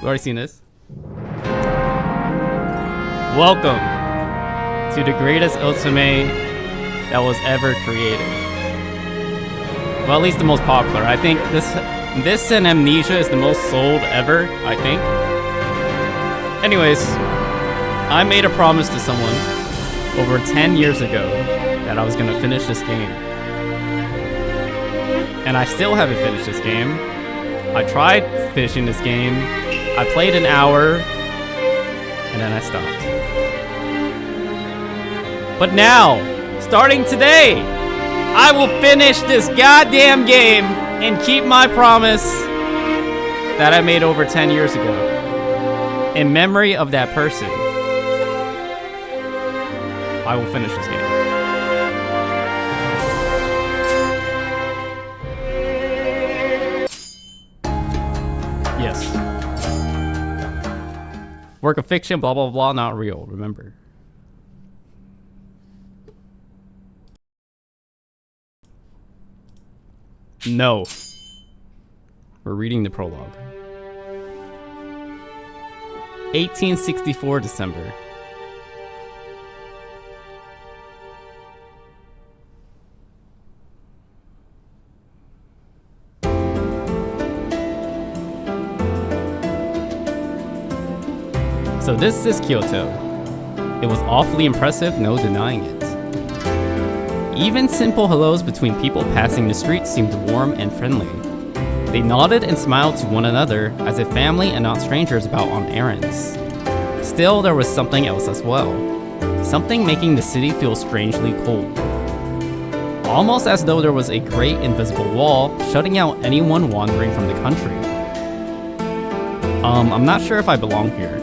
We've already seen this. Welcome to the greatest Otome that was ever created. Well, at least the most popular. I think this and Amnesia is the most sold ever, I think. Anyways, I made a promise to someone over 10 years ago that I was gonna finish this game. And I still haven't finished this game. I tried finishing this game. I played an hour, and then I stopped. But now, starting today, I will finish this goddamn game and keep my promise that I made over 10 years ago. In memory of that person, I will finish this game. Yes. Work of fiction, blah, blah, blah, not real, remember. No. We're reading the prologue. 1864 December. So this is Kyoto. It was awfully impressive, no denying it. Even simple hellos between people passing the street seemed warm and friendly. They nodded and smiled to one another as if family and not strangers about on errands. Still, there was something else as well. Something making the city feel strangely cold. Almost as though there was a great invisible wall shutting out anyone wandering from the country. I'm not sure if I belong here.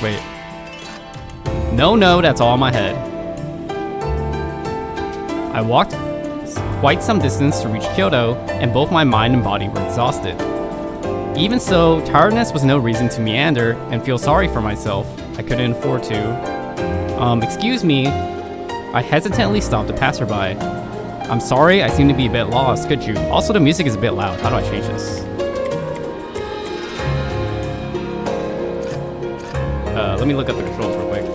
Wait. No, that's all in my head. I walked quite some distance to reach Kyoto, and both my mind and body were exhausted. Even so, tiredness was no reason to meander and feel sorry for myself. I couldn't afford to. Excuse me. I hesitantly stopped a passerby. I'm sorry, I seem to be a bit lost, could you? Also, the music is a bit loud. How do I change this? Let me look up the controls real quick.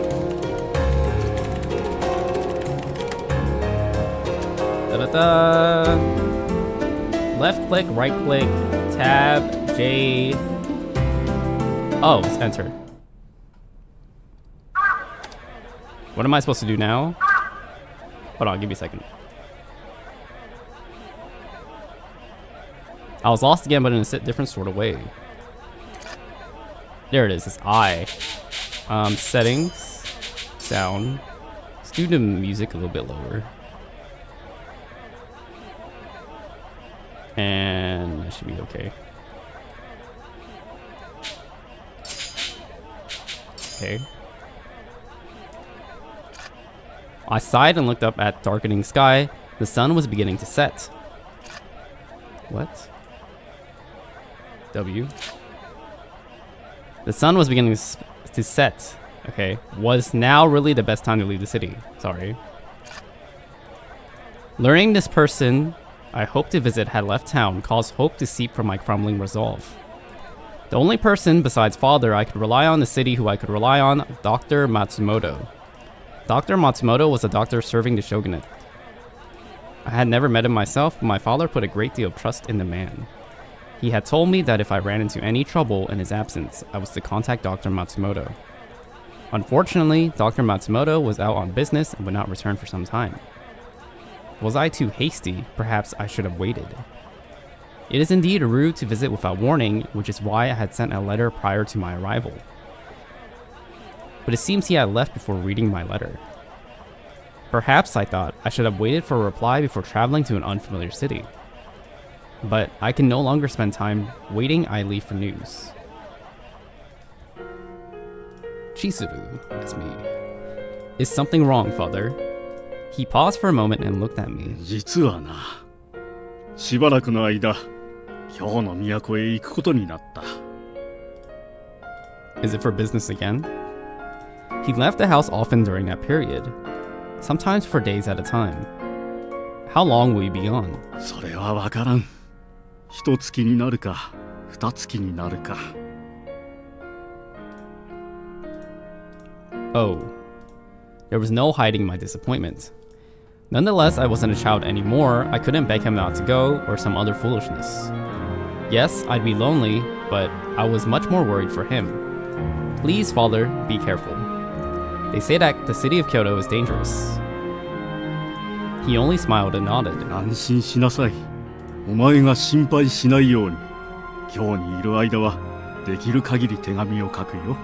Left click, right click, tab, J. Oh, it's enter. What am I supposed to do now? Hold on, give me a second. I was lost again, but in a different sort of way. There it is, it's I. Settings, sound. Let's do the music a little bit lower. And that should be okay. Okay. I sighed and looked up at the darkening sky. The sun was beginning to set. What? W. The sun was beginning to set. Okay. Was now really the best time to leave the city? Sorry. Learning this person I hoped to visit had left town caused hope to seep from my crumbling resolve. The only person besides father I could rely on in the city who I could rely on, Dr. Matsumoto. Dr. Matsumoto was a doctor serving the shogunate. I had never met him myself, but my father put a great deal of trust in the man. He had told me that if I ran into any trouble in his absence, I was to contact Dr. Matsumoto. Unfortunately, Dr. Matsumoto was out on business and would not return for some time. Was I too hasty? Perhaps I should have waited. It is indeed rude to visit without warning, which is why I had sent a letter prior to my arrival. But it seems he had left before reading my letter. Perhaps, I thought, I should have waited for a reply before traveling to an unfamiliar city. But I can no longer spend time waiting idly for news. Chizuru, it's me. Is something wrong, father? He paused for a moment and looked at me. 実はな、しばらくの間、兵の都へ行くことになった。 Is it for business again? He left the house often during that period, sometimes for days at a time. How long will you be gone? それはわからん。一月になるか、二月になるか。Oh. There was no hiding my disappointment. Nonetheless, I wasn't a child anymore. I couldn't beg him not to go or some other foolishness. Yes, I'd be lonely, but I was much more worried for him. Please, father, be careful. They say that the city of Kyoto is dangerous. He only smiled and nodded. 安心しなさい。お前が心配しないように。今日にいる間は、できる限り手紙を書くよ。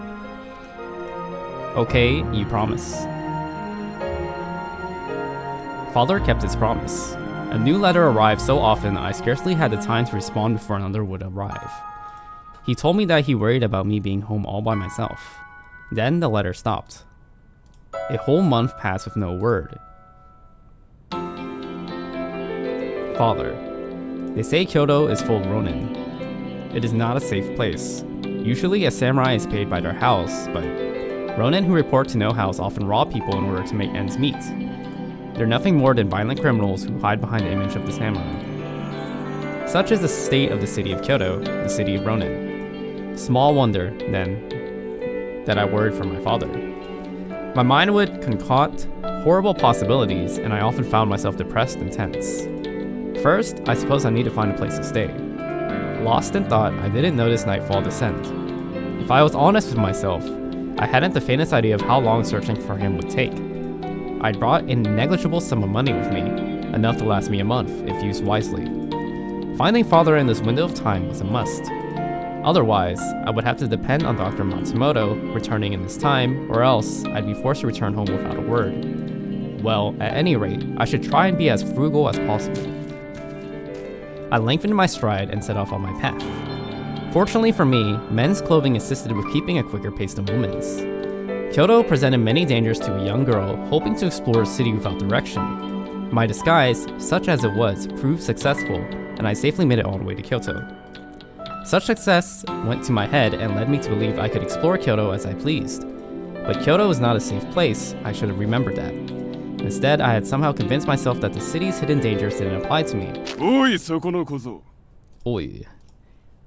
Okay, you promise. Father kept his promise. A new letter arrived so often I scarcely had the time to respond before another would arrive. He told me that he worried about me being home all by myself. Then the letter stopped. A whole month passed with no word. Father, they say Kyoto is full of ronin. It is not a safe place. Usually a samurai is paid by their house, but ronin who report to no house often rob people in order to make ends meet. They're nothing more than violent criminals who hide behind the image of the samurai. Such is the state of the city of Kyoto, the city of ronin. Small wonder, then, that I worried for my father. My mind would concoct horrible possibilities, and I often found myself depressed and tense. First, I suppose I need to find a place to stay. Lost in thought, I didn't notice nightfall descend. If I was honest with myself, I hadn't the faintest idea of how long searching for him would take. I'd brought a negligible sum of money with me, enough to last me a month, if used wisely. Finding father in this window of time was a must. Otherwise, I would have to depend on Dr. Matsumoto returning in this time, or else I'd be forced to return home without a word. Well, at any rate, I should try and be as frugal as possible. I lengthened my stride and set off on my path. Fortunately for me, men's clothing assisted with keeping a quicker pace than women's. Kyoto presented many dangers to a young girl hoping to explore a city without direction. My disguise, such as it was, proved successful, and I safely made it all the way to Kyoto. Such success went to my head and led me to believe I could explore Kyoto as I pleased. But Kyoto is not a safe place, I should have remembered that. Instead, I had somehow convinced myself that the city's hidden dangers didn't apply to me. Oi.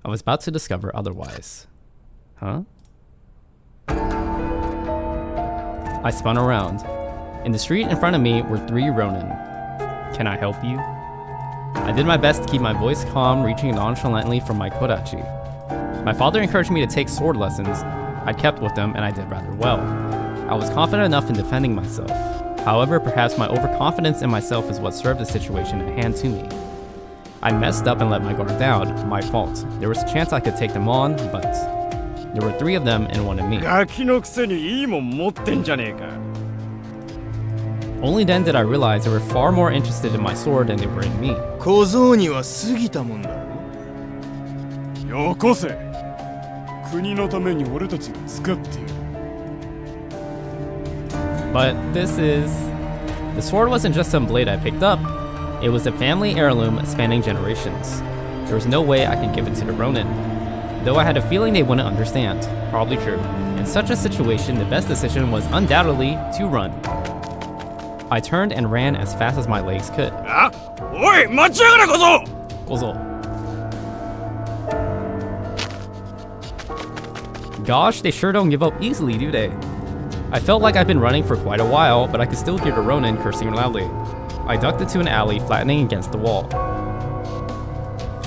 I was about to discover otherwise. Huh? I spun around. In the street in front of me were 3 ronin. Can I help you? I did my best to keep my voice calm, reaching nonchalantly from my kodachi. My father encouraged me to take sword lessons. I'd kept with them, and I did rather well. I was confident enough in defending myself. However, perhaps my overconfidence in myself is what served the situation at hand to me. I messed up and let my guard down. My fault. There was a chance I could take them on, but there were 3 of them and 1 of me. Only then did I realize they were far more interested in my sword than they were in me. But the sword wasn't just some blade I picked up. It was a family heirloom spanning generations. There was no way I could give it to the ronin. Though I had a feeling they wouldn't understand. Probably true. In such a situation, the best decision was undoubtedly to run. I turned and ran as fast as my legs could. Kozo. Gosh, they sure don't give up easily, do they? I felt like I'd been running for quite a while, but I could still hear the ronin cursing loudly. I ducked into an alley, flattening against the wall.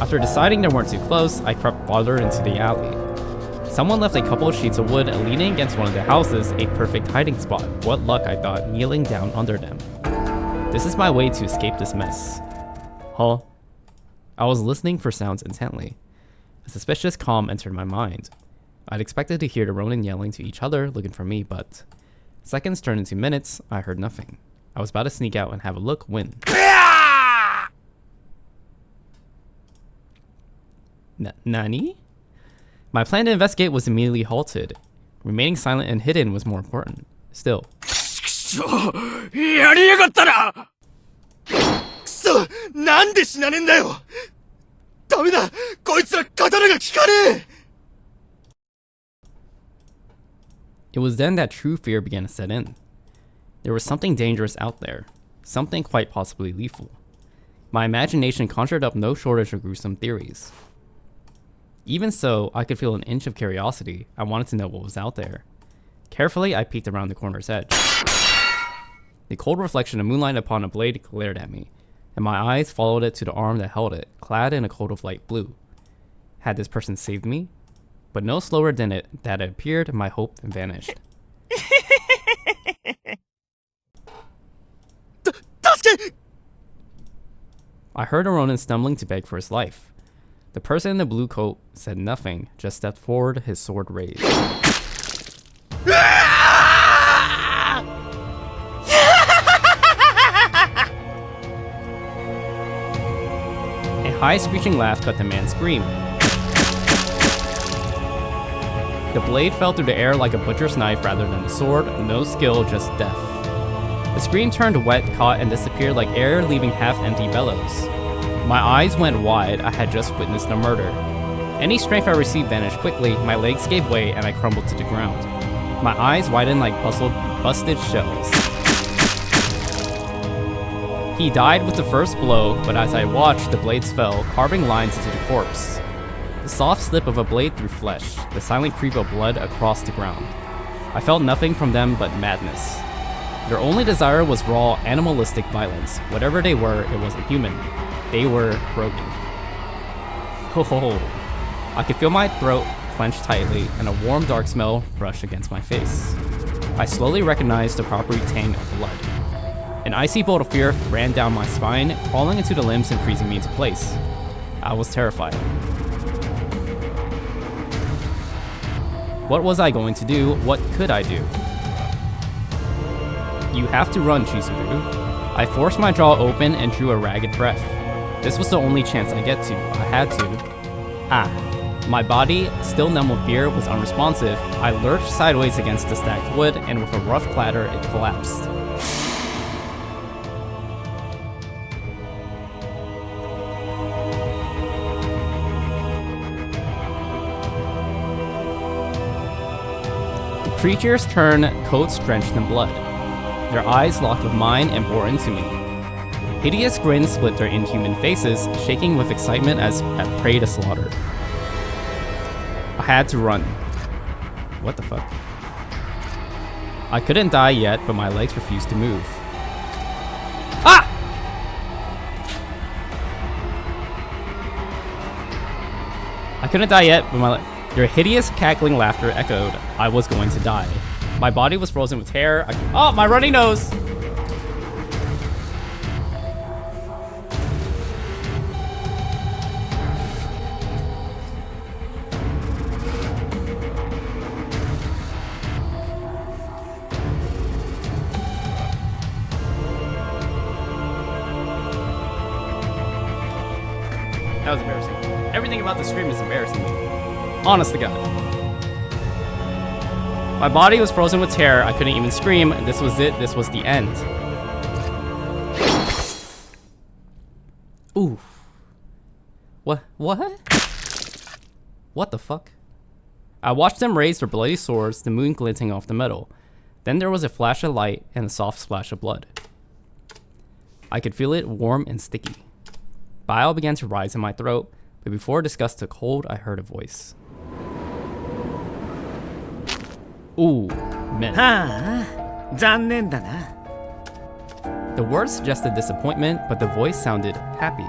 After deciding they weren't too close, I crept farther into the alley. Someone left a couple of sheets of wood leaning against one of the houses, a perfect hiding spot. What luck, I thought, kneeling down under them. This is my way to escape this mess. Huh? I was listening for sounds intently. A suspicious calm entered my mind. I'd expected to hear the ronin yelling to each other, looking for me, but seconds turned into minutes. I heard nothing. I was about to sneak out and have a look when... Nani? My plan to investigate was immediately halted. Remaining silent and hidden was more important. Still. It was then that true fear began to set in. There was something dangerous out there. Something quite possibly lethal. My imagination conjured up no shortage of gruesome theories. Even so, I could feel an inch of curiosity. I wanted to know what was out there. Carefully, I peeked around the corner's edge. The cold reflection of moonlight upon a blade glared at me, and my eyes followed it to the arm that held it, clad in a coat of light blue. Had this person saved me? But no slower than that it appeared, my hope vanished. I heard a Ronin stumbling to beg for his life. The person in the blue coat said nothing, just stepped forward, his sword raised. A high screeching laugh cut the man's scream. The blade fell through the air like a butcher's knife rather than a sword, no skill, just death. The scream turned wet, caught, and disappeared like air leaving half-empty bellows. My eyes went wide, I had just witnessed a murder. Any strength I received vanished quickly, my legs gave way, and I crumbled to the ground. My eyes widened like busted shells. He died with the first blow, but as I watched, the blades fell, carving lines into the corpse. The soft slip of a blade through flesh, the silent creep of blood across the ground. I felt nothing from them but madness. Their only desire was raw, animalistic violence. Whatever they were, it wasn't human. They were broken. Ho ho ho. I could feel my throat clench tightly, and a warm, dark smell brushed against my face. I slowly recognized the coppery tang of blood. An icy bolt of fear ran down my spine, crawling into the limbs and freezing me into place. I was terrified. What was I going to do? What could I do? You have to run, Chizuru. I forced my jaw open and drew a ragged breath. This was the only chance I get to. I had to. My body, still numb with fear, was unresponsive. I lurched sideways against the stacked wood, and with a rough clatter, it collapsed. The creatures turned, coats drenched in blood. Their eyes locked with mine and bore into me. Hideous grins split their inhuman faces, shaking with excitement as at prey to slaughter. I had to run. What the fuck? I couldn't die yet, but my legs refused to move. Ah! I couldn't die yet, but their hideous cackling laughter echoed. I was going to die. My body was frozen with terror. Oh, my runny nose! That was embarrassing. Everything about this stream is embarrassing me. Honest to God. My body was frozen with terror. I couldn't even scream. This was it. This was the end. Ooh. What? What the fuck? I watched them raise their bloody swords, the moon glinting off the metal. Then there was a flash of light and a soft splash of blood. I could feel it warm and sticky. Bile began to rise in my throat, but before disgust took hold, I heard a voice. Ooh, men. The words suggested disappointment, but the voice sounded happy.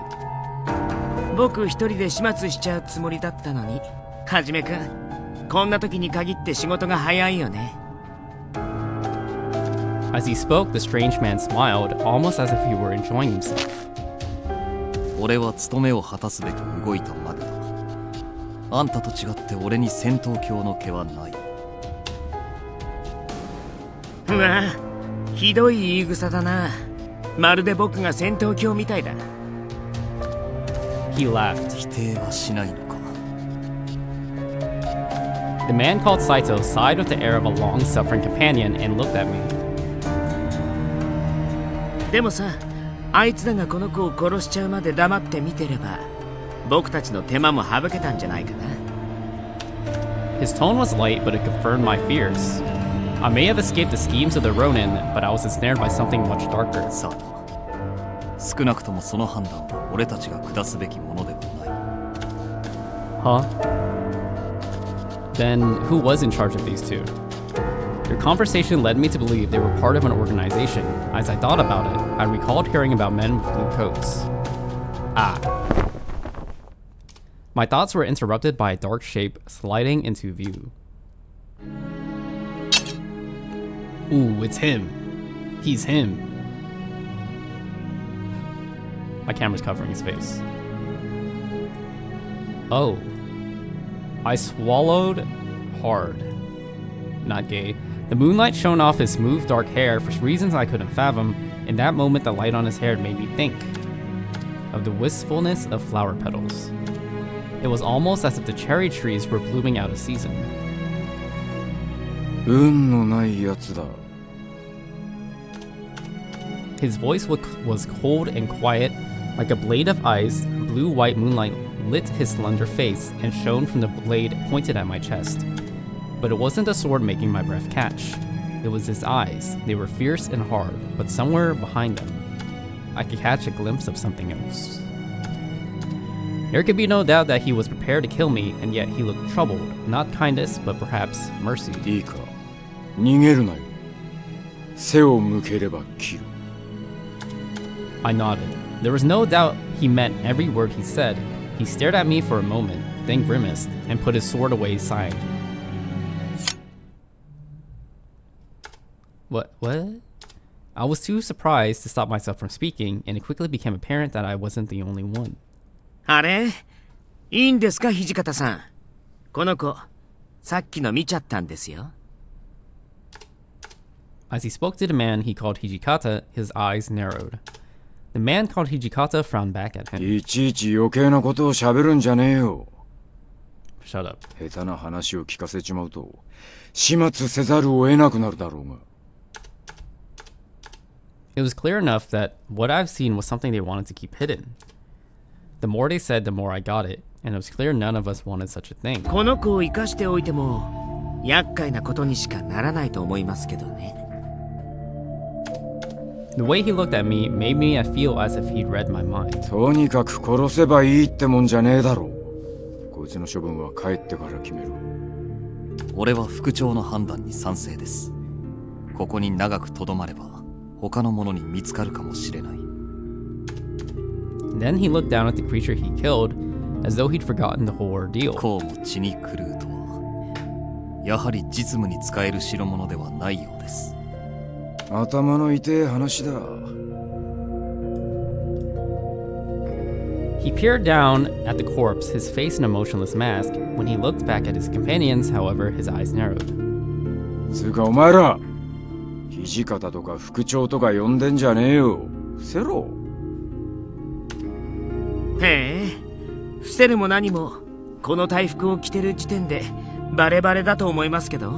As he spoke, the strange man smiled, almost as if he were enjoying himself. 俺は務めを果たすべく動いたまでだ。あんたと違って俺に戦闘狂の気はない。うわ、ひどい言い草だな。まるで僕が戦闘狂みたいだ。He laughed. 否定はしないのか。The man called Saito sighed with the air of a long-suffering companion and looked at me. でもさ、あいつらがこの子を殺しちゃうまで黙って見てれば、僕たちの手間も省けたんじゃないかな。His tone was light, but it confirmed my fears. I may have escaped the schemes of the Ronin, but I was ensnared by something much darker. さあ、少なくともその判断は俺たちが下すべきものではない。 Huh? Then who was in charge of these two? Your conversation led me to believe they were part of an organization. As I thought about it, I recalled hearing about men with blue coats. Ah. My thoughts were interrupted by a dark shape sliding into view. Ooh, it's him. He's him. My camera's covering his face. Oh. I swallowed hard. Not gay. The moonlight shone off his smooth dark hair for reasons I couldn't fathom. In that moment, the light on his hair made me think of the wistfulness of flower petals. It was almost as if the cherry trees were blooming out of season. 運のないやつだ。 His voice was cold and quiet, like a blade of ice. Blue-white moonlight lit his slender face and shone from the blade pointed at my chest. But it wasn't the sword making my breath catch. It was his eyes. They were fierce and hard, but somewhere behind them, I could catch a glimpse of something else. There could be no doubt that he was prepared to kill me, and yet he looked troubled, not kindness, but perhaps mercy. いいか、逃げるなよ。背を向ければ切る。 I nodded. There was no doubt he meant every word he said. He stared at me for a moment, then grimaced, and put his sword away, sighing. What? I was too surprised to stop myself from speaking, and it quickly became apparent that I wasn't the only one. あれいいんですか土方さん。この子、さっきの見ちゃったんですよ。 As he spoke to the man he called Hijikata, his eyes narrowed. The man called Hijikata frowned back at him. いちいち余計なことを喋るんじゃねえよ。 Shut up. 下手な話を聞かせちまうと、始末せざるを得なくなるだろうが。 It was clear enough that what I've seen was something they wanted to keep hidden. The more they said, the more I got it, and it was clear none of us wanted such a thing. この子を生かしておいても、厄介なことにしかならないと思いますけどね。 The way he looked at me made me feel as if he'd read my mind. とにかく殺せばいいってもんじゃねえだろう。こいつの処分は帰ってから決める。俺は副長の判断に賛成です。ここに長く留まれば他の者に見つかるかもしれない。 Then he looked down at the creature he killed, as though he'd forgotten the whole ordeal. こうも血に狂うとは、やはり実務に使える代物ではないようです。 頭の痛え話だ。 He peered down at the corpse, his face in a motionless mask. When he looked back at his companions, however, his eyes narrowed. つうかお前ら、土方とか副長とか呼んでんじゃねえよ。伏せろ。 へえ、伏せるも何も、この大服を着てる時点でバレバレだと思いますけど。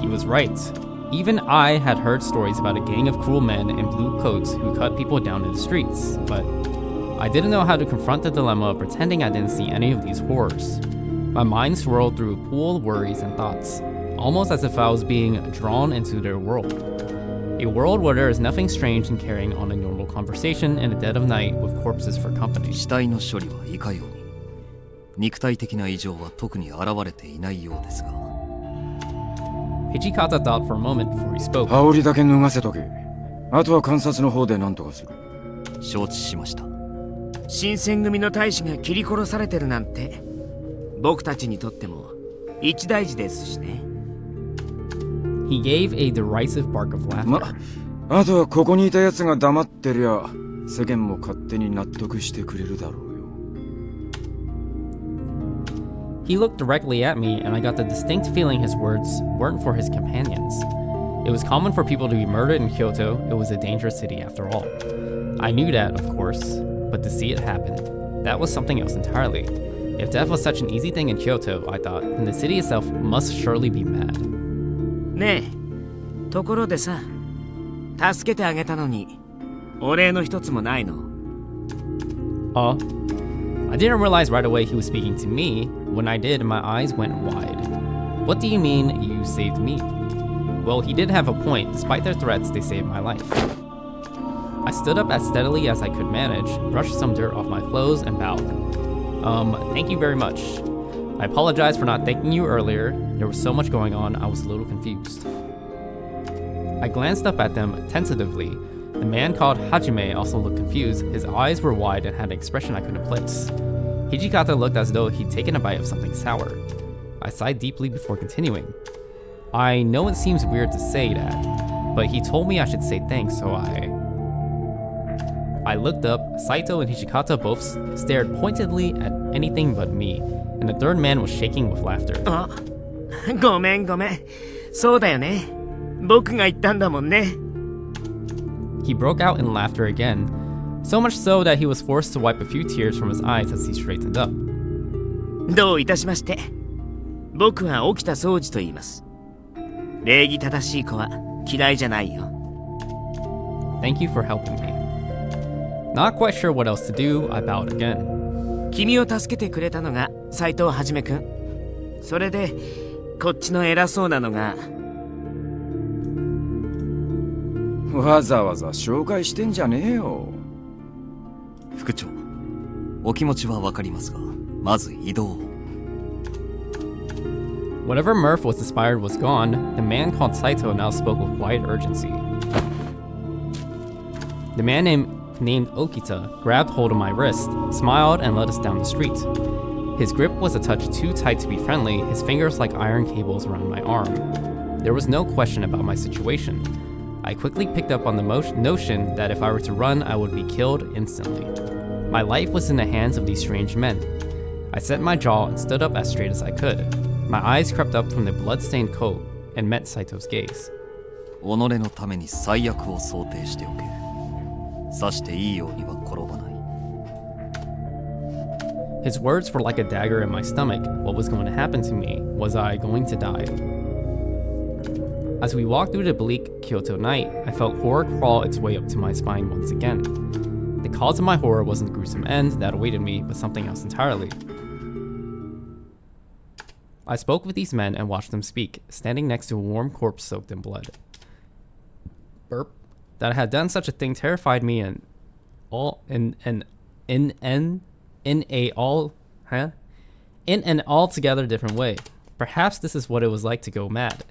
He was right. Even I had heard stories about a gang of cruel men in blue coats who cut people down in the streets, but I didn't know how to confront the dilemma of pretending I didn't see any of these horrors. My mind swirled through a pool of worries and thoughts, almost as if I was being drawn into their world. A world where there is nothing strange in carrying on a normal conversation in the dead of night with corpses for company. 死体の処理はいかように、肉体的な異常は特に現れていないようですが。 Hijikata thought for a moment before he spoke. 羽織だけ脱がせとけ。あとは観察の方で何とかする。承知しました。新選組の大使が切り殺されてるなんて、僕たちにとっても一大事ですしね。 He gave a derisive bark of laughter. ま、あとはここにいた奴が黙ってりゃ、世間も勝手に納得してくれるだろうよ。 He looked directly at me, and I got the distinct feeling his words weren't for his companions. It was common for people to be murdered in Kyoto. It was a dangerous city after all. I knew that, of course, but to see it happen, that was something else entirely. If death was such an easy thing in Kyoto, I thought, then the city itself must surely be mad. ねえ、ところでさ、助けてあげたのに、お礼の一つもないの？ I didn't realize right away he was speaking to me. When I did, my eyes went wide. What do you mean, you saved me? Well, he did have a point. Despite their threats, they saved my life. I stood up as steadily as I could manage, brushed some dirt off my clothes, and bowed. Thank you very much. I apologize for not thanking you earlier. There was so much going on, I was a little confused. I glanced up at them tentatively. The man called Hajime also looked confused. His eyes were wide and had an expression I couldn't place. Hijikata looked as though he'd taken a bite of something sour. I sighed deeply before continuing. I know it seems weird to say that, but he told me I should say thanks, so I looked up. Saito and Hijikata both stared pointedly at anything but me, and the third man was shaking with laughter. あ、ごめん。そうだよね。僕が言ったんだもんね。He broke out in laughter again, so much so that he was forced to wipe a few tears from his eyes as he straightened up. どういたしまして。僕は沖田総司と言います。礼儀正しい子は嫌いじゃないよ。Thank you for helping me. Not quite sure what else to do, I bowed again. 君を助けてくれたのが斎藤はじめくん。それでこっちの偉そうなのが。わざわざ紹介してんじゃねえよ。副長、お気持ちはわかりますが、まず移動を。Whatever mirth was inspired was gone. The man called Saito now spoke with quiet urgency. The man named Okita grabbed hold of my wrist, smiled, and led us down the street. His grip was a touch too tight to be friendly, his fingers like iron cables around my arm. There was no question about my situation. I quickly picked up on the notion that if I were to run, I would be killed instantly. My life was in the hands of these strange men. I set my jaw and stood up as straight as I could. My eyes crept up from the blood-stained coat and met Saito's gaze. 己のために最悪を想定しておけ。刺していいようには転ばない。His words were like a dagger in my stomach. What was going to happen to me? Was I going to die? As we walked through the bleak Kyoto night, I felt horror crawl its way up to my spine once again. The cause of my horror wasn't the gruesome end that awaited me, but something else entirely. I spoke with these men and watched them speak, standing next to a warm corpse soaked in blood. Burp. That I had done such a thing terrified me in an altogether different way. Perhaps this is what it was like to go mad.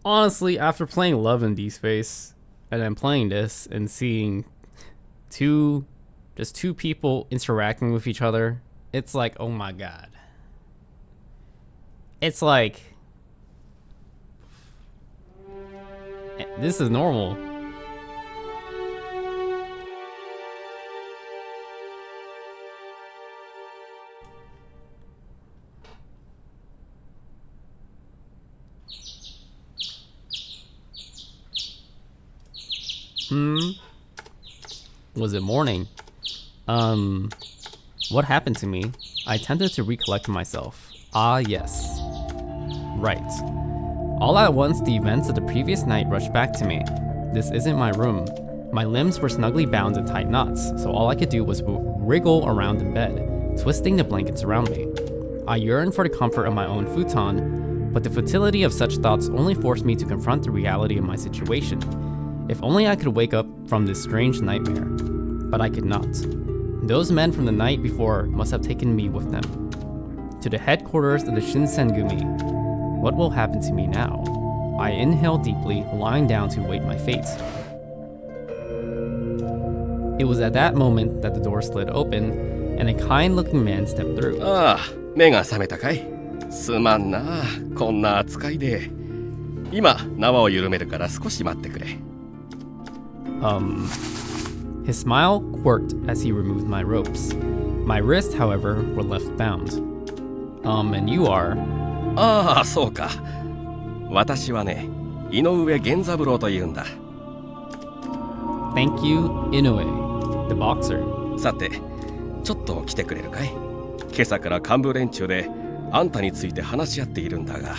Honestly, after playing Love in D-Space and then playing this and seeing two people interacting with each other, it's like, oh my god. It's like... This is normal. Was it morning? What happened to me? I tended to recollect myself. Ah, yes. Right. All at once, the events of the previous night rushed back to me. This isn't my room. My limbs were snugly bound in tight knots, so all I could do was wriggle around in bed, twisting the blankets around me. I yearned for the comfort of my own futon, but the futility of such thoughts only forced me to confront the reality of my situation. If only I could wake up from this strange nightmare. But I could not. Those men from the night before must have taken me with them. To the headquarters of the Shinsengumi. What will happen to me now? I inhaled deeply, lying down to await my fate. It was at that moment that the door slid open, and a kind-looking man stepped through. ああ、目が覚めたかい？すまんな、こんな扱いで。今、縄を緩めるから少し待ってくれ。His smile quirked as he removed my ropes. My wrists, however, were left bound. And you are... ああ、そうか。私はね、井上源三郎というんだ。Thank you, Inoue, the boxer. さて、ちょっと来てくれるかい？今朝から幹部連中であんたについて話し合っているんだが、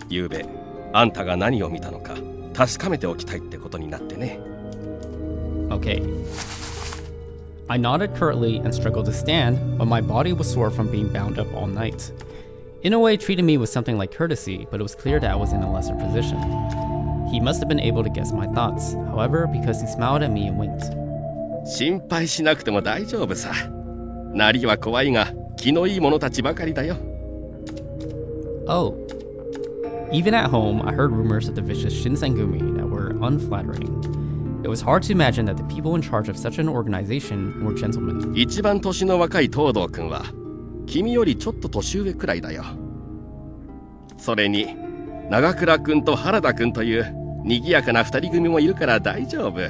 ゆうべあんたが何を見たのか確かめておきたいってことになってね。Okay. I nodded curtly and struggled to stand, but my body was sore from being bound up all night. Inoue treated me with something like courtesy, but it was clear that I was in a lesser position. He must have been able to guess my thoughts, however, because he smiled at me and winked. 心配しなくても大丈夫さ。なりは怖いが気のいい者たちばかりだよ。Oh. Even at home, I heard rumors of the vicious Shinsengumi that were unflattering. It was hard to imagine that the people in charge of such an organization were gentlemen. 一番年の若い東堂君は君よりちょっと年上くらいだよ。それに長倉君と原田君という賑やかな二人組もいるから大丈夫。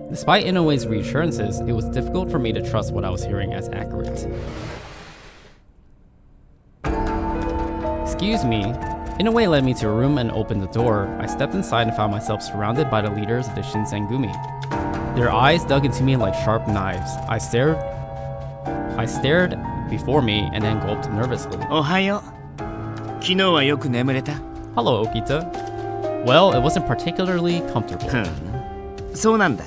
Despite Inoue's reassurances, it was difficult for me to trust what I was hearing as accurate. Excuse me. Inoue led me to a room and opened the door. I stepped inside and found myself surrounded by the leaders of the Shinsengumi. Their eyes dug into me like sharp knives. I stared before me and then gulped nervously. おはよう。昨日はよく眠れた？ Hello, Okita. Well, it wasn't particularly comfortable. そうなんだ。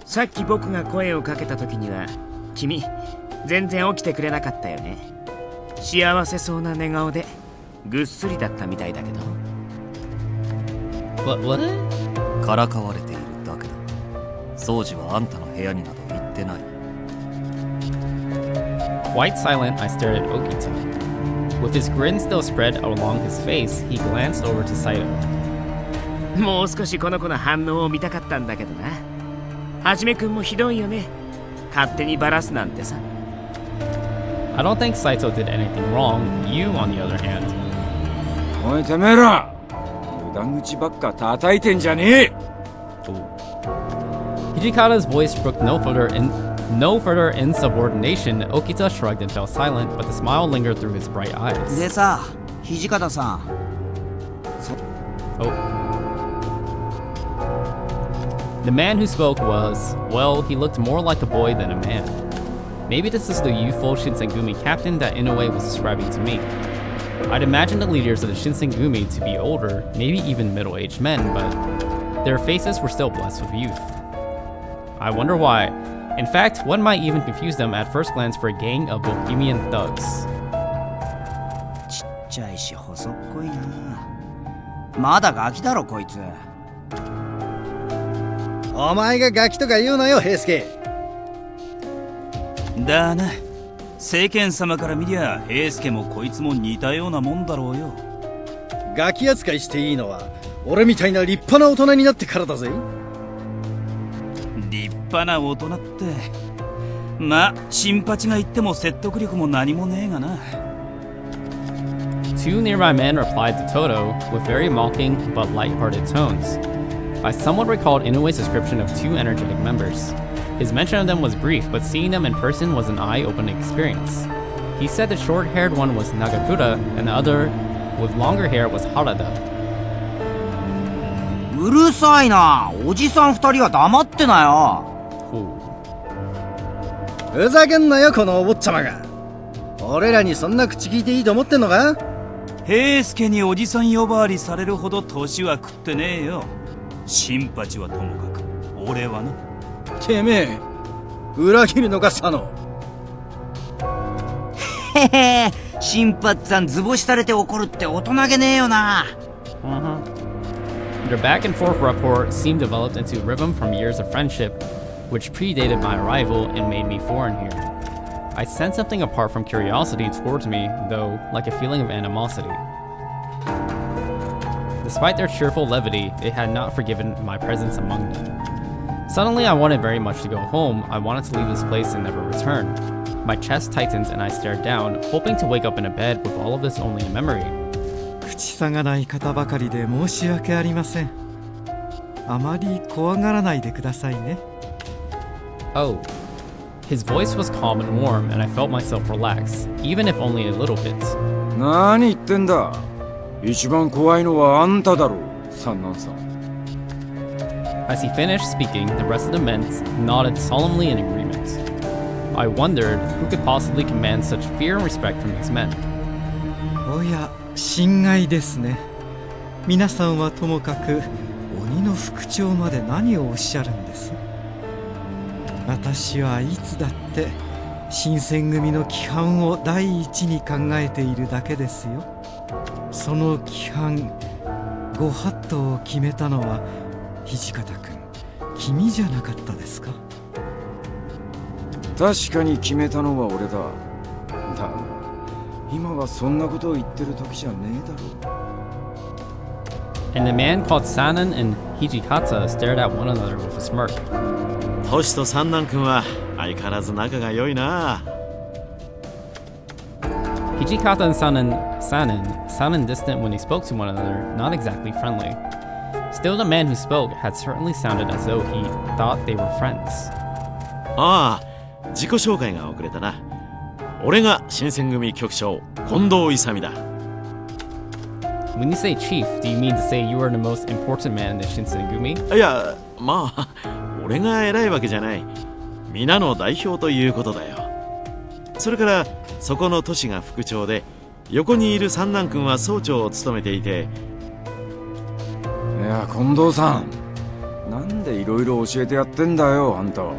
さっき僕が声をかけた時には君全然起きてくれなかったよね。幸せそうな寝顔でぐっすりだったみたいだけど。What? からかわれているだけだ。掃除はあんたの部屋になど行ってない。Quite silent, I stared at Okita. With his grin still spread along his face, he glanced over to Saito. もう少しこの子の反応を見たかったんだけどな。はじめくんもひどいよね。勝手にバラすなんてさ。I don't think Saito did anything wrong. You, on the other hand. おいてめえら、無駄口ばっか叩いてんじゃねえ。Hijikata's voice brooked no further insubordination. Okita shrugged and fell silent, but the smile lingered through his bright eyes. でさ、土方さん。Oh. The man who spoke was, well, he looked more like a boy than a man. Maybe this is the youthful Shinsengumi captain that Inoue was describing to me. I'd imagine the leaders of the Shinsengumi to be older, maybe even middle-aged men, but their faces were still blessed with youth. I wonder why. In fact, one might even confuse them at first glance for a gang of bohemian thugs. ちっちゃいし細っこいな。まだガキだろこいつ。お前がガキとか言うなよ、平助。だな。世間様から見りゃ平助もこいつも似たようなもんだろうよ。ガキ扱いしていいのは俺みたいな立派な大人になってからだぜ。立派な大人って、まあ新八が言っても説得力も何もねえがな。Two nearby men replied to Toto with very mocking but light-hearted tones. I somewhat recalled Inoue's description of two energetic members. His mention of them was brief, but seeing them in person was an eye-opening experience. He said the short-haired one was Nagakura, and the other with longer hair was Harada. うるさいな。おじさん二人は黙ってなよ。ふざけんなよこのお坊ちゃまが。俺らにそんな口聞いていいと思ってんのか？平助におじさん呼ばわりされるほど年は食ってねえよ。新八はともかく俺はな。てめえ裏切るのか佐野。へへ、新八さん図星されて怒るって大人げねえよな。Their back and forth rapport seemed developed into a rhythm from years of friendship, which predated my arrival and made me foreign here. I sensed something apart from curiosity towards me, though, like a feeling of animosity. Despite their cheerful levity, they had not forgiven my presence among them. Suddenly, I wanted very much to go home. I wanted to leave this place and never return. My chest tightened and I stared down, hoping to wake up in a bed with all of this only a memory. 口さがない方ばかりで申し訳ありません。あまり怖がらないでくださいね。Oh. His voice was calm and warm, and I felt myself relax, even if only a little bit. 何言ってんだ。一番怖いのはあんただろ、三男さん。As he finished speaking, the rest of the men nodded solemnly in agreement. I wondered who could possibly command such fear and respect from these men. おや、心外ですね。皆さんはともかく鬼の副長まで何をおっしゃるんです？私はいつだって新選組の規範を第一に考えているだけですよ。その規範、ご法度を決めたのは土方君、君じゃなかったですか？確かに決めたのは俺だ。だが今はそんなことを言ってる時じゃねえだろう。And the man called Sanan and Hijikata stared at one another with a smirk. トシと三男君は相変わらず仲が良いな。Hijikata and Sanan sounded distant when they spoke to one another, not exactly friendly. Still, the man who spoke had certainly sounded as though he thought they were friends. ああ、自己紹介が遅れたな。俺が新選組局長、近藤勇だ。When you say chief, do you mean to say you are the most important man in the Shinsengumi? いや、まあ、俺が偉いわけじゃない。皆の代表ということだよ。それから、そこの都市が副長で、横にいる三男君は総長を務めていて。いや、近藤さん。なんでいろいろ教えてやってんだよ、あんたは。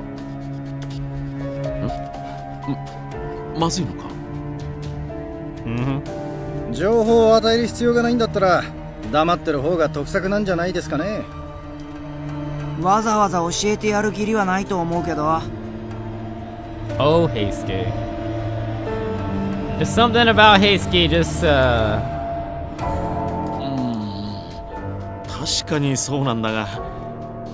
まずいのか？情報を与える必要がないんだったら黙ってる方が得策なんじゃないですかね。わざわざ教えてやる義理はないと思うけど。Oh, Heisuke. There's something about Heisuke just, 確かにそうなんだが、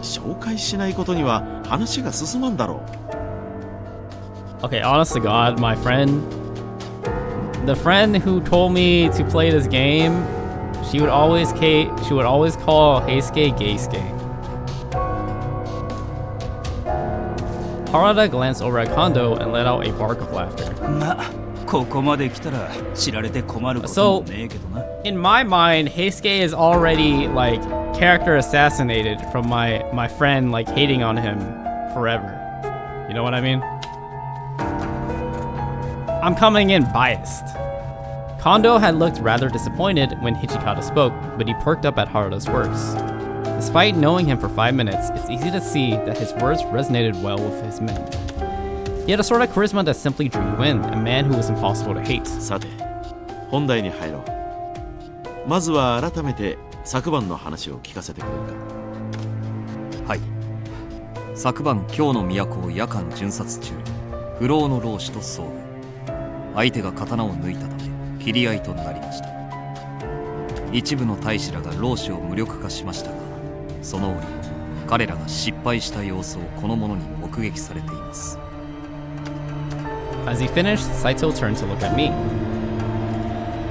紹介しないことには話が進まんだろう。Okay, honest to God, my friend, the friend who told me to play this game, she would always call Heisuke Geisuke. Harada glanced over at Kondo and let out a bark of laughter. ま、ここまで来たら知られて困ることもねえけどな。In my mind, Heisuke is already like character assassinated from my friend like hating on him forever. You know what I mean? I'm coming in biased. Kondo had looked rather disappointed when Hijikata spoke, but he perked up at Harada's words. Despite knowing him for 5 minutes, it's easy to see that his words resonated well with his men. He had a sort of charisma that simply drew you in, a man who was impossible to hate. さて、本題に入ろう。まずは改めて昨晩の話を聞かせてくれるか。はい。昨晩京の都を夜間巡察中、不老の老師と遭遇。相手が刀を抜いたため切り合いとなりました。一部の大使らが老師を無力化しましたが、その折彼らが失敗した様子をこの者に目撃されています。 As he finished, Saito turned to look at me.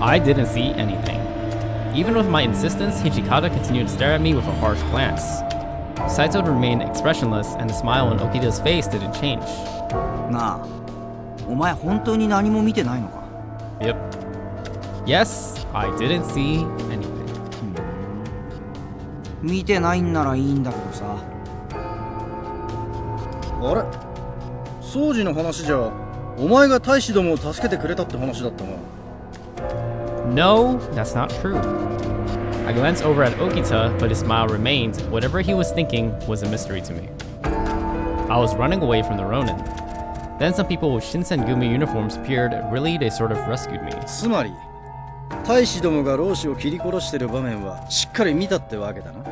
I didn't see anything. Even with my insistence, Hijikata continued to stare at me with a harsh glance. Saito remained expressionless, and the smile on Okita's face didn't change. なあ、お前本当に何も見てないのか？ Yep. Yes, I didn't see anything. 見てないんならいいんだけどさ。あれ、掃除の話じゃお前が大使どもを助けてくれたって話だったが。 No, that's not true. I glanced over at Okita, but his smile remained. Whatever he was thinking was a mystery to me. I was running away from the Ronin. Then some people with Shinsengumi uniforms appeared. Really, they sort of rescued me. つまり大使どもが老子を切り殺してる場面はしっかり見たってわけだな。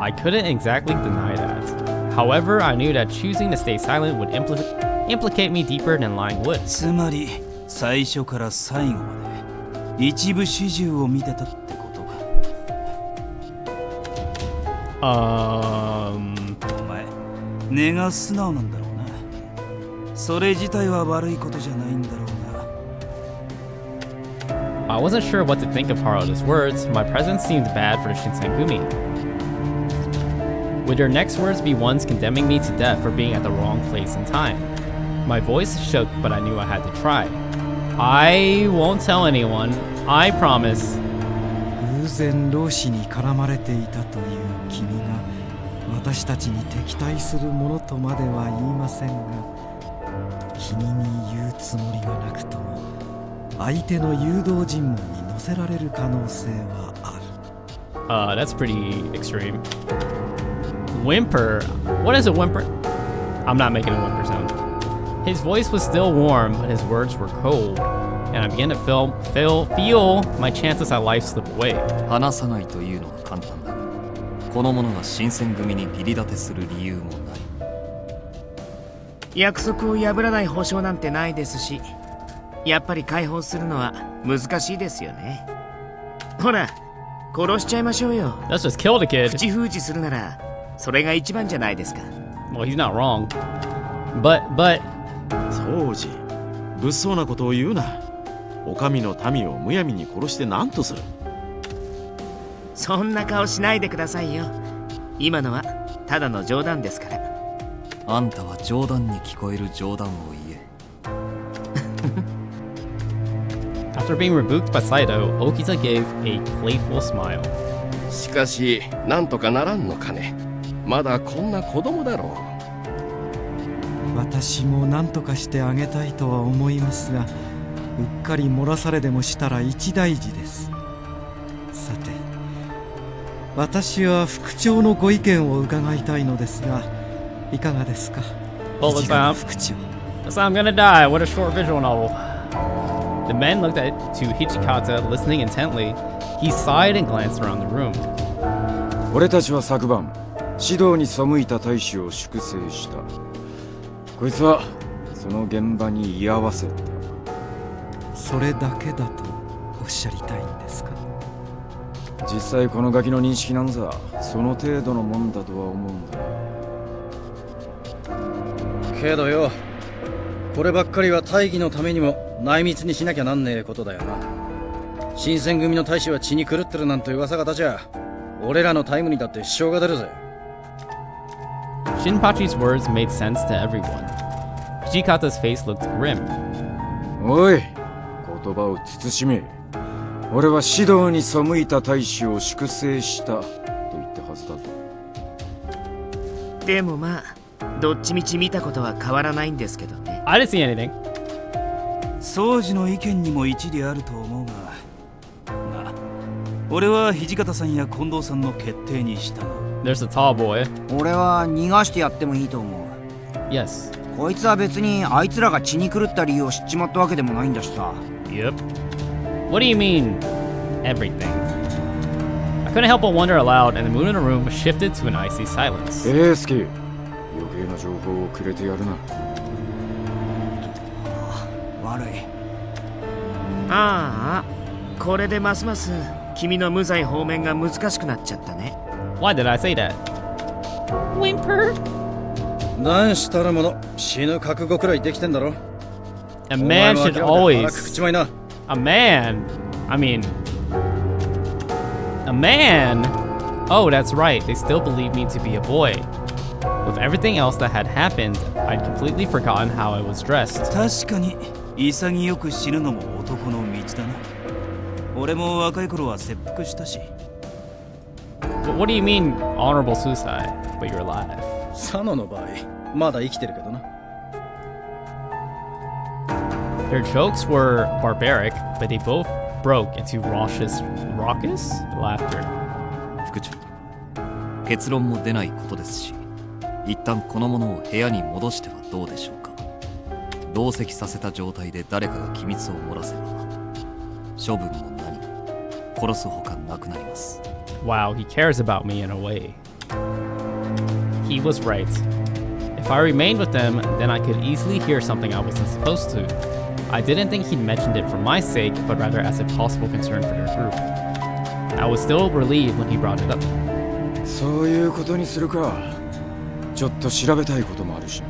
I couldn't exactly deny that. However, I knew that choosing to stay silent would implicate me deeper than lying would. つまり最初から最後まで一部始終を見てたってことか。お前根が素直なんだろうな。それ自体は悪いことじゃないんだろうな。I wasn't sure what to think of Haruto's words. My presence seemed bad for the Shinsengumi. Would their next words be ones condemning me to death for being at the wrong place and time? My voice shook, but I knew I had to try. I won't tell anyone. I promise. 偶然老子に絡まれていたという君が私たちに敵対するものとまでは言いませんが、君に言うつもりがなくとも相手の誘導尋問に乗せられる可能性はある。That's pretty extreme. Whimper? What is a whimper? I'm not making a whimper sound. His voice was still warm, but his words were cold, and I began to feel my chances at life slip away. 話さないというのは簡単だが、この者が新選組に義理立てする理由もない。約束を破らない保証なんてないですし、やっぱり解放するのは難しいですよね。ほら、殺しちゃいましょうよ。 Let's just kill the kid. 口封じするならそれが一番じゃないですか。 Well, he's not wrong. But... そうじ、物騒なことを言うな。お上の民をむやみに殺して何とする。そんな顔しないでくださいよ。今のはただの冗談ですから。あんたは冗談に聞こえる冗談を言え。After being rebuked by Saito, Okita gave a playful smile. しかしなんとかならんのかね。まだこんな子供だろう。私も何とかしてあげたいとは思いますが、うっかり漏らされでもしたら一大事です。さて、私は副長のご意見を伺いたいのですが、いかがですか？ Well, I'm gonna die. What a short visual novel. The men looked to Hijikata, listening intently. He sighed and glanced around the room. 俺たちは昨晩指導に背いた大使を粛清した。こいつはその現場に居合わせた。それだけだとおっしゃりたいんですか？実際このガキの認識なんざその程度のもんだとは思うんだ。けどよ、こればっかりは大義のためにも内密にしなきゃなんねえことだよな。新選組の大使は血に狂ってるなんて噂が立ちゃ、俺らのタイムにだって支障が出るぜ。Shinpachi's words made sense to everyone. Hijikata's face looked grim. おい、言葉を慎め。俺は指導に背いた大使を粛清したと言ったはずだぞ。でもまあ、どっちみち見たことは変わらないんですけどね。I didn't see anything. 宗司の意見にも一理あると思うが、まあ、俺は土方さんや近藤さんの決定に従う。There's a tall boy. 俺は逃がしてやってもいいと思う。 Yes. こいつは別にあいつらが血に狂った理由を知っちまったわけでもないんだしさ。 Yep. What do you mean, everything? I couldn't help but wonder aloud, and the mood in the room shifted to an icy silence. スキー、余計な情報をくれてやるな。悪い。ああ、これでますます君の無罪放免が難しくなっちゃったね。Why did I say that? Whimper? 男子たるもの、死ぬ覚悟くらいできてんだろ。A man should always. 口もいな。 A man. I mean. A man? Oh, that's right. They still believe me to be a boy. With everything else that had happened, I'd completely forgotten how I was dressed. 確かに潔く死ぬのも男の道だな。俺も若い頃は切腹したし。What do you mean, honorable suicide? But you're alive. サノの場合、まだ生きてるけどな。 Their jokes were barbaric, but they both broke into raucous laughter. 副長、結論も出ないことですし、一旦この者を部屋に戻してはどうでしょうか。同席させた状態で誰かが機密を漏らせば、処分も何も殺すほかなくなります。 Wow, he cares about me in a way. He was right. If I remained with them, then I could easily hear something I wasn't supposed to. I didn't think he'd mentioned it for my sake, but rather as a possible concern for their group. I was still relieved when he brought it up. そういうことにするか。ちょっと調べたいこともあるし。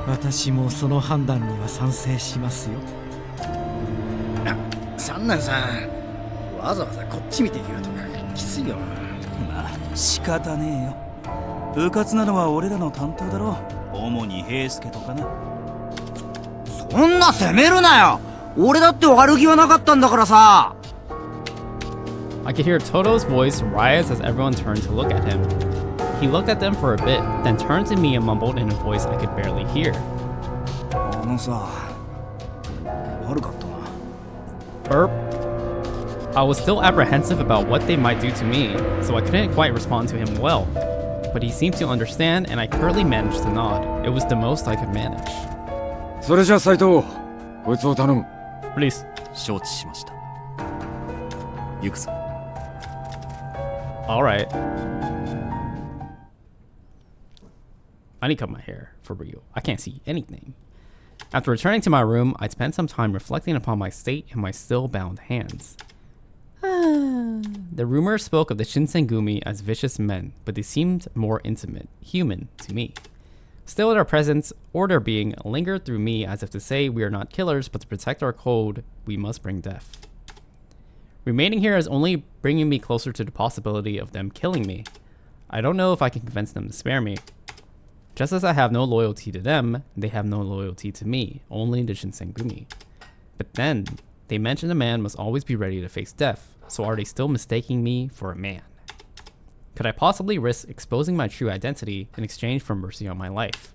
私もその判断には賛成しますよ。三男さん、わざわざこっち見て言うとかきついよ。まあ仕方ねえよ。部活なのは俺らの担当だろう。主に平介とかな。そんな責めるなよ。俺だって悪気はなかったんだからさ。 I could hear Toto's voice rise as everyone turned to look at him. He looked at them for a bit, then turned to me and mumbled in a voice I could barely hear. あのさ、悪かったな。 Erp. I was still apprehensive about what they might do to me, so I couldn't quite respond to him well. But he seemed to understand, and I curtly managed to nod. It was the most I could manage. それじゃ斉藤、こいつを頼む。 Please. 承知しました。行くぞ。 Alright. I need to cut my hair, for real. I can't see anything. After returning to my room, I spent some time reflecting upon my state and my still bound hands. The rumors spoke of the Shinsengumi as vicious men, but they seemed more intimate, human to me. Still, their presence, or their being, lingered through me as if to say we are not killers, but to protect our code, we must bring death. Remaining here is only bringing me closer to the possibility of them killing me. I don't know if I can convince them to spare me. Just as I have no loyalty to them, they have no loyalty to me, only the Shinsengumi. But then, they mentioned a man must always be ready to face death, so are they still mistaking me for a man? Could I possibly risk exposing my true identity in exchange for mercy on my life?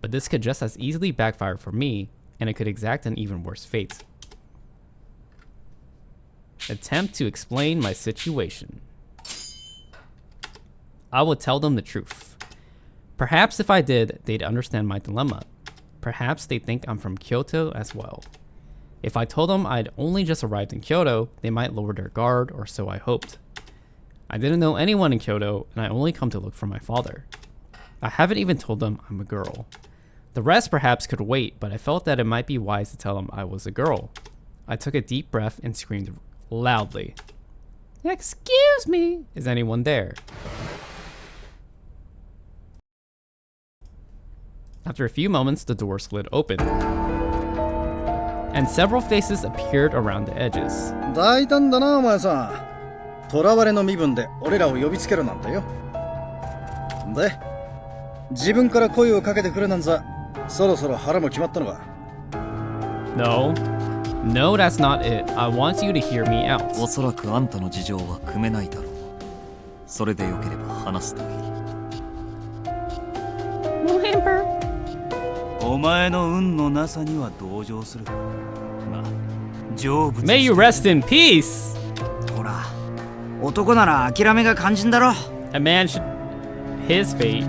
But this could just as easily backfire for me, and it could exact an even worse fate. Attempt to explain my situation. I would tell them the truth. Perhaps if I did, they'd understand my dilemma. Perhaps they think I'm from Kyoto as well. If I told them I'd only just arrived in Kyoto, they might lower their guard, or so I hoped. I didn't know anyone in Kyoto, and I only come to look for my father. I haven't even told them I'm a girl. The rest perhaps could wait, but I felt that it might be wise to tell them I was a girl. I took a deep breath and screamed loudly. Excuse me, is anyone there? After a few moments, the door slid open, and several faces appeared around the edges. 大胆だなお前さん。囚われの身分で俺らを呼びつけるなんてよ。で、自分から声をかけてくるなんざ、そろそろ腹も決まったのか。 No, that's not it. I want you to hear me out. おそらくあんたの事情は汲めないだろう。それでよければ話すといい。お前の運のなさには同情する。まあ、成仏。 May you rest in peace. ほら、男なら諦めが肝心だろ。 A man should his fate.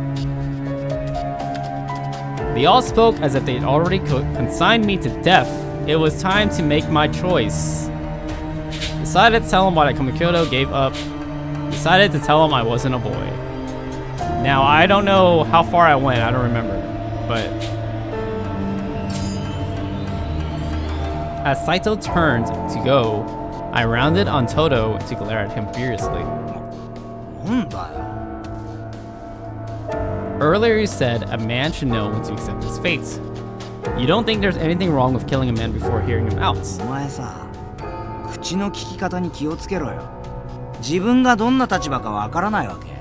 They all spoke as if they'd already consigned me to death. It was time to make my choice. Decided to tell him why I come to Kyoto, gave up. Decided to tell him I wasn't a boy. Now, I don't know how far I went, I don't remember. But as Saito turned to go, I rounded on Toto to glare at him furiously. なんだよ。 Earlier you said a man should know when to accept his fate. You don't think there's anything wrong with killing a man before hearing him out? お前さ、口の利き方に気をつけろよ。自分がどんな立場かわからないわけ。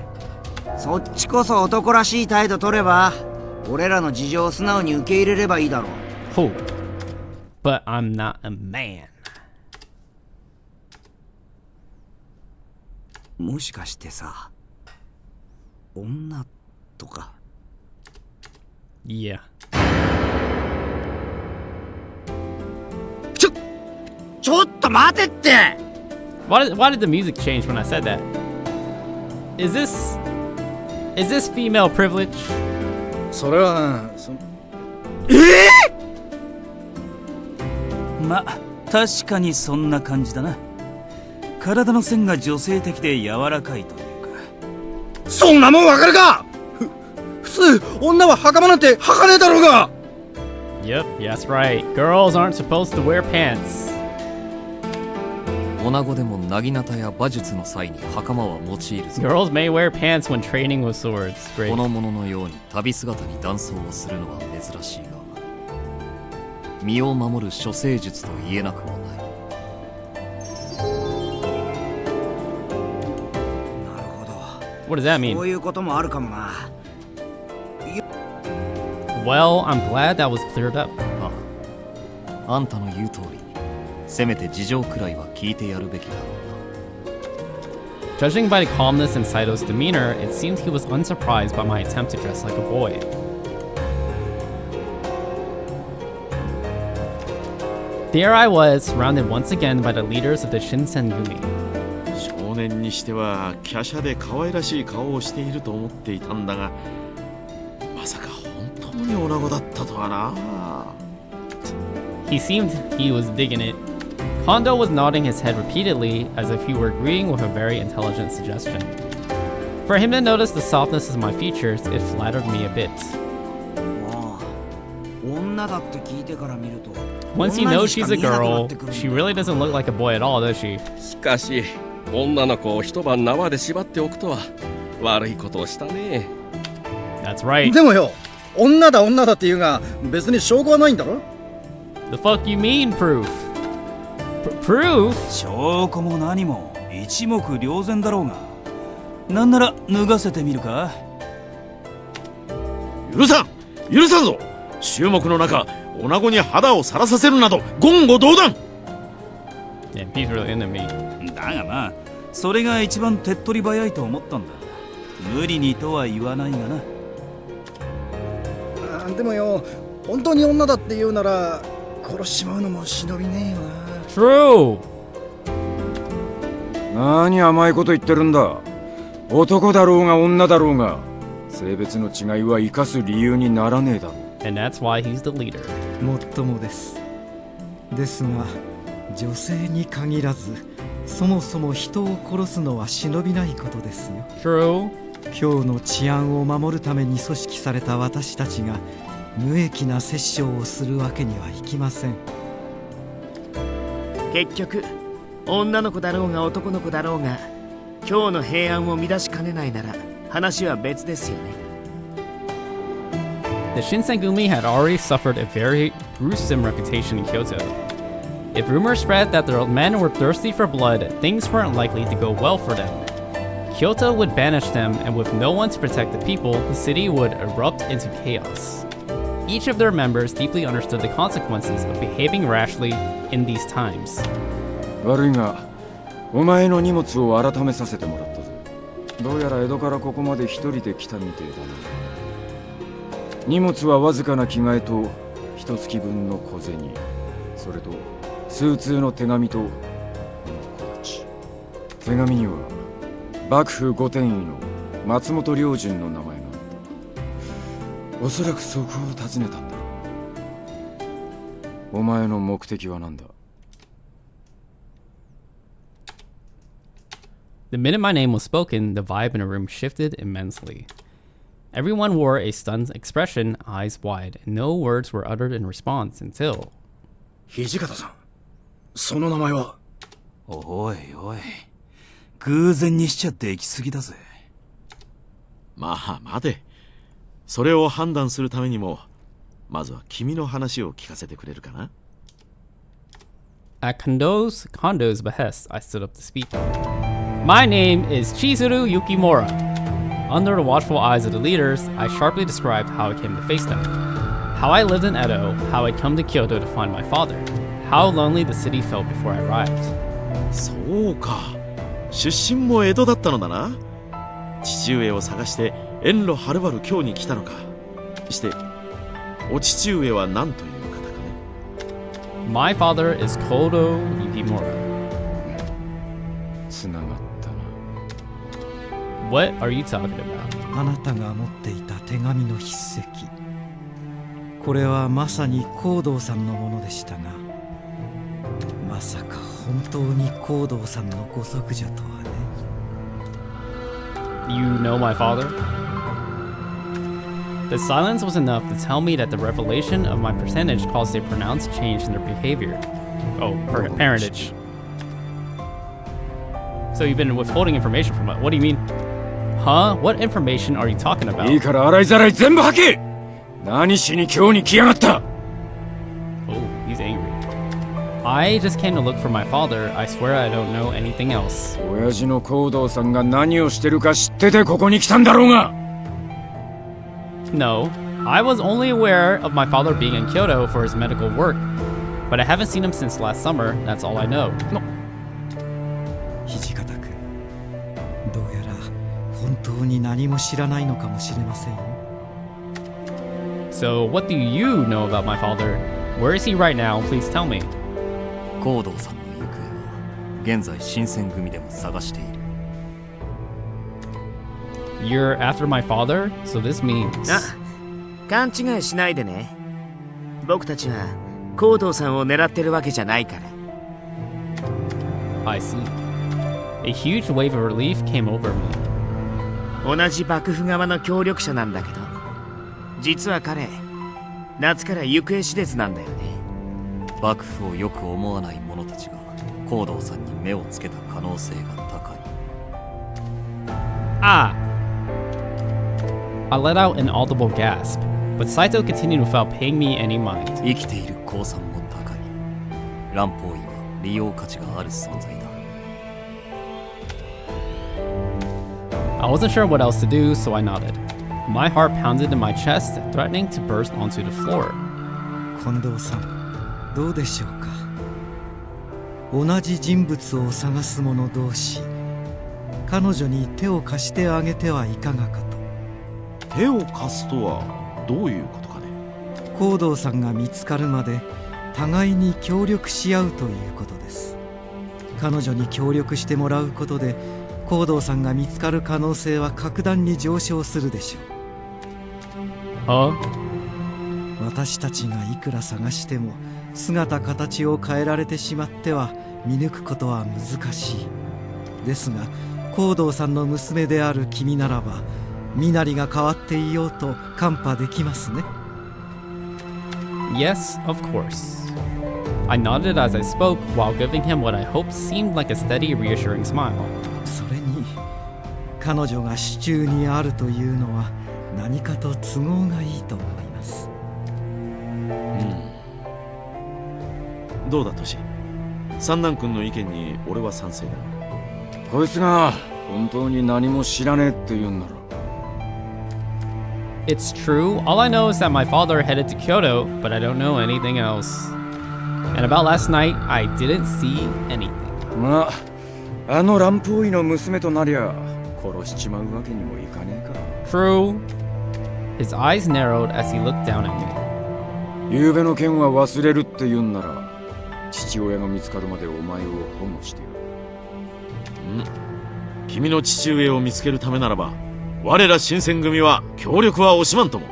そっちこそ男らしい態度取れば、俺らの事情を素直に受け入れればいいだろう。Who? But I'm not a man. もしかしてさ、女とか。Yeah. ちょっと待てって！ Why did the music change when I said that? Is this female privilege? それはま、確かにそんな感じだな。体の線が女性的で柔らかいというか。そんなもんわかるか！普通女は袴なんて履かねえだろうが！ Yep, that's right. Girls aren't supposed to wear pants. 女子でも薙刀や馬術の際に袴は用いるぞ。 Girls may wear pants when training with swords. Great. この者のように旅姿に男装をするのは珍しいが、身を守る処世術と言えなくもない。なるほど。 What does that そ mean? ういうこともあるかもな。Well, I'm glad that was cleared up. あんたの言う通り、せめて事情くらいは聞いてやるべきだろうな。 Judging by the calmness in Saito's demeanor, it seemed he was unsurprised by my attempt to dress like a boy. There I was, surrounded once again by the leaders of the Shinsengumi. 少年にしては華奢で可愛らしい顔をしていると思っていたんだが、まさか本当に女子だったとはな。 He seemed he was digging it. Kondo was nodding his head repeatedly, as if he were agreeing with a very intelligent suggestion. For him to notice the softness of my features, it flattered me a bit. まあ、女だって聞いてから見ると。 Once you know she's a girl, she really doesn't look like a boy at all, does she? しかし女の子を一晩縄で縛っておくとは悪いことをしたね。 That's right. でもよ、女だって言うが別に証拠はないんだろ？ The fuck you mean, proof? Proof? 証拠も何も一目瞭然だろうが。なんなら脱がせてみるか？許さんぞ。衆目の中、女子に肌をさらさせるなど言語道断。 Damn, he's really into me. だがまあ、それが一番手っ取り早いと思ったんだ。無理にとは言わないがな。でもよ、本当に女だって言うなら殺しちまうのも忍びねえよな。 True! 何甘いこと言ってるんだ。男だろうが女だろうが性別の違いは生かす理由にならねえだろう。 And that's why he's the leader. もっともです。ですが女性に限らずそもそも人を殺すのは忍びないことですよ。 True. 今日の治安を守るために組織された私たちが無益な殺生をするわけにはいきません。結局女の子だろうが男の子だろうが今日の平安を乱しかねないなら話は別ですよね。 The Shinsengumi had already suffered a very gruesome reputation in Kyoto. If rumors spread that the men were thirsty for blood, things weren't likely to go well for them. Kyoto would banish them, and with no one to protect the people, the city would erupt into chaos. Each of their members deeply understood the consequences of behaving rashly in these times. 悪いがお前の荷物を改めさせてもらったぞ。どうやら江戸からここまで一人で来たみてえだな。荷物はわずかな着替えと一月分の小銭、それと数通の手紙とこの小鉢。手紙には幕府御殿医の松本良順の名前があった。おそらくそこを訪ねたんだ。お前の目的は何だ？ The minute my name was spoken, the vibe in the room shifted immensely. Everyone wore a stunned expression, eyes wide, and no words were uttered in response until... 土方さん、その名前は？おいおい、偶然にしちゃって行き過ぎだぜ。まあ待て。それを判断するためにもまずは君の話を聞かせてくれるかな？ At Kondo's behest, I stood up to speak. My name is Chizuru Yukimura. Under the watchful eyes of the leaders, I sharply described how I came to face them. How I lived in Edo, how I'd come to Kyoto to find my father, how lonely the city felt before I arrived. そうか。出身も江戸だったのだな。父上を探して遠路はるばる京に来たのか。して、お父上は何という方かね。My father is Kodo Yukimura. つながったな。 What are you talking about? あなたが持っていた手紙の筆跡、これはまさに光道さんのものでしたが、まさか本当に光道さんのご息女とはね。 You know my father? The silence was enough to tell me that the revelation of my percentage caused a pronounced change in their behavior. Oh, parentage. So you've been withholding information from us. What do you mean? Huh? What information are you talking about? いいから洗いざらい全部吐け。何しに今日に来やがった。 Oh, he's angry. I just came to look for my father. I swear I don't know anything else. 親父の光道さんが何をしてるか知っててここに来たんだろうが。 No, I was only aware of my father being in Kyoto for his medical work, but I haven't seen him since last summer. That's all I know. No. 土方君、どうやら本当に何も知らないのかもしれませんよ。 So, what do you know about my father? Where is he right now? Please tell me. 光道さんの行方は現在新選組でも探している。 You're after my father? So this means... あ、勘違いしないでね。僕たちは光道さんを狙ってるわけじゃないから。 I see. A huge wave of relief came over me. 同じ幕府側の協力者なんだけど、実は彼、夏から行方知れずなんだよね。幕府をよく思わない者たちが光道さんに目をつけた可能性が高い。 Ah! I let out an audible gasp, but Saito continued without paying me any mind. 生きている降参も高い。乱方医は利用価値がある存在だ。 I wasn't sure what else to do, so I nodded. My heart pounded in my chest, threatening to burst onto the floor. 近藤さん、どうでしょうか。同じ人物を探す者同士、彼女に手を貸してあげてはいかがかと。手を貸すとはどういうことかね。光道さんが見つかるまで互いに協力し合うということです。彼女に協力してもらうことで光道さんが見つかる可能性は格段に上昇するでしょう。私たちがいくら探しても姿形を変えられてしまっては見抜くことは難しい。ですが光道さんの娘である君ならば身なりが変わっていようと看破できますね。 Yes, of course. I nodded as I spoke while giving him what I hoped seemed like a steady, reassuring smile. それに彼女が手中にあるというのは何かと都合がいいと思います。どうだトシ。三男君の意見に俺は賛成だ。こいつが本当に何も知らねえって言うんなら。 It's true. All I know is that my father headed to Kyoto, but I don't know anything else. And about last night, I didn't see anything. まあ、あの乱方医の娘となりゃ殺しちまうわけにもいかねえか。 True. His eyes narrowed as he looked down at me. 昨べの件は忘れるって言うんなら、父親が見つかるまでお前を保護してやる。君の父上を見つけるためならば、我ら新選組は協力は惜しまんとも。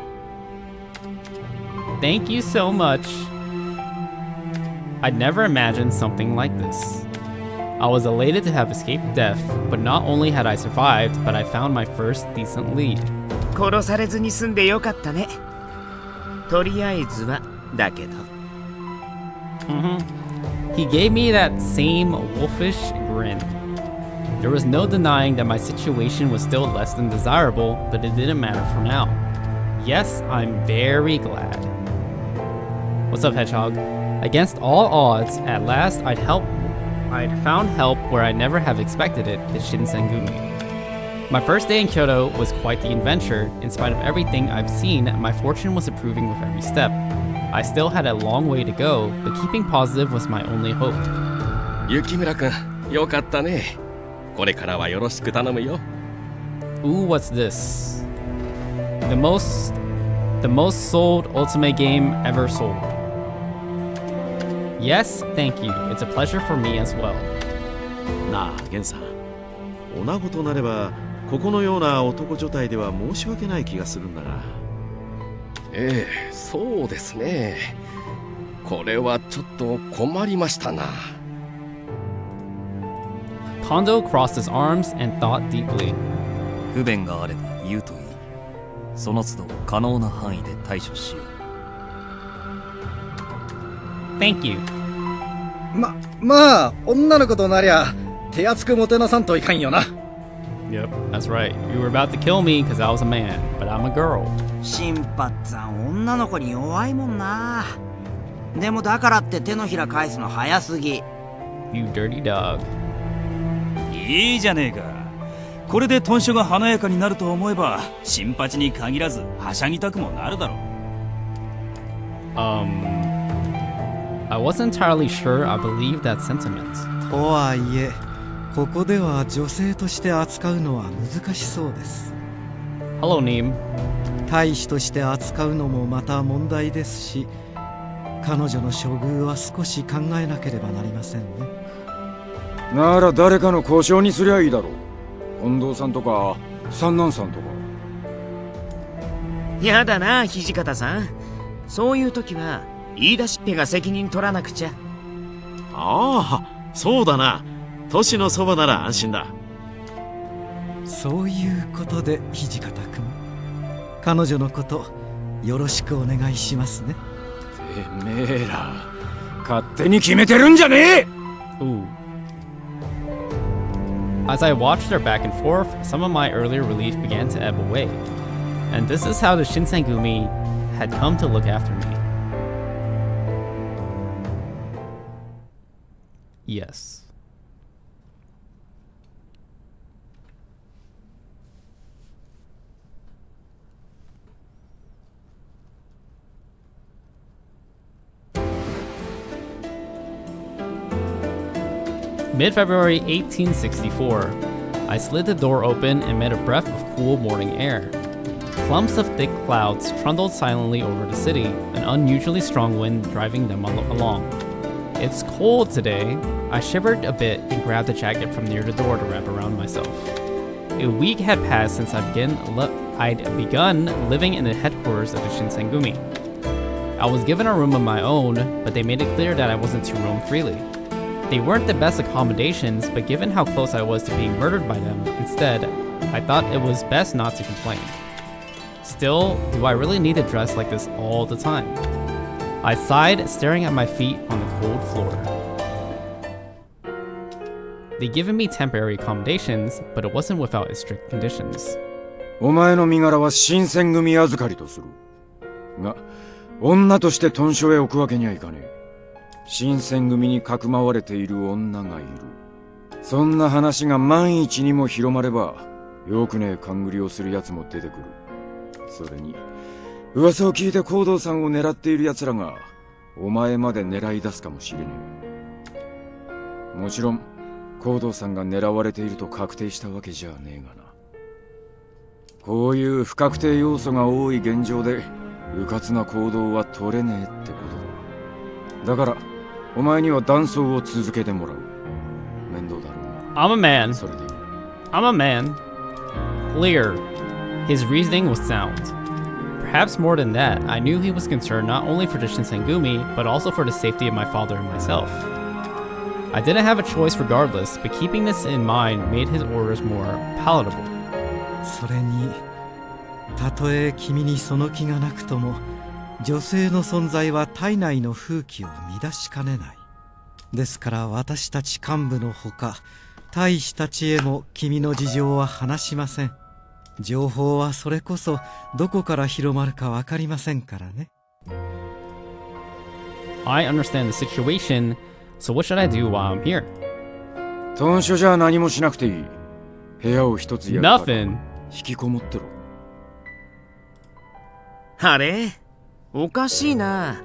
Thank you so much. I'd never imagined something like this. I was elated to have escaped death, but not only had I survived, but I found my first decent lead. 殺されずに済んでよかったね。とりあえずはだけど。He gave me that same wolfish grin. There was no denying that my situation was still less than desirable, but it didn't matter for now. Yes, I'm very glad. What's up, Hedgehog? Against all odds, at last I'd found help where I never have expected it, the Shinsengumi. My first day in Kyoto was quite the adventure. In spite of everything I've seen, my fortune was improving with every step. I still had a long way to go, but keeping positive was my only hope. 雪村くん、よかったね。これからはよろしく頼むよ。Ooh, what's this? The most sold Otome game ever sold. Yes, thank you. It's a pleasure for me as well. なあ、ゲンさん。女子となれば、ここのような男女体では申し訳ない気がするんだが。ええ、そうですね。これはちょっと困りましたな。Kondo crossed his arms and thought deeply. 不便があれば言うといい。その都度可能な範囲で対処しよう。Thank you. まあ、女の子となりゃ、手厚くもてなさんといかんよな。Yep, that's right. You were about to kill me because I was a man, but I'm a girl. 新八さん、女の子に弱いもんな。でもだからって手のひら返すの早すぎ。You dirty dog. いいじゃねえか。これで豚書が華やかになると思えば、新八に限らずはしゃぎたくもなるだろう。I wasn't entirely sure I believed that sentiment. とはいえ、ここでは女性として扱うのは難しそうです。Hello, Neem. 大使として扱うのもまた問題ですし、彼女の処遇は少し考えなければなりませんね。なら誰かの交渉にすりゃいいだろう。近藤さんとか三男さんとか。やだな、土方さん。そういう時は言い出しっぺが責任取らなくちゃ。ああ、そうだな。都市のそばなら安心だ。そういうことで土方君、彼女のことよろしくお願いしますね。てめえら勝手に決めてるんじゃねえ。 Ooh. As I watched their back and forth, some of my earlier relief began to ebb away. And this is how the Shinsengumi had come to look after me. Yes. Mid-February 1864, I slid the door open and met a breath of cool morning air. Clumps of thick clouds trundled silently over the city, an unusually strong wind driving them along. It's cold today. I shivered a bit and grabbed a jacket from near the door to wrap around myself. A week had passed since I'd begun living in the headquarters of the Shinsengumi. I was given a room of my own, but they made it clear that I wasn't to roam freely. They weren't the best accommodations, but given how close I was to being murdered by them, instead, I thought it was best not to complain. Still, do I really need to dress like this all the time? I sighed, staring at my feet on the cold floor. They'd given me temporary accommodations, but it wasn't without its strict conditions. お前の身柄は新選組預かりとする。が、女として豚書へ置くわけにはいかねえ。新選組にかくまわれている女がいる。そんな話が万一にも広まれば、よくねえ勘繰りをする奴も出てくる。それに、噂を聞いて行動さんを狙っている奴らが、お前まで狙い出すかもしれねえ。もちろん、行動さんが狙われていると確定したわけじゃねえがな。こういう不確定要素が多い現状で、迂闊な行動は取れねえってことだ。だから、お前には断層を続けてもらう。面倒だろうな。I'm a man. それでいい。I'm a man. Clear. His reasoning was sound. Perhaps more than that, I knew he was concerned not only for the Shinsengumi, but also for the safety of my father and myself. I didn't have a choice regardless, but keeping this in mind made his orders more palatable. それに、たとえ君にその気がなくとも、女性の存在は体内の風紀を乱しかねない。ですから私たち幹部のほか、大使たちへも君の事情は話しません。情報はそれこそどこから広まるかわかりませんからね。I understand the situation, so what should I do while I'm here? 豚書じゃ何もしなくていい。部屋を一つやるから Nothing. 引きこもってろ。あれおかしいな。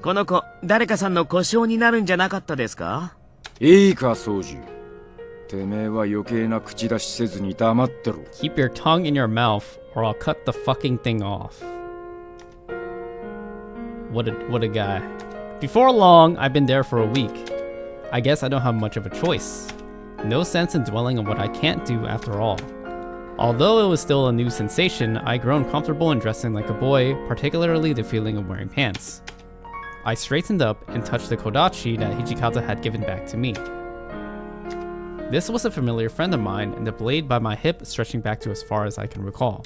この子、誰かさんの故障になるんじゃなかったですか？いいか、掃除。てめえは余計な口出しせずに黙ってろ。Keep your tongue in your mouth, or I'll cut the fucking thing off. What a guy. Before long, I've been there for a week. I guess I don't have much of a choice. No sense in dwelling on what I can't do after all. Although it was still a new sensation, I'd grown comfortable in dressing like a boy, particularly the feeling of wearing pants. I straightened up and touched the kodachi that Hijikata had given back to me. This was a familiar friend of mine, and the blade by my hip stretching back to as far as I can recall.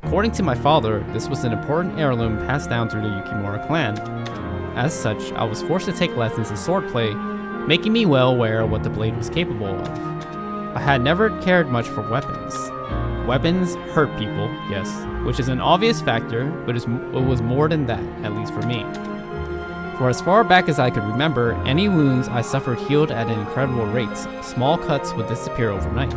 According to my father, this was an important heirloom passed down through the Yukimura clan. As such, I was forced to take lessons in swordplay, making me well aware of what the blade was capable of. I had never cared much for weapons. Weapons hurt people, yes, which is an obvious factor, but it was more than that, at least for me. For as far back as I could remember, any wounds I suffered healed at an incredible rate. Small cuts would disappear overnight.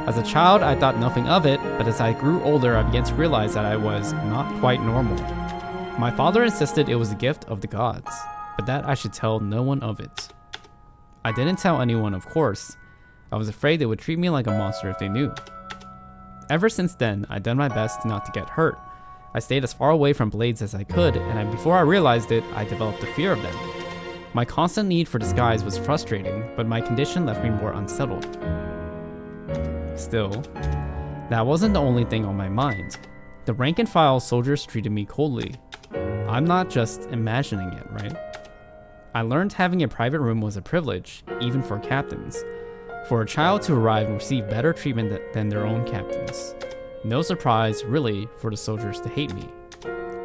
As a child, I thought nothing of it, but as I grew older, I began to realize that I was not quite normal. My father insisted it was a gift of the gods, but that I should tell no one of it. I didn't tell anyone, of course. I was afraid they would treat me like a monster if they knew. Ever since then, I'd done my best not to get hurt. I stayed as far away from blades as I could, and before I realized it, I developed a fear of them. My constant need for disguise was frustrating, but my condition left me more unsettled. Still, that wasn't the only thing on my mind. The rank-and-file soldiers treated me coldly. I'm not just imagining it, right? I learned having a private room was a privilege, even for captains. For a child to arrive and receive better treatment than their own captains. No surprise, really, for the soldiers to hate me.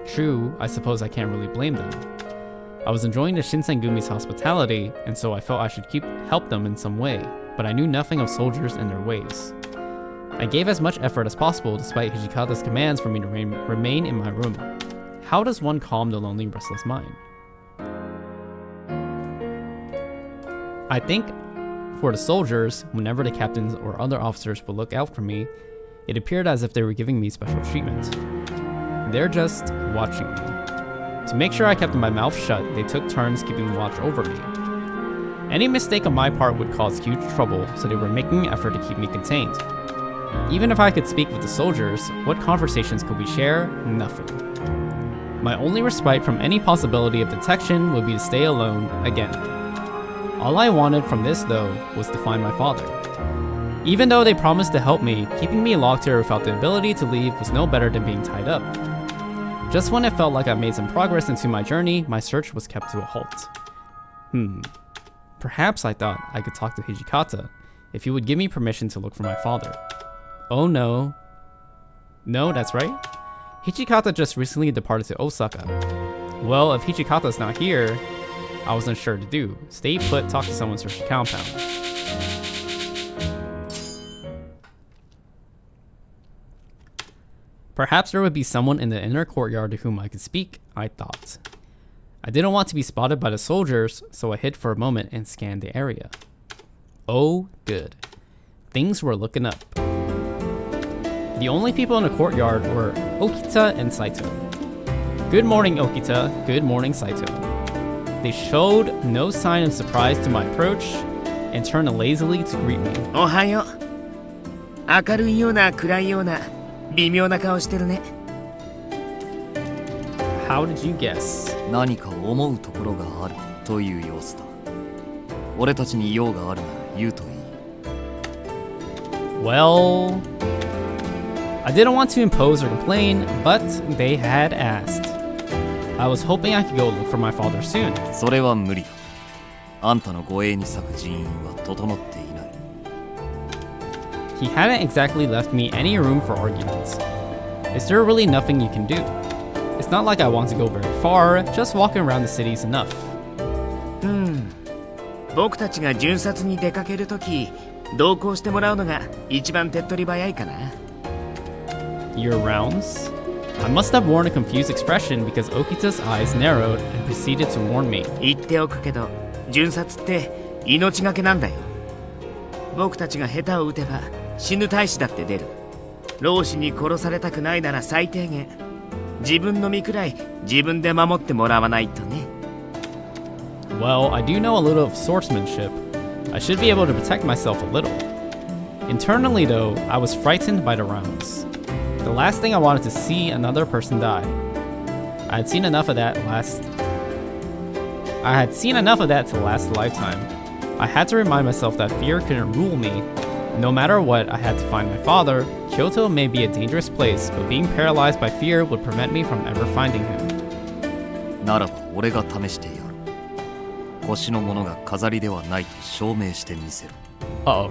True, I suppose I can't really blame them. I was enjoying the Shinsengumi's hospitality, and so I felt I should help them in some way, but I knew nothing of soldiers and their ways. I gave as much effort as possible despite Hijikata's commands for me to remain in my room. How does one calm the lonely, restless mind? I think for the soldiers, whenever the captains or other officers would look out for me, it appeared as if they were giving me special treatment. They're just watching me. To make sure I kept my mouth shut, they took turns keeping watch over me. Any mistake on my part would cause huge trouble, so they were making an effort to keep me contained. Even if I could speak with the soldiers, what conversations could we share? Nothing. My only respite from any possibility of detection would be to stay alone again. All I wanted from this, though, was to find my father. Even though they promised to help me, keeping me locked here without the ability to leave was no better than being tied up. Just when it felt like I made some progress into my journey, my search was kept to a halt. Perhaps I thought I could talk to Hijikata, if he would give me permission to look for my father. Oh no. No, that's right. Hijikata just recently departed to Osaka. Well, if Hijikata's not here, I wasn't sure to do. Stay put, talk to someone, search the compound. Perhaps there would be someone in the inner courtyard to whom I could speak, I thought. I didn't want to be spotted by the soldiers, so I hid for a moment and scanned the area. Oh, good. Things were looking up. The only people in the courtyard were Okita and Saito. Good morning, Okita. Good morning, Saito. They showed no sign of surprise to my approach and turned lazily to greet me. おはよう。明るいような暗いような微妙な顔してるね。How did you guess? 何か思うところがあるという様子だ。俺たちに用があるなら言うといい。Well, I didn't want to impose or complain, but they had asked. I was hoping I could go look for my father soon. それは無理だ。あんたの護衛に割く人員は整っていない。He hadn't exactly left me any room for arguments. Is there really nothing you can do? It's not like I want to go very far, just walking around the city is enough. 僕たちが巡察に出かけるとき、同行してもらうのが一番手っ取り早いかな。Your rounds? I must have worn a confused expression because Okita's eyes narrowed and proceeded to warn me. 言っておくけど、銃殺って命がけなんだよ。僕たちが下手を撃てば死ぬ大使だって出る。老子に殺されたくないなら最低限自分の身くらい自分で守ってもらわないとね。Well, I do know a little of swordsmanship. I should be able to protect myself a little. Internally, though, I was frightened by the rounds. The last thing I wanted to see another person die. I had seen enough of that to last a lifetime. I had to remind myself that fear couldn't rule me. No matter what, I had to find my father. Kyoto may be a dangerous place, but being paralyzed by fear would prevent me from ever finding him. ならば俺が試してやる。星のものが飾りではないと証明してみせる。Uh-oh.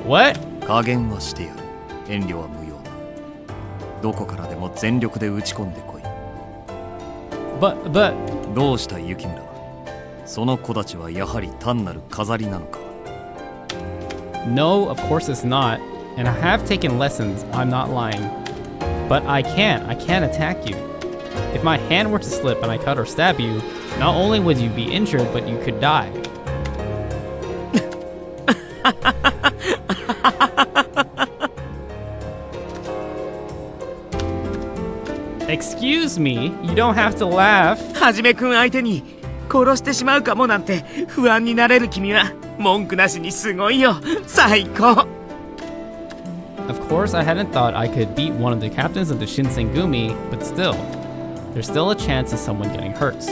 What? 加減はしてやる。遠慮は無用だ。どこからでも全力で打ち込んでこい。But... どうした雪村。その子たちはやはり単なる飾りなのか。No, of course it's not. And I have taken lessons, I'm not lying. But I can't attack you. If my hand were to slip and I cut or stab you, not only would you be injured, but you could die. Excuse me, you don't have to laugh. はじめくん相手に殺してしまうかもなんて不安になれる君は文句なしにすごいよ。最高。Of course, I hadn't thought I could beat one of the captains of the Shinsengumi, but still, there's still a chance of someone getting hurt.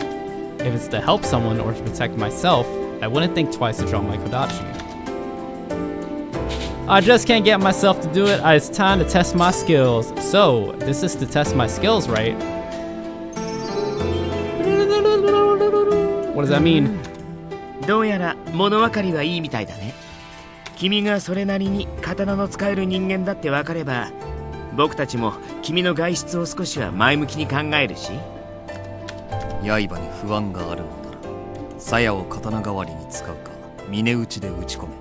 If it's to help someone or to protect myself, I wouldn't think twice to draw my Kodachi. I just can't get myself to do it. It's time to test my skills. So, this is to test my skills, right? What does that mean? どうやら物分かりはいいみたいだね。君がそれなりに刀の使える人間だって分かれば、僕たちも君の外出を少しは前向きに考えるし。刃に不安があるのなら、鞘を刀代わりに使うか、峰打ちで打ち込め。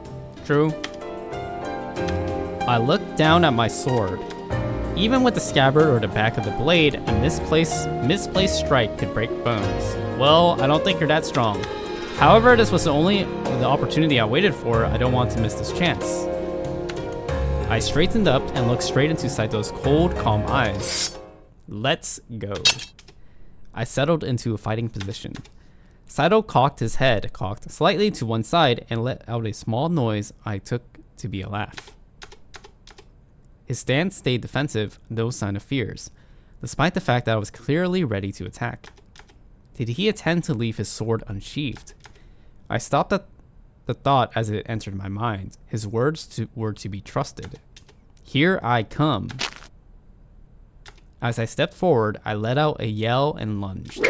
True. I looked down at my sword. Even with the scabbard or the back of the blade, a misplaced strike could break bones. Well, I don't think you're that strong. However, this was the opportunity I waited for. I don't want to miss this chance. I straightened up and looked straight into Saito's cold, calm eyes. Let's go. I settled into a fighting position. Saito cocked his head, slightly to one side, and let out a small noise I took to be a laugh. His stance stayed defensive, no sign of fears, despite the fact that I was clearly ready to attack. Did he intend to leave his sword unsheathed? I stopped at the thought as it entered my mind. His words were to be trusted. Here I come. As I stepped forward, I let out a yell and lunged.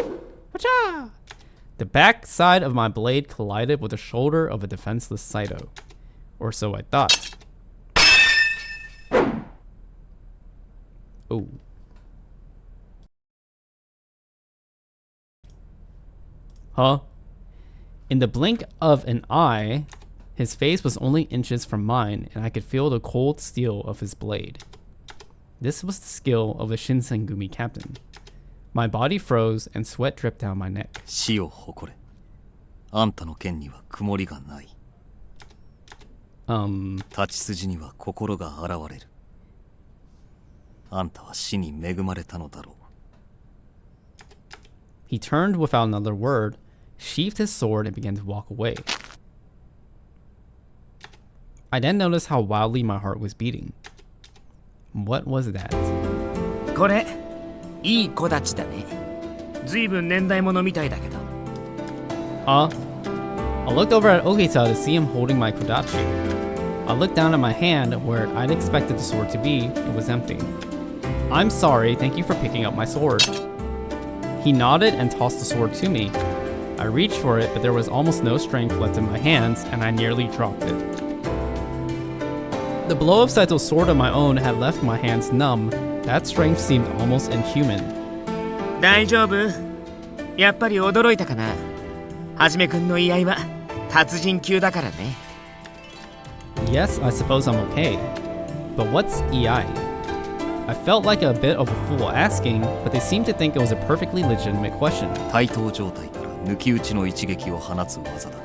Wacha! The back side of my blade collided with the shoulder of a defenseless Saito. Or so I thought. Oh. Huh? In the blink of an eye, his face was only inches from mine, and I could feel the cold steel of his blade. This was the skill of a Shinsengumi captain. My body froze and sweat dripped down my neck. 死を誇れ。あんたの剣には曇りがない。立ち筋には心が現れる。あんたは死に恵まれたのだろう。He turned without another word, sheathed his sword, and began to walk away. I then noticed how wildly my heart was beating. What was that? これ、いい子たちだね。ずいぶん年代物みたいだけど。I looked over at Okita to see him holding my Kodachi. I looked down at my hand where I'd expected the sword to be. It was empty. I'm sorry, thank you for picking up my sword. He nodded and tossed the sword to me. I reached for it, but there was almost no strength left in my hands, and I nearly dropped it. The blow of Saito's sword on my own had left my hands numb. That strength seemed almost inhuman. 大丈夫？やっぱり驚いたかな。はじめくんの居合は達人級だからね。Yes, I suppose I'm okay. But what's EI? I felt like a bit of a fool asking, but they seemed to think it was a perfectly legitimate question. 対等状態から抜き打ちの一撃を放つ技だ。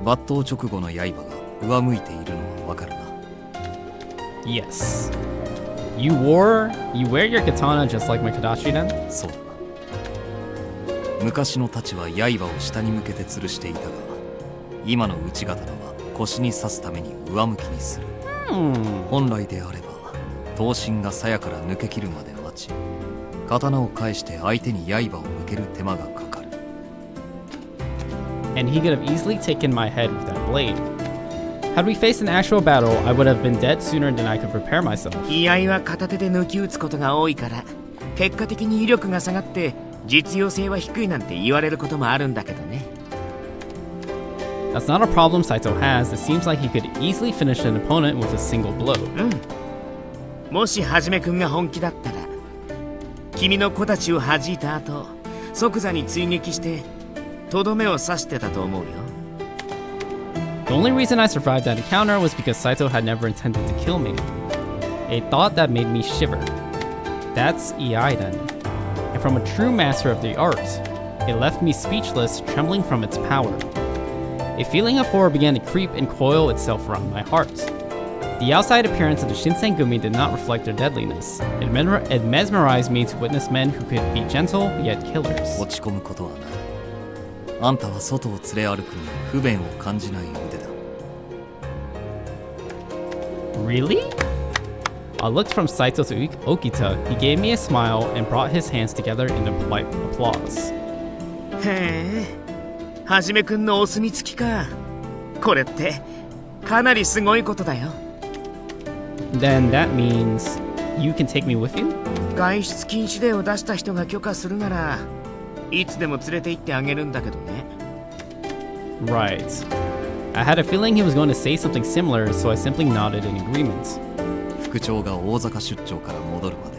抜刀直後の刃が上向いているのはわかるな。Yes. You wear your katana just like my Kadashi then? そうだ。昔の太刀は刃を下に向けて吊るしていたが、今の内刀は腰に刺すために上向きにする。本来であれば刀身が鞘から抜け切るまで待ち、刀を返して相手に刃を向ける手間がかかる。 And he could have easily taken my head with that blade. Had we faced an actual battle, I would have been dead sooner than I could prepare myself. 居合は片手で抜き打つことが多いから、結果的に威力が下がって実用性は低いなんて言われることもあるんだけどね。That's not a problem Saito has. It seems like he could easily finish an opponent with a single blow. もしはじめくんが本気だったら、君の子たちを弾いた後、即座に追撃してとどめを刺してたと思うよ。The only reason I survived that encounter was because Saito had never intended to kill me. A thought that made me shiver. That's EI then. And from a true master of the art, it left me speechless, trembling from its power. A feeling of horror began to creep and coil itself around my heart. The outside appearance of the Shinsengumi did not reflect their deadliness. It mesmerized me to witness men who could be gentle yet killers. 落ち込むことはない。あんたは外を連れ歩くのに不便を感じない腕だ。Really? I looked from Saito to Okita. He gave me a smile and brought his hands together in a polite applause. へえ、はじめくんのお墨付きか。これってかなりすごいことだよ。Then that means you can take me with you? 外出禁止令を出した人が許可するなら、いつでも連れて行ってあげるんだけどね。Right. I had a feeling he was going to say something similar, so I simply nodded in agreement. 副長が大阪出張から戻るまで、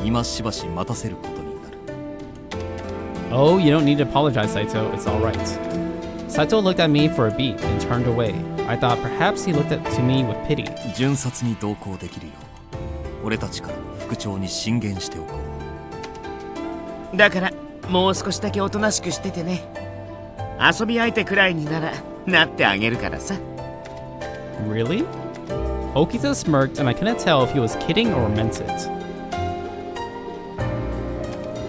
今しばし待たせることになる。Oh, you don't need to apologize, Saito. It's alright. Saito looked at me for a beat, then turned away. I thought perhaps he looked to me with pity. 巡察に同行できるよう、俺たちから副長に進言しておこう。だから、もう少しだけおとなしくしててね。遊び相手くらいになら、なってあげるからさ。Really? Okita smirked, and I couldn't tell if he was kidding or meant it.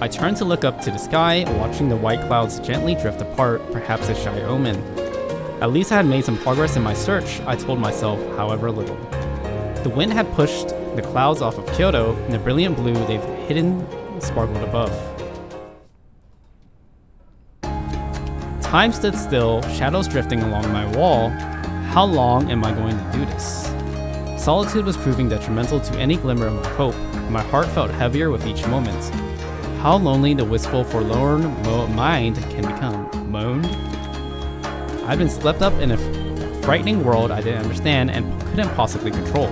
I turned to look up to the sky, watching the white clouds gently drift apart, perhaps a shy omen. At least I had made some progress in my search, I told myself, however little. The wind had pushed the clouds off of Kyoto, and the brilliant blue they've hidden sparkled above. Time stood still, shadows drifting along my wall. How long am I going to do this? Solitude was proving detrimental to any glimmer of hope. My heart felt heavier with each moment. How lonely the wistful, forlorn mind can become. Moaned. I'd been swept up in a frightening world I didn't understand and couldn't possibly control.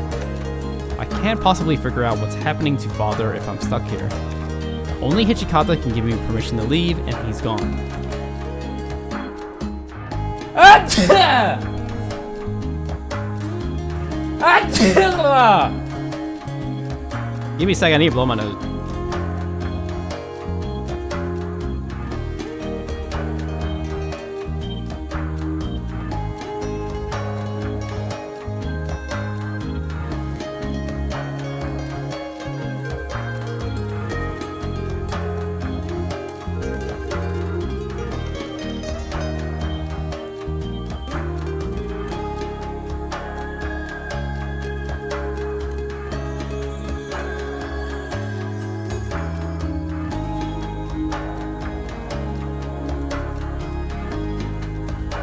I can't possibly figure out what's happening to father if I'm stuck here. Only Hichikata can give me permission to leave, and he's gone. Give me a second, I need to blow my nose.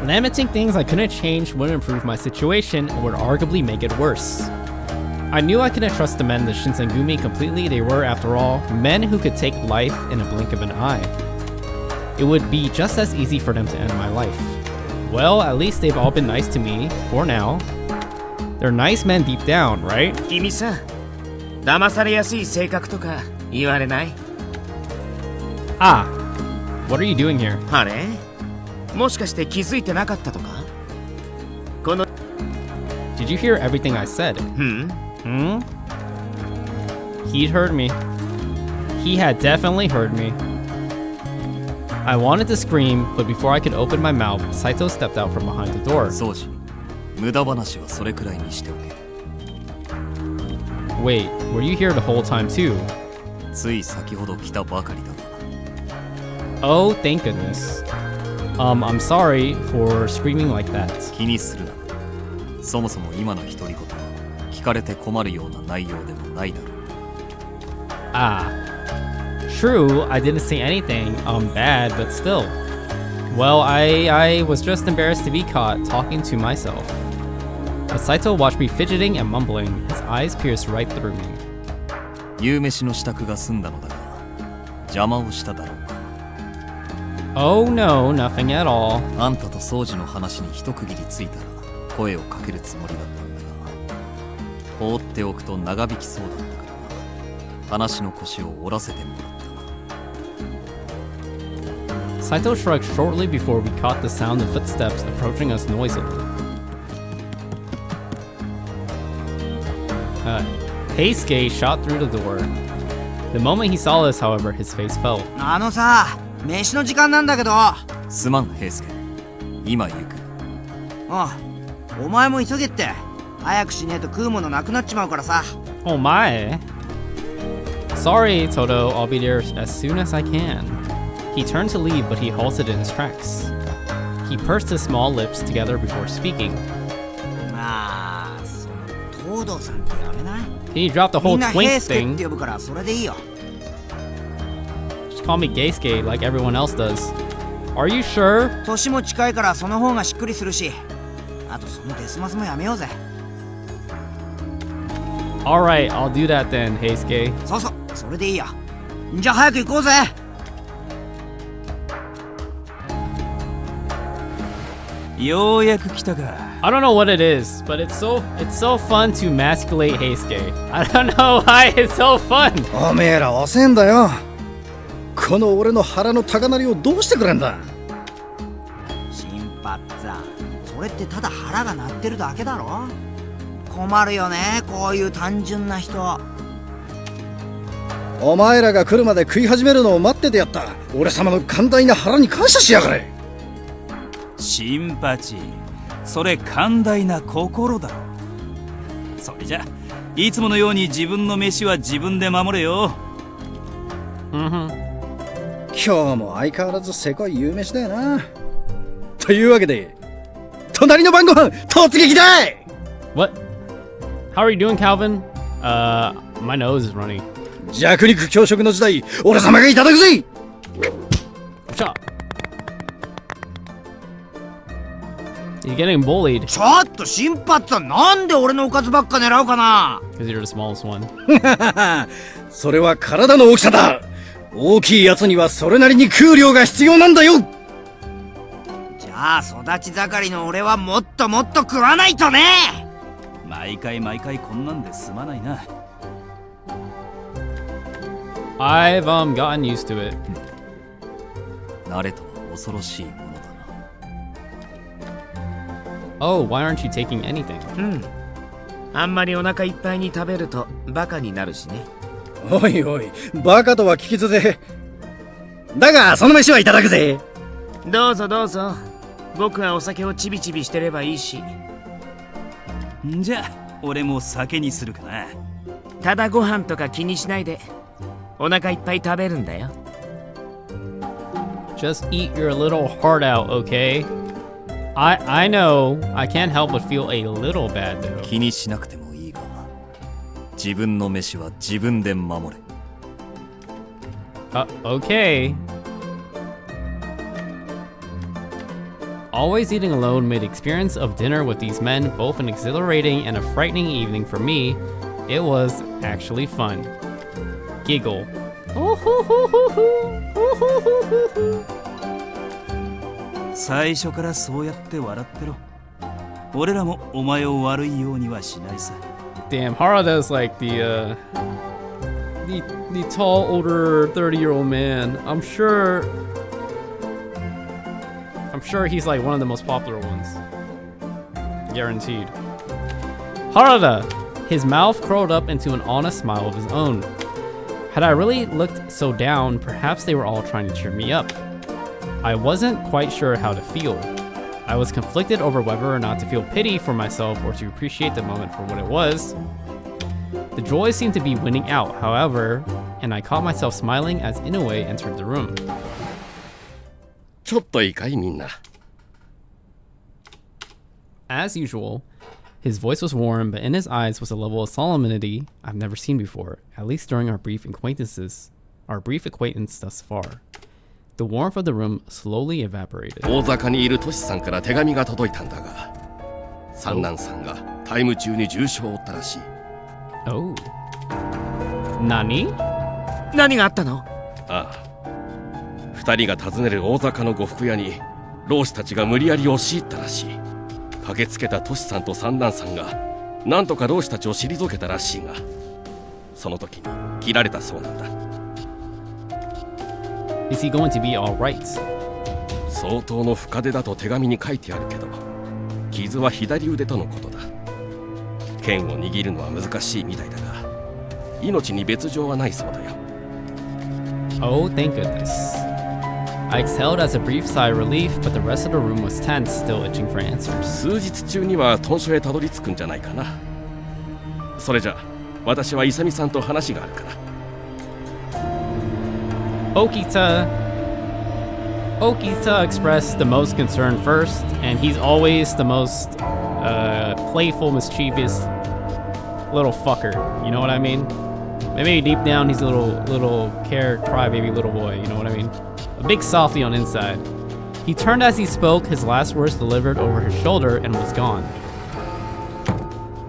Lamenting things I couldn't change wouldn't improve my situation and would arguably make it worse. I knew I couldn't trust the men in the Shinsengumi completely. They were, after all, men who could take life in a blink of an eye. It would be just as easy for them to end my life. Well, at least they've all been nice to me, for now. They're nice men deep down, right? 君さ、騙されやすい性格とか言われない？ Ah, what are you doing here? あれ？もしかして気づいてなかったとか？この Did you hear everything I said? He'd heard me. He had definitely heard me. I wanted to scream, but before I could open my mouth, Saito stepped out from behind the door. 宗司、無駄話はそれくらいにしておけ。 Wait, were you here the whole time too? つい先ほど来たばかりだが。 Oh, thank goodness. I'm sorry for screaming like that. 気にするな。そもそも今の独り言は聞かれて困るような内容でもないだろう。 Ah. True, I didn't say anything bad, but still. Well, I was just embarrassed to be caught talking to myself. As Saito watched me fidgeting and mumbling, his eyes pierced right through me. 夕飯の支度が済んだのだが、邪魔をしただろうか。 Oh no, nothing at all. あんたと掃除の話に一区切りついたら声をかけるつもりだったんだが、放っておくと長引きそうだったからな。話の腰を折らせてもらった。 Saito shrugged shortly before we caught the sound of footsteps approaching us noisily. Heisuke shot through the door. The moment he saw us, however, his face fell. あのさ、飯の時間なんだけど。すまん、平助。今行く。ああ、お前も急げって。早くしねえと食うものなくなっちまうからさ。Oh my. Sorry, Toto. I'll be there as soon as I can. He turned to leave, but he halted in his tracks. He pursed his small lips together before speaking. まあ、その東堂さんってやめない？ He dropped the み whole んな twink 平助って thing. 呼ぶからそれでいいよ。 Just call me Geisuke like everyone else does. Are you sure? 年も近いからその方がしっくりするし。あとそのデスマスもやめようぜ。 Alright, I'll do that then, Heisuke. そうそう、それでいいよ。じゃあ早く行こうぜ。ようやく来たか。 I don't know what it is, but it's so fun to emasculate Heisuke. I don't know why it's so fun. おめえら遅えんだよ。この俺の腹の高鳴りをどうしてくれんだ。新発さ、それってただ腹が鳴ってるだけだろ。困るよね、こういう単純な人。お前らが来るまで食い始めるのを待っててやった俺様の寛大な腹に感謝しやがれ。新八、それ寛大な心だろ。それじゃいつものように自分の飯は自分で守れよ。今日も相変わらずせこい夕飯だよな。というわけで隣の晩ご飯突撃だい。 What? How are you doing, Kalvin? My nose is running. 弱肉強食の時代俺様がいただくぜ。 Shut up. He's getting bullied ちょっと新発さん、なんで俺のおかずばっか狙うかな。 because you're the smallest one. それは体の大きさだ。大きいやつにはそれなりに食う量が必要なんだよ。じゃあ育ち盛りの俺はもっともっと食わないとね。毎回こんなんで済まないな。I've gotten used to it. 慣れとは恐ろしいものだな。 Oh, why aren't you taking anything? あんまりお腹いっぱいに食べるとバカになるしね。おいおい、バカとは聞き捨て。だがその飯はいただくぜ。どうぞどうぞ。僕はお酒をちびちびしてればいいし。んじゃ俺も酒にするかな。ただご飯とか気にしないで。お腹いっぱい食べるんだよ。 Just eat your little heart out, okay? I know I can't help but feel a little bad though. 気にしなくてもいいが、自分の飯は自分で守れ。Okay. Always eating alone made the experience of dinner with these men both an exhilarating and a frightening evening for me. It was actually fun. Giggle. 最初からそうやって笑ってろ。俺らもお前を悪いようにはしないさ。 Damn, Harada's like the tall, older 30-year-old man. I'm sure he's like one of the most popular ones. Guaranteed. Harada! His mouth curled up into an honest smile of his own. Had I really looked so down, perhaps they were all trying to cheer me up. I wasn't quite sure how to feel. I was conflicted over whether or not to feel pity for myself or to appreciate the moment for what it was. The joy seemed to be winning out, however, and I caught myself smiling as Inoue entered the room. ちょっといいかいみんな。 As usual, his voice was warm, but in his eyes was a level of solemnity I've never seen before, at least during our brief acquaintance thus far. The warmth of the room slowly evaporated. 大坂にいるトシさんから手紙が届いたんだが、三男さんがタイム中に重傷を負ったらしい。Oh. Nani? 何があったの？ああ。二人が訪ねる大坂の呉服屋に老師たちが無理やり押し入ったらしい。駆けつけたトシさんと三男さんがなんとか老師たちを退けたらしいが、その時に切られたそうなんだ。Is he going to be all right? 相当の深手だと手紙に書いてあるけど、傷は左腕とのことだ。剣を握るのは難しいみたいだが、命に別状はないそうだよ。Oh, thank goodness. I exhaled as a brief sigh of relief, but the rest of the room was tense, still itching for answers. 数日中には屯所へたどり着くんじゃないかな。それじゃ私はイサミさんと話があるから。Okita expressed the most concern first, and he's always the most playful, mischievous little fucker. You know what I mean? Maybe deep down he's a little crybaby little boy. You know what I mean? A big softy on inside. He turned as he spoke, his last words delivered over his shoulder, and was gone.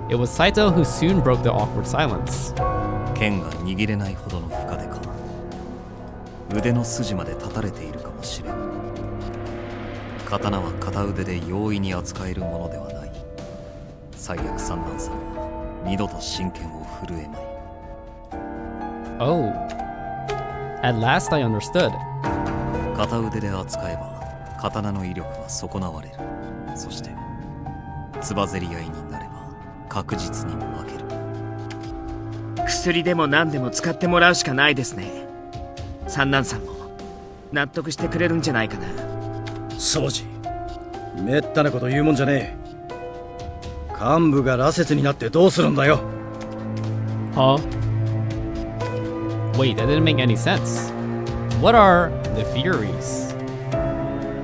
It was Saito who soon broke the awkward silence. 剣が握れないほどの深手か。腕の筋まで立たれているかもしれん。刀は片腕で容易に扱えるものではない。最悪三男さんは二度と真剣を震えまい。Oh. At last I understood. 片腕で扱えば刀の威力は損なわれる。そしてつばぜり合いになれば確実に負ける。薬でも何でも使ってもらうしかないですね。三男さんも納得してくれるんじゃないかな。掃除めったなこと言うもんじゃねえ。幹部が羅刹になってどうするんだよ。Huh? Wait, that didn't make any sense. What are the Furies?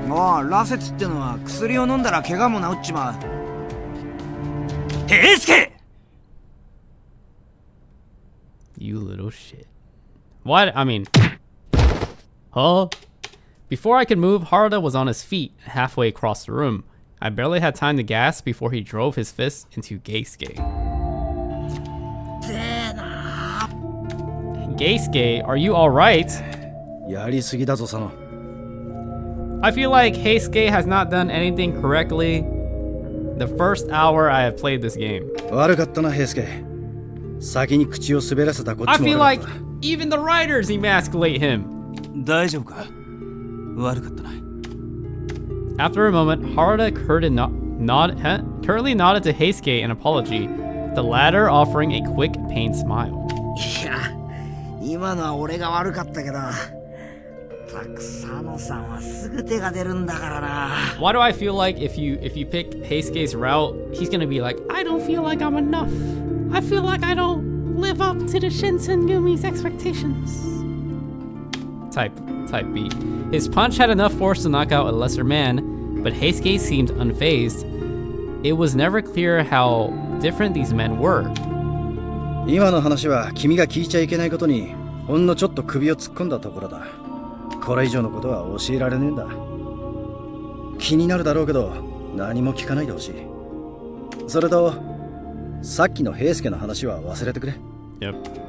ああ、羅刹ってのは薬を飲んだら怪我も治っちまう。平助！ You little shit. What? I mean... Huh? Before I could move, Harada was on his feet, halfway across the room. I barely had time to gasp before he drove his fist into Geisuke. Geisuke, are you alright? やりすぎだぞ、佐野。I feel like Heisuke has not done anything correctly the first hour I have played this game. 悪かったな、平助。先に口を滑らせたこっちも I 悪 feel かった。 like even the writers emasculate him. 大丈夫か？悪かったな。 After a moment, Harada curtly nodded to Heisuke in apology, the latter offering a quick, pained smile. いや、今のは俺が悪かったけど、たくさんさんはすぐ手が出るんだからな。 Why do I feel like if you pick Heisuke's route, he's gonna be like, I don't feel like I'm enough. I feel like I don't live up to the Shinsengumi's expectations. Type beat. His punch had enough force to knock out a lesser man, but Heisuke seemed unfazed. It was never clear how different these men were. 今の話は君が聞いちゃいけないことにほんのちょっと首を突っ込んだところだ。これ以上のことは教えられねえんだ。気になるだろうけど何も聞かないでほしい。それとさっきの平助の話は忘れてくれ。 Yep.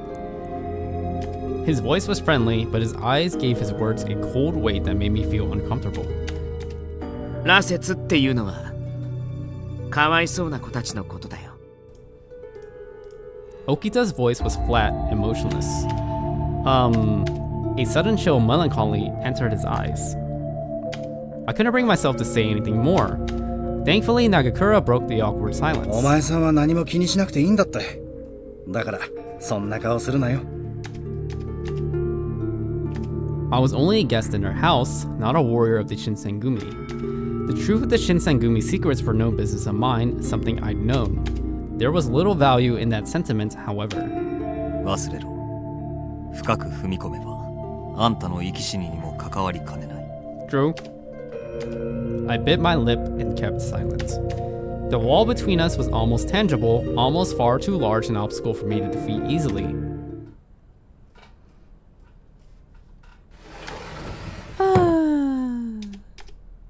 His voice was friendly, but his eyes gave his words a cold weight that made me feel uncomfortable. 羅刹っていうのはかわいそうな子たちのことだよ。Okita's voice was flat and motionless. A sudden chill of melancholy entered his eyes. I couldn't bring myself to say anything more. Thankfully, Nagakura broke the awkward silence. お前さんは何も気にしなくていいんだって。だからそんな顔するなよ。I was only a guest in her house, not a warrior of the Shinsengumi. The truth of the Shinsengumi secrets were no business of mine, something I'd known. There was little value in that sentiment, however. 忘れろ。深く踏み込めば、あんたの生き死ににも関わりかねない。True. I bit my lip and kept silent. The wall between us was almost tangible, almost far too large an obstacle for me to defeat easily.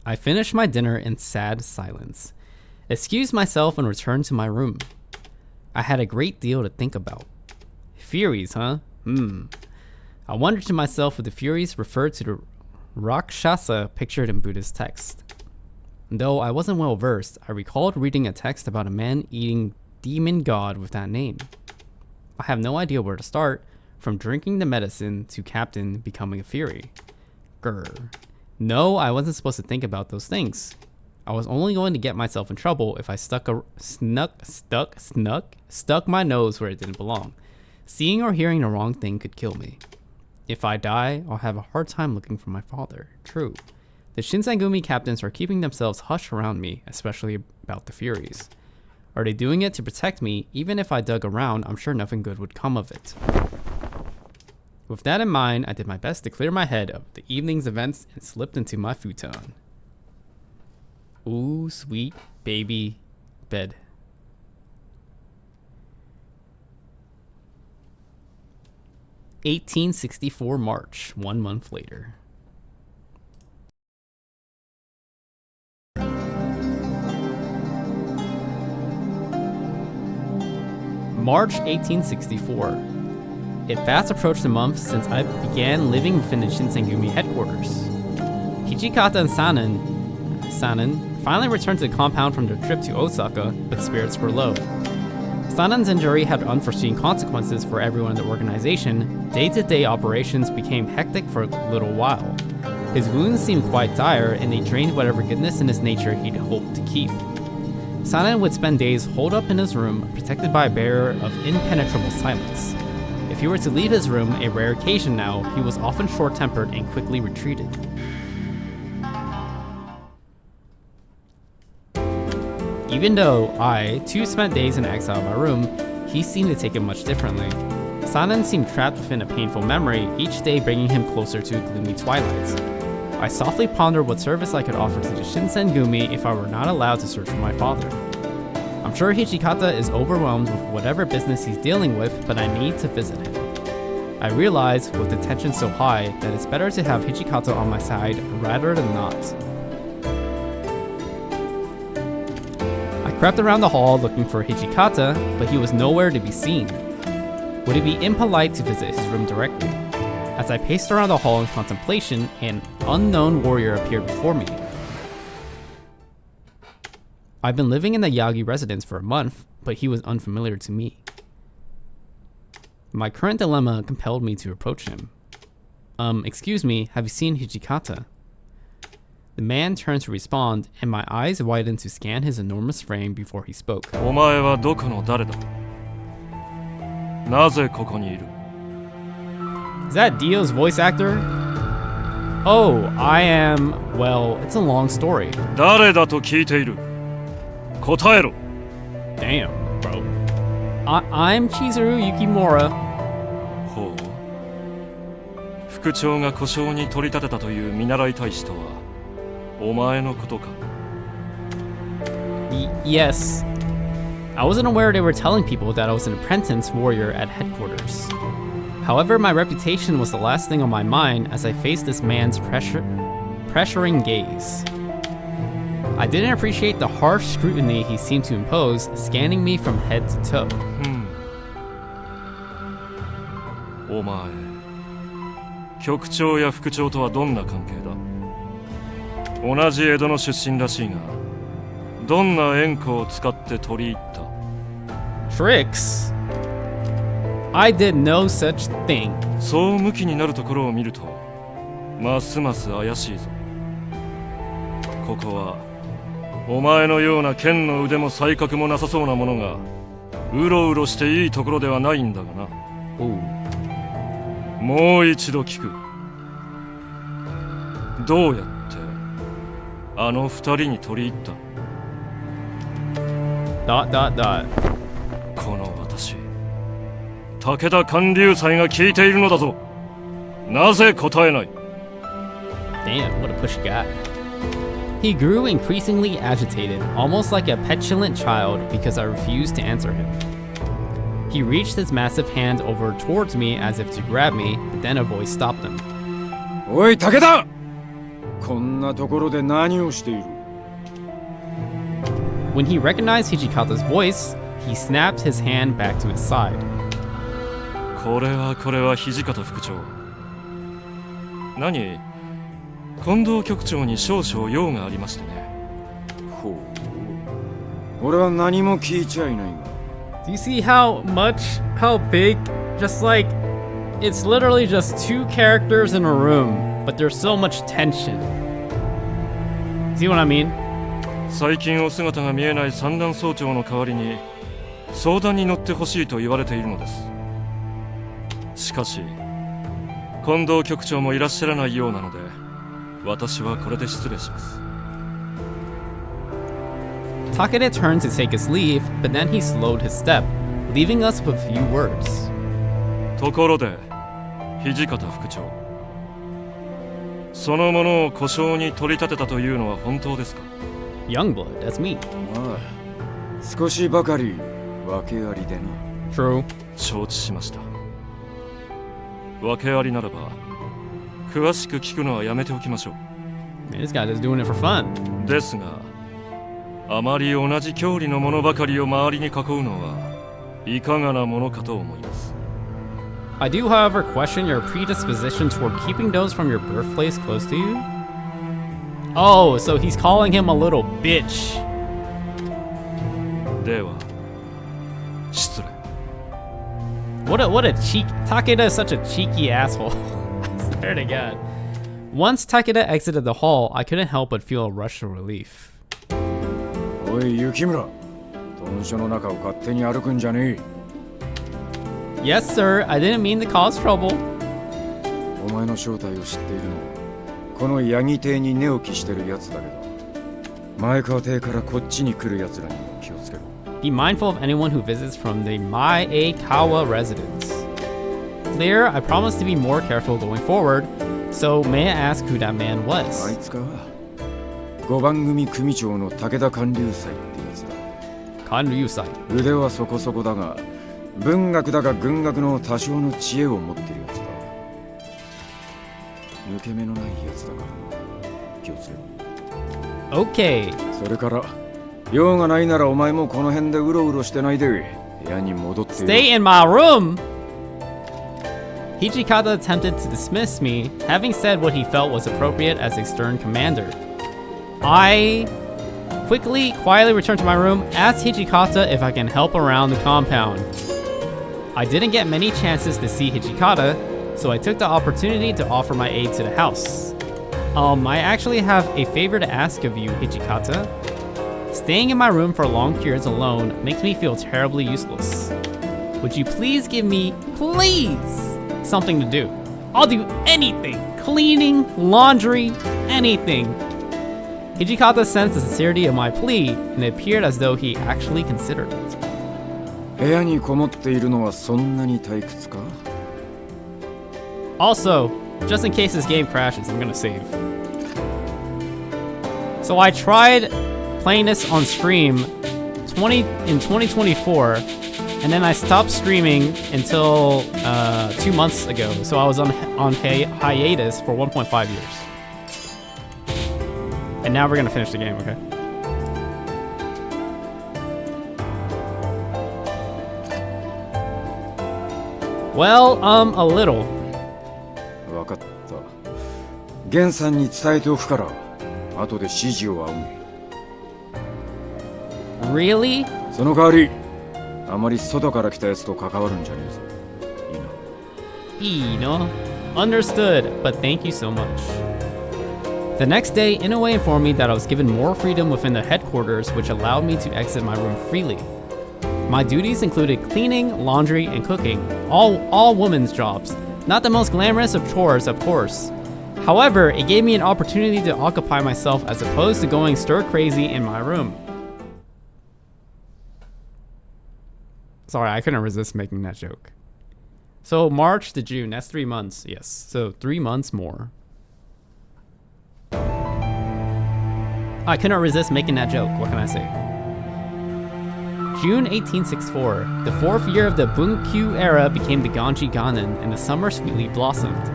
I finished my dinner in sad silence, excused myself and returned to my room. I had a great deal to think about. Furies, huh? I wondered to myself if the Furies referred to the Rakshasa pictured in Buddhist text. Though I wasn't well versed, I recalled reading a text about a man-eating demon god with that name. I have no idea where to start, from drinking the medicine to Captain becoming a Fury. Grr. No, I wasn't supposed to think about those things. I was only going to get myself in trouble if I stuck my nose where it didn't belong. Seeing or hearing the wrong thing could kill me. If I die, I'll have a hard time looking for my father. True. The Shinsengumi captains are keeping themselves hush around me, especially about the Furies. Are they doing it to protect me? Even if I dug around, I'm sure nothing good would come of it. With that in mind, I did my best to clear my head of the evening's events and slipped into my futon. Ooh, sweet baby bed. (1864 March), 1 month later. March 1864. It fast approached a month since I began living within the Shinsengumi headquarters. Hijikata and Sanan finally returned to the compound from their trip to Osaka, but spirits were low. Sanan's injury had unforeseen consequences for everyone in the organization. Day-to-day operations became hectic for a little while. His wounds seemed quite dire, and they drained whatever goodness in his nature he'd hoped to keep. Sanan would spend days holed up in his room, protected by a barrier of impenetrable silence. If he were to leave his room, a rare occasion now, he was often short-tempered and quickly retreated. Even though I, too, spent days in exile in my room, he seemed to take it much differently. Sanan seemed trapped within a painful memory, each day bringing him closer to gloomy twilights. I softly pondered what service I could offer to the Shinsengumi if I were not allowed to search for my father. I'm sure Hijikata is overwhelmed with whatever business he's dealing with, but I need to visit him. I realize, with the tension so high, that it's better to have Hijikata on my side rather than not. I crept around the hall looking for Hijikata, but he was nowhere to be seen. Would it be impolite to visit his room directly? As I paced around the hall in contemplation, an unknown warrior appeared before me. I've been living in the Yagi residence for a month, but he was unfamiliar to me. My current dilemma compelled me to approach him. Excuse me, have you seen Hijikata? The man turned to respond, and my eyes widened to scan his enormous frame before he spoke. お前はどこの誰だ? なぜここにいる? Is that Dio's voice actor? Oh, I am... well, it's a long story. 誰だと聞いている? 答えろ. Damn, bro. I'm Chizuru Yukimura. ほう。副長が故障に取り立てたという見習い大使とはお前のことか? Yes. I wasn't aware they were telling people that I was an apprentice warrior at headquarters. However, my reputation was the last thing on my mind as I faced this man's pressuring gaze. I didn't appreciate the harsh scrutiny he seemed to impose, scanning me from head to toe. お前、局長や副長とはどんな関係だ? 同じ江戸の出身らしいが、どんな縁故を使って取り入った? Tricks? I did no such thing. そう向きになるところを見ると、ますます怪しいぞ。ここはお前のような剣の腕も才覚もなさそうなものがうろうろしていいところではないんだがな。もう一度聞く。どうやってあの二人に取り入った？ この私、武田観柳斎が聞いているのだぞ。なぜ答えない？ Damn, what a pushy guy. He grew increasingly agitated, almost like a petulant child, because I refused to answer him. He reached his massive hand over towards me as if to grab me, but then a voice stopped him. おい武田、こんなところで何をしている？ When he recognized Hijikata's voice, he snapped his hand back to his side. これは土方副長。何？近藤局長に少々用がありましてね。ほう。俺は何も聞いちゃいないが。Do you see how big, just like, it's literally just two characters in a room, but there's so much tension. See what I mean? 最近お姿が見えない三段総長の代わりに相談に乗ってほしいと言われているのです。しかし近藤局長もいらっしゃらないようなので、私はこれで失礼します。 Takeda turned to take his leave, but then he slowed his step, leaving us with few words. ところで土方副長、そのものを故障に取り立てたというのは本当ですか？ Youngblood, that's me. まあ、少しばかり訳ありでな。 True. 承知しました。訳ありならば詳しく聞くのはやめておきましょう。 Man, this guy just doing it for fun. ですが、あまり同じ郷里のものばかりを周りに囲うのはいかがなものかと思います。 I do, however, question your predisposition toward keeping those from your birthplace close to you. Oh, so he's calling him a little bitch. では、失礼。 What a cheek. Takeda is such a cheeky asshole. I swear to God. Once Takeda exited the hall, I couldn't help but feel a rush of relief. おい雪村、豚書の中を勝手に歩くんじゃねえ。 Yes, sir. I didn't mean to cause trouble. お前の正体を知っているのはこのヤギ邸に寝起きしてるやつだけど、前川邸からこっちに来るやつらにも気をつけろ。 Be mindful of anyone who visits from the Maeikawa residence. Clear, I promise to be more careful going forward, so may I ask who that man あい was? つか。5番組組長の武田観柳斎ってやつだ。 Kanryusai. 腕はそこそこだが、文学だが軍学の多少の知恵を持ってるやつだ。抜け目のないやつだから気をつけろ。 Okay. それから用がないならお前もこの辺でうろうろしてないで部屋に戻っていろ。 Stay in my room! Hijikata attempted to dismiss me, having said what he felt was appropriate as a stern commander. I quietly returned to my room, asked Hijikata if I can help around the compound. I didn't get many chances to see Hijikata, so I took the opportunity to offer my aid to the house. I actually have a favor to ask of you, Hijikata. Staying in my room for long periods alone makes me feel terribly useless. Would you please give me, something to do? I'll do anything. Cleaning, laundry, anything. Hijikata sensed the sincerity of my plea, and it appeared as though he actually considered it. 部屋にこもっているのはそんなに退屈か？ Also, just in case this game crashes, I'm gonna save. So I tried playing this on stream in 2024, and then I stopped streaming until 2 months ago. So I was on hiatus for 1.5 years. And now we're gonna finish the game, okay? Well, a little. わかった。源さんに伝えておくから後で指示を仰げ。 Really? その代わりあまり外から来たやつと関わるんじゃねえぞ。いいな。いいの? Understood, but thank you so much. The next day, Inoue informed me that I was given more freedom within the headquarters, which allowed me to exit my room freely. My duties included cleaning, laundry, and cooking, all women's jobs. Not the most glamorous of chores, of course. However, it gave me an opportunity to occupy myself as opposed to going stir crazy in my room. Sorry, I couldn't resist making that joke. So March to June, that's 3 months. Yes, so 3 months more. I couldn't resist making that joke. What can I say? June 1864, the 4th year of the Bunkyu era became the Ganji Ganen, and the summer sweetly blossomed.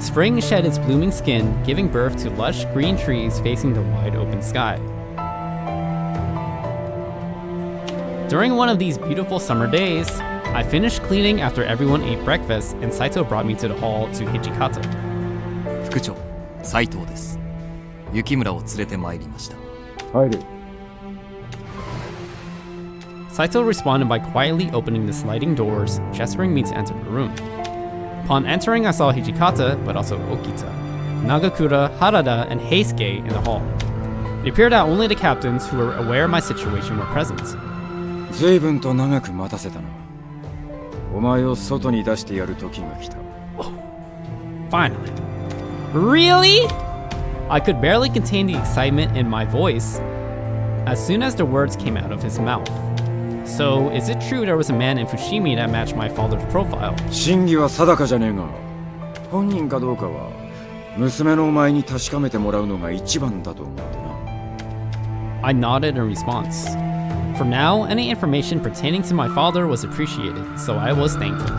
Spring shed its blooming skin, giving birth to lush green trees facing the wide open sky. During one of these beautiful summer days, I finished cleaning after everyone ate breakfast, and Saito brought me to the hall to Hijikata. 副長斉藤です。雪村を連れて参りました。入れ。Saito responded by quietly opening the sliding doors, gesturing me to enter the room. Upon entering, I saw Hijikata, but also Okita, Nagakura, Harada, and Heisuke in the hall. It appeared that only the captains who were aware of my situation were present. 随分と長く待たせたな。お前を外に出してやる時が来た。Finally. Really? I could barely contain the excitement in my voice as soon as the words came out of his mouth. So, is it true there was a man in Fushimi that matched my father's profile? 真偽は定かじゃねえが、本人かどうかは娘のお前に確かめてもらうのが一番だと思ってな。 I nodded in response. For now, any information pertaining to my father was appreciated, so I was thankful.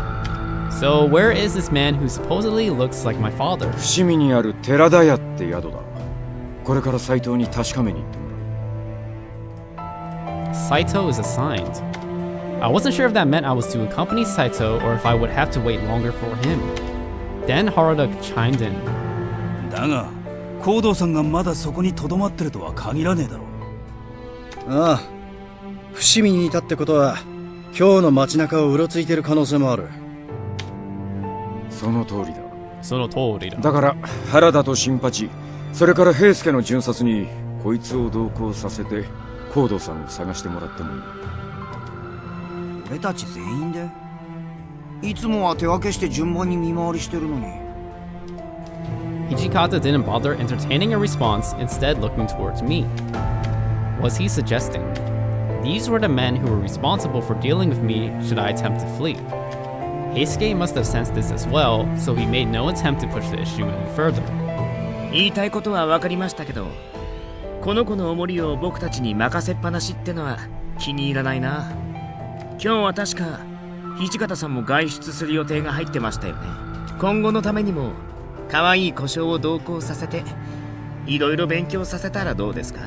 So, where is this man who supposedly looks like my father? 伏見にある寺田屋って宿だ。これから斎藤に確かめに行ってもらう。 Saito is assigned. I wasn't sure if that meant I was to accompany Saito or if I would have to wait longer for him. Then Harada chimed in. だが、行動さんがまだそこに留まってるとは限らねえだろう。ああ、伏見にいたってことは今日の街中をうろついてる可能性もある。その通りだ。その通りだ。だから原田と新八、それから平助の巡察にこいつを同行させて高堂さんを探してもらってもいい。俺たち全員で？いつもは手分けして順番に見回りしてるのに。Hijikata didn't bother entertaining a response, instead looking towards me. Was he suggesting these were the men who were responsible for dealing with me should I attempt to flee? Heisuke must have sensed this as well, so he made no attempt to push the issue any further. 言いたいことは分かりましたけど、この子のおもりを僕たちに任せっぱなしってのは気に入らないな。今日は確か土方さんも外出する予定が入ってましたよね。今後のためにも可愛い故障を同行させていろいろ勉強させたらどうですか？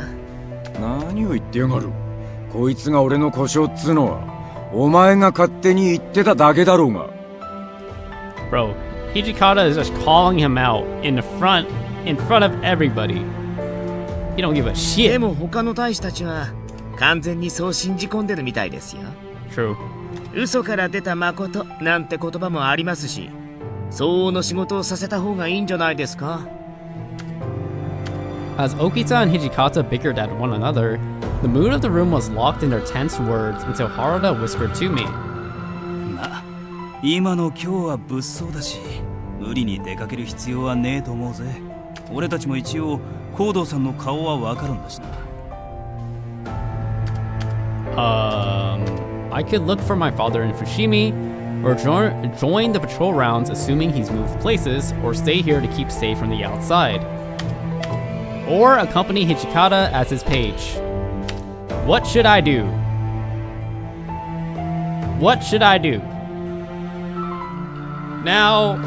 何を言ってやがる。こいつが俺の故障っつうのはお前が勝手に言ってただけだろうが。 Bro, Hijikata is just calling him out in front of everybody. He don't give a shit. でも他の大使たちは完全にそう信じ込んでるみたいですよ。 True. 嘘から出た誠なんて言葉もありますし、相応の仕事をさせた方がいいんじゃないですか。 As Okita and Hijikata bickered at one another, the mood of the room was locked in their tense words until Harada whispered to me. な、今の今日は物騒だし、無理に出かける必要はねえと思うぜ。俺たちも一応高堂さんの顔はわかるんだしな。I could look for my father in Fushimi, or join the patrol rounds assuming he's moved places, or stay here to keep safe from the outside. Or accompany Hijikata as his page. What should I do? What should I do? Now,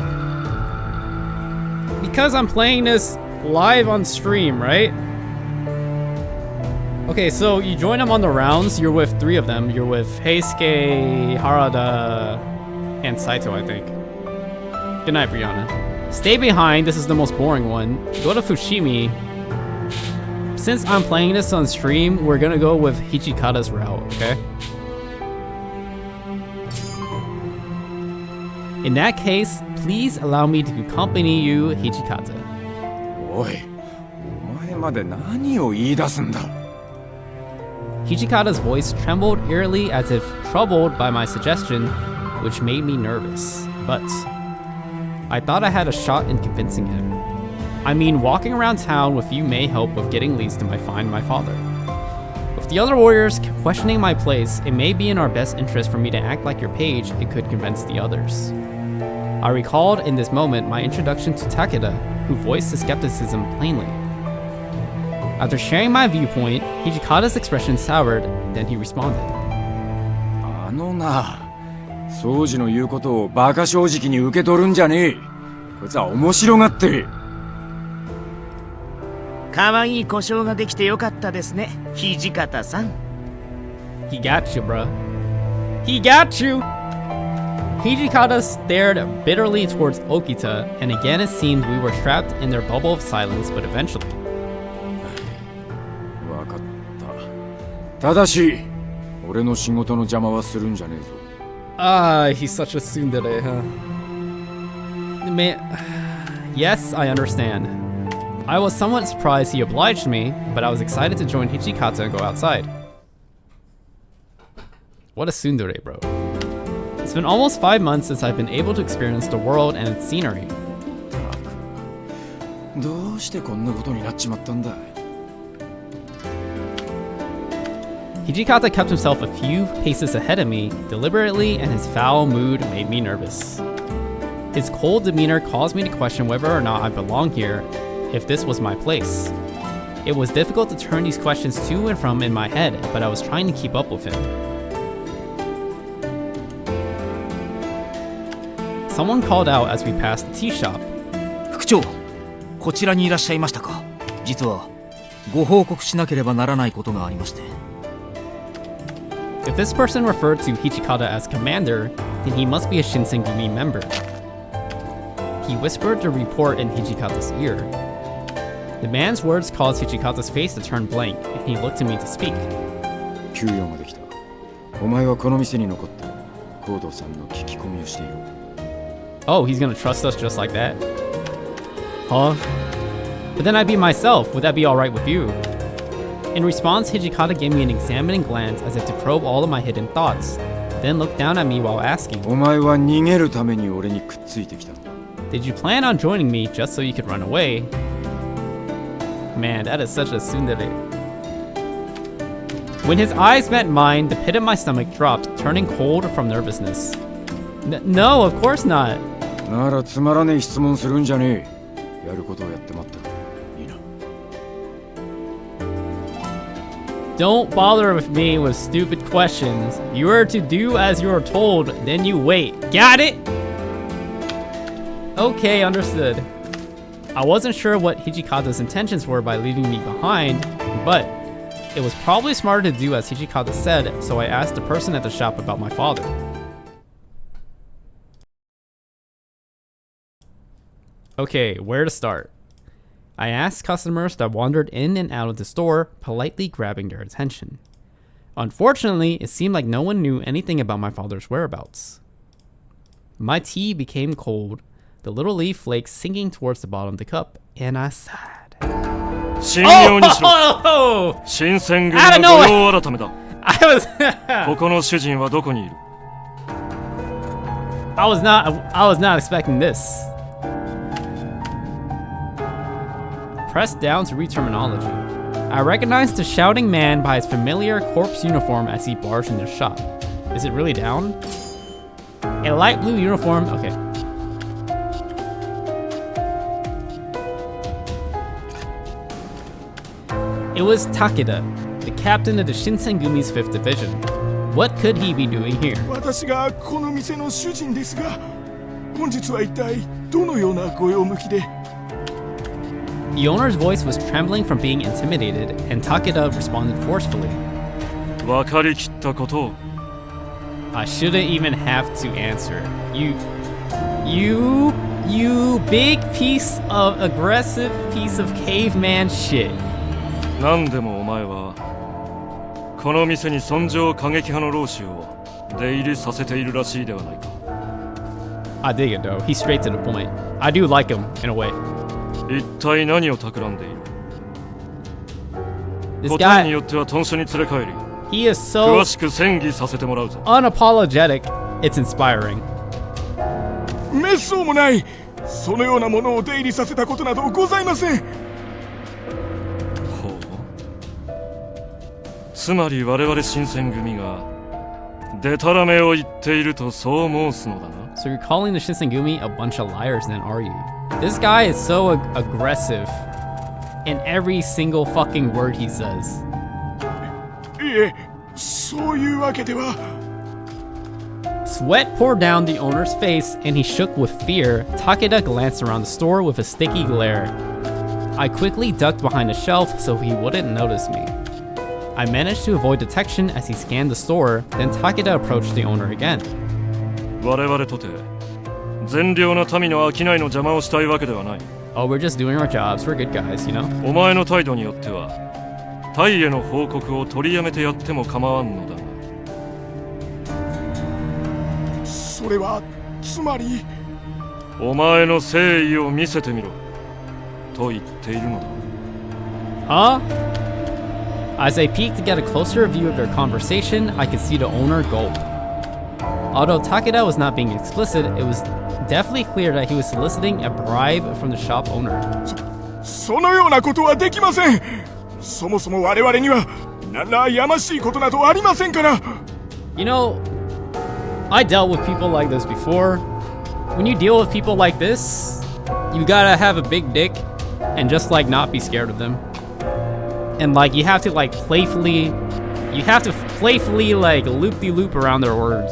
because I'm playing this live on stream, right? Okay, so you join them on the rounds. You're with 3 of them. You're with Heisuke, Harada, and Saito, I think. Good night, Brianna. Stay behind. This is the most boring one. Go to Fushimi. Since I'm playing this on stream, we're gonna go with Hijikata's route, okay? In that case, please allow me to accompany you, Hijikata. おい、お前まで何を言い出すんだ。Hijikata's voice trembled eerily as if troubled by my suggestion, which made me nervous. But I thought I had a shot in convincing him. I mean, walking around town with you may help with getting leads to find my father. With the other warriors questioning my place, it may be in our best interest for me to act like your page. It could convince the others. I recalled in this moment my introduction to Takeda, who voiced his skepticism plainly. After sharing my viewpoint, Hijikata's expression soured, then he responded. あのな、宗司の言うことをバカ正直に受け取るんじゃねえ。こいつは面白がってる。可愛い故障ができてよかったですね、土方さん。He got you, bruh. He got you! Hijikata stared bitterly towards Okita, and again it seemed we were trapped in their bubble of silence, but eventually. わかった。ただし、俺の仕事の邪魔はするんじゃねえぞ。Ah, he's such a tsundere, huh? Man, yes, I understand. I was somewhat surprised he obliged me, but I was excited to join Hijikata and go outside. What a tsundere, bro. It's been almost 5 months since I've been able to experience the world and its scenery. どうしてこんなことになっちまったんだ。Hijikata kept himself a few paces ahead of me, deliberately, and his foul mood made me nervous. His cold demeanor caused me to question whether or not I belong here, if this was my place. It was difficult to turn these questions to and from in my head, but I was trying to keep up with him. Someone called out as we passed the tea shop. 副長、こちらにいらっしゃいましたか。実はご報告しなければならないことがありまして。If this person referred to Hijikata as commander, then he must be a Shinsengumi member. He whispered the report in Hijikata's ear. The man's words caused Hijikata's face to turn blank, and he looked to me to speak. 給与ができた。お前はこの店に残って高堂さんの聞き込みをしていろ。Oh, he's gonna trust us just like that? Huh? But then I'd be myself. Would that be alright with you? In response, Hijikata gave me an examining glance as if to probe all of my hidden thoughts, then looked down at me while asking, お前は逃げるために俺にくっついてきたんだ。Did you plan on joining me just so you could run away? Man, that is such a tsundere. When his eyes met mine, the pit of my stomach dropped, turning cold from nervousness. No, of course not. ならつまらねえ質問するんじゃねえ。やることをやって待ってる。いいな。Don't bother with me with stupid questions. You are to do as you are told, then you wait. Got it? Okay, understood. I wasn't sure what Hijikata's intentions were by leaving me behind, but it was probably smarter to do as Hijikata said, so I asked the person at the shop about my father. Okay, where to start? I asked customers that wandered in and out of the store, politely grabbing their attention. Unfortunately, it seemed like no one knew anything about my father's whereabouts. My tea became cold, the little leaf flakes sinking towards the bottom of the cup, and I sighed. Oh! 新選組の御用改めだ。ここの主人はどこにいる？ I was not expecting this. Press down to read terminology. I recognized the shouting man by his familiar corpse uniform as he barged in their shop. Is it really down? A light blue uniform. Okay. It was Takeda, the captain of the Shinsengumi's 5th Division. What could he be doing here? 私がこの店の主人ですが、本日は一体どのようなご用向きで？ The owner's voice was trembling from being intimidated, and Takeda responded forcefully. 分かりきったことを。 I shouldn't even have to answer. You big piece of aggressive piece of caveman shit. 何でもお前はこの店に尊上過激派の老師を出入りさせているらしいではないか。 I dig it though. He's straight to the point. I do like him in a way. 一体何を企んでいる？ This 答えに guy, よっては豚書に連れ帰り、 he is so 詳しく戦議させてもらうぞ。 unapologetic. It's inspiring. めっそうもない。そのようなものを出入りさせたことなどございません。ほう。つまり我々新選組がデタラメを言っているとそう申すのだな。So you're calling the Shinsengumi a bunch of liars then, are you? This guy is so aggressive in every single fucking word he says. いえ、そういうわけでは。Sweat poured down the owner's face and he shook with fear. Takeda glanced around the store with a sticky glare. I quickly ducked behind a shelf so he wouldn't notice me. I managed to avoid detection as he scanned the store, then Takeda approached the owner again. 我々とて善良な民の商いの邪魔をしたいわけではない。Oh, we're just doing our jobs. We're good guys, you know? お前の態度によってはタイへの報告を取りやめてやっても構わんのだが。それはつまり。お前の誠意を見せてみろと言っているのだ。Huh? As I peeked to get a closer view of their conversation, I could see the owner gulp. Although Takeda was not being explicit, it was definitely clear that he was soliciting a bribe from the shop owner. そのようなことはできません。そもそも我々には何らやましいことなどありませんから。You know, I dealt with people like this before. When you deal with people like this, you gotta have a big dick and just like not be scared of them. And like you have to like playfully like loop-de-loop around their words.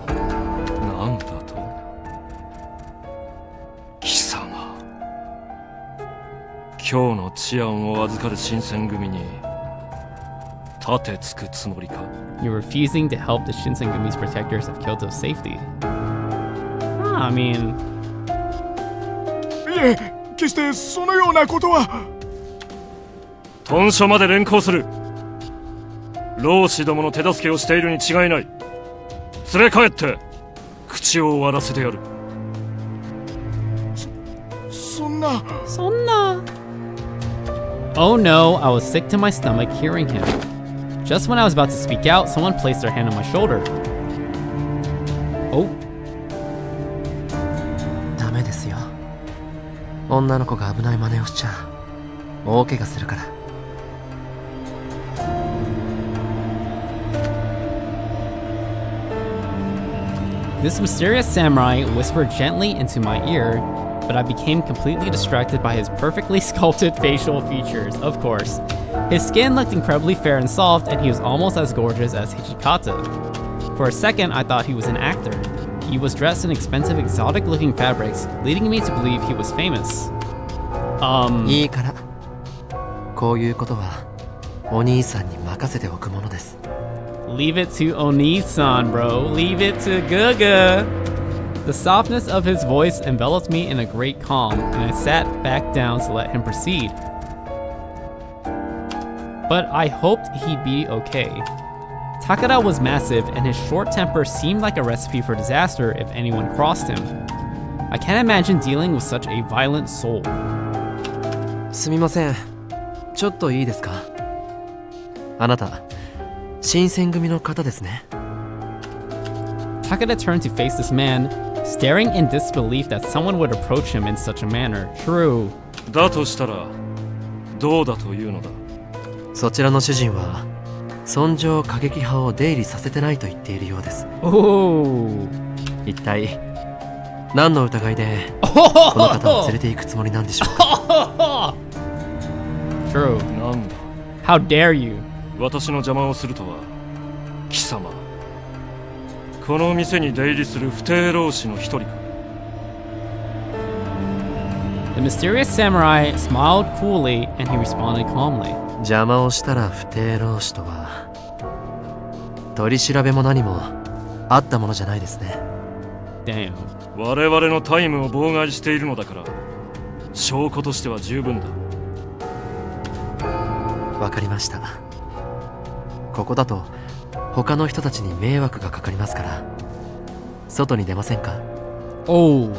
なんだと？貴様、今日の治安を預かる新選組に盾つくつもりか？ You're refusing to help the Shinsengumi's protectors of Kyoto's safety. I mean... いえ、決してそのようなことは。屯所まで連行する。老子どもの手助けをしているに違いない。連れ帰って口を割らせてやる。そんな。Oh no, I was sick to my stomach hearing him. Just when I was about to speak out, someone placed their hand on my shoulder. Oh. ダメですよ。女の子が危ない真似をしちゃ大怪我するから。This mysterious samurai whispered gently into my ear, but I became completely distracted by his perfectly sculpted facial features, of course. His skin looked incredibly fair and soft, and he was almost as gorgeous as Hijikata. For a second, I thought he was an actor. He was dressed in expensive, exotic-looking fabrics, leading me to believe he was famous. いいから。こういうことはお兄さんに任せておくものです。Leave it to Oni-san, bro. Leave it to Guga. The softness of his voice enveloped me in a great calm, and I sat back down to let him proceed. But I hoped he'd be okay. Takeda was massive, and his short temper seemed like a recipe for disaster if anyone crossed him. I can't imagine dealing with such a violent soul. すみません。ちょっといいですか？あなた、新選組の方ですね。Takeda turned to face this man, staring in disbelief that someone would approach him in such a manner. True. だとしたらどうだというのだ。そちらの主人は尊上過激派を出入りさせてないと言っているようです。一体何の疑いでこの方を連れて行くつもりなんでしょうか？ True. なんだ。 How dare you? 私の邪魔をするとは貴様、この店に出入りする不逞老師の一人か。 The mysterious samurai smiled coolly and he responded calmly. 邪魔をしたら不逞老師とは取り調べも何もあったものじゃないですね。 Damn. 我々のタイムを妨害しているのだから証拠としては十分だ。わかりました。ここだと他の人たちに迷惑がかかりますから外に出ませんか？ Oh.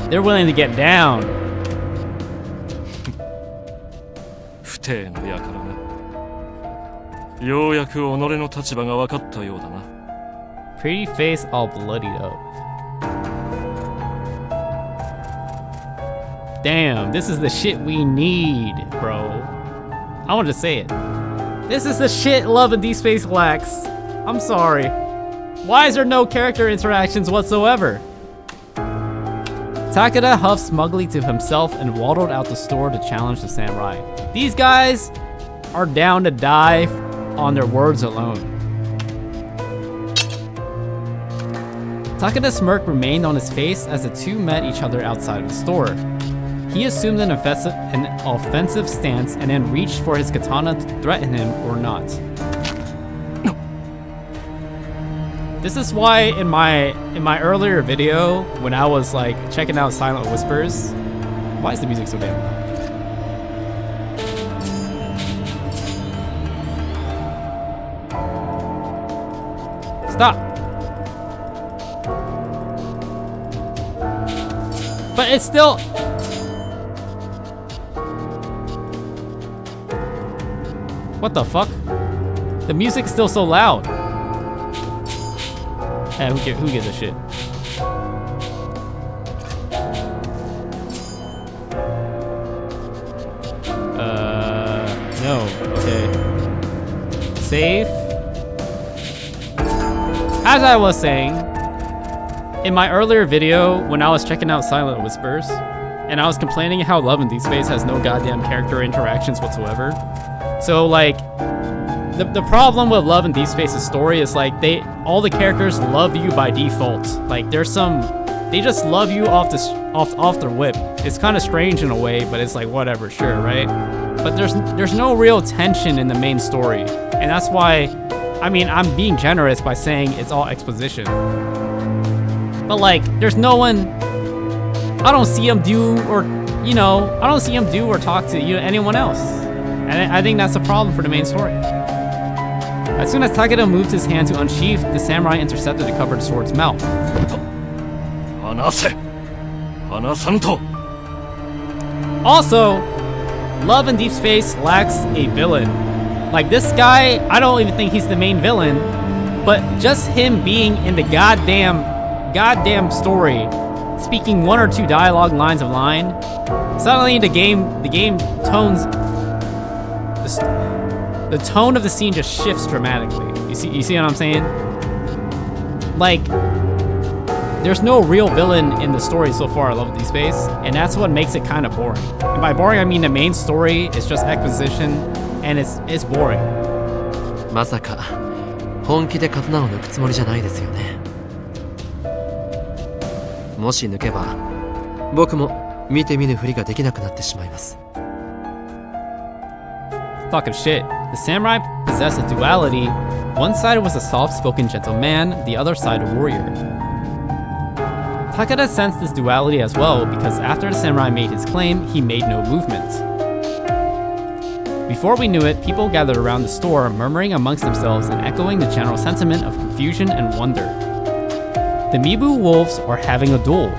They're willing to get down. 不逞の輩な。ようやく己の立場が分かったようだな。 Pretty face all bloodied up. damn, this is the shit we need, bro. I want to say it. This is the shit Love and Deep Space lacks. I'm sorry. Why is there no character interactions whatsoever? Takeda huffed smugly to himself and waddled out the store to challenge the samurai. These guys are down to die on their words alone. Takeda's smirk remained on his face as the two met each other outside of the store. He assumed an offensive stance and then reached for his katana to threaten him or not. This is why in my earlier video, when I was like checking out Silent Whispers, why is the music so damn loud? Stop! But it's still... What the fuck? The music's still so loud. Who gives a shit? No. Okay. Save. As I was saying, in my earlier video, when I was checking out Silent Whispers, and I was complaining how Love and Deep Space has no goddamn character interactions whatsoever. So, like, the problem with Love and Deep Space's story is like all the characters love you by default. Like they just love you off their whip. It's kind of strange in a way, but it's like whatever, sure, right? But there's no real tension in the main story, and that's why, I mean, I'm being generous by saying it's all exposition. But like, there's no one. I don't see him do or talk to anyone else, and I think that's a problem for the main story. As soon as Takeda moved his hand to unsheath, the samurai intercepted the covered sword's mouth. Also, Love and Deep Space lacks a villain. Like this guy, I don't even think he's the main villain, but just him being in the goddamn story, speaking one or two dialogue lines of line, suddenly the game tones. The tone of the scene just shifts dramatically. You see what I'm saying? Like, there's no real villain in the story so far, I Love Deep Space, and that's what makes it kind of boring. And by boring, I mean the main story is just exposition, and it's boring. まさか本気で刀を抜くつもりじゃないですよね。もし抜けば僕も見て見ぬふりができなくなってしまいます。Talking shit. The samurai possessed a duality. One side was a soft-spoken gentleman, the other side a warrior. Takeda sensed this duality as well because after the samurai made his claim, he made no movement. Before we knew it, people gathered around the store, murmuring amongst themselves and echoing the general sentiment of confusion and wonder. The Mibu wolves are having a duel.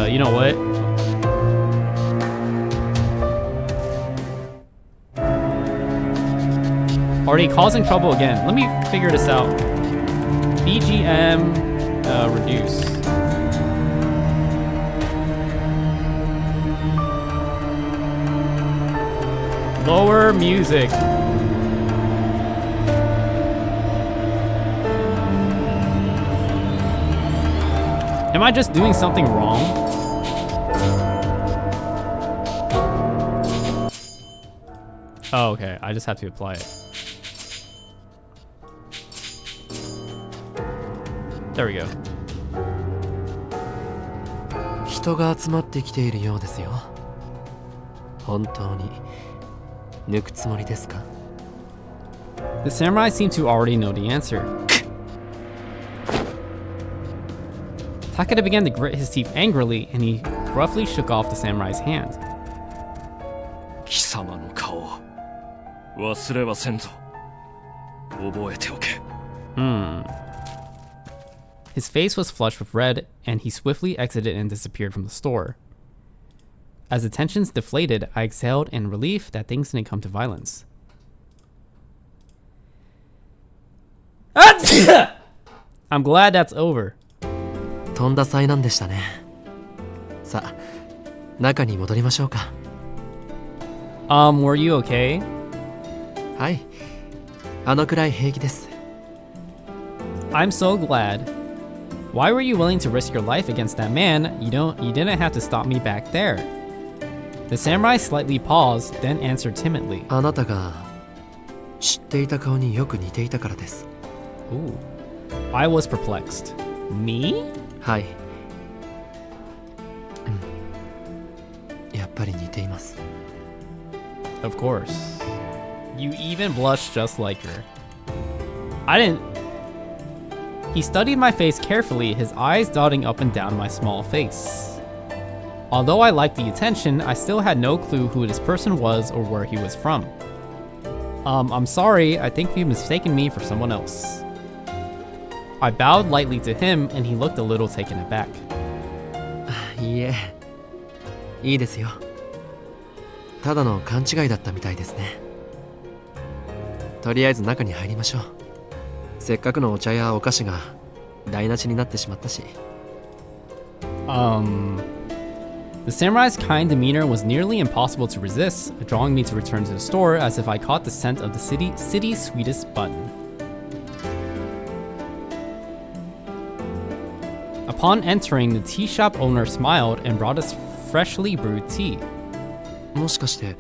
You know what? Already causing trouble again. Let me figure this out. BGM reduce. Lower music. Am I just doing something wrong? Oh, okay. I just have to apply it. There we go. 人が集まってきているようですよ。本当に抜くつもりですか? The samurai seemed to already know the answer. Takeda began to grit his teeth angrily, and he roughly shook off the samurai's hand. 貴様の顔、忘れはせんぞ。覚えておけ。His face was flushed with red, and he swiftly exited and disappeared from the store. As the tensions deflated, I exhaled in relief that things didn't come to violence. I'm glad that's over. とんだ災難でしたね。さあ、中に戻りましょうか。Were you okay? はい。あのくらい平気です。I'm so glad. Why were you willing to risk your life against that man? You didn't have to stop me back there. The samurai slightly paused, then answered timidly. あなたが知っていた顔によく似ていたからです。Ooh. I was perplexed. Me? はい。やっぱり似ています。Of course. You even blushed just like her. I didn't. He studied my face carefully, his eyes dotting up and down my small face. Although I liked the attention, I still had no clue who this person was or where he was from. I'm sorry, I think you've mistaken me for someone else. I bowed lightly to him, and he looked a little taken aback. いいえ、いいですよ。ただの勘違いだったみたいですね。とりあえず中に入りましょう。せっかくのお茶やお菓子が台無しになってしまったし。The samurai's kind demeanor was nearly impossible to resist, drawing me to return to the store as if I caught the scent of the city's sweetest button. Upon entering, the tea shop owner smiled and brought us freshly brewed tea. もしかして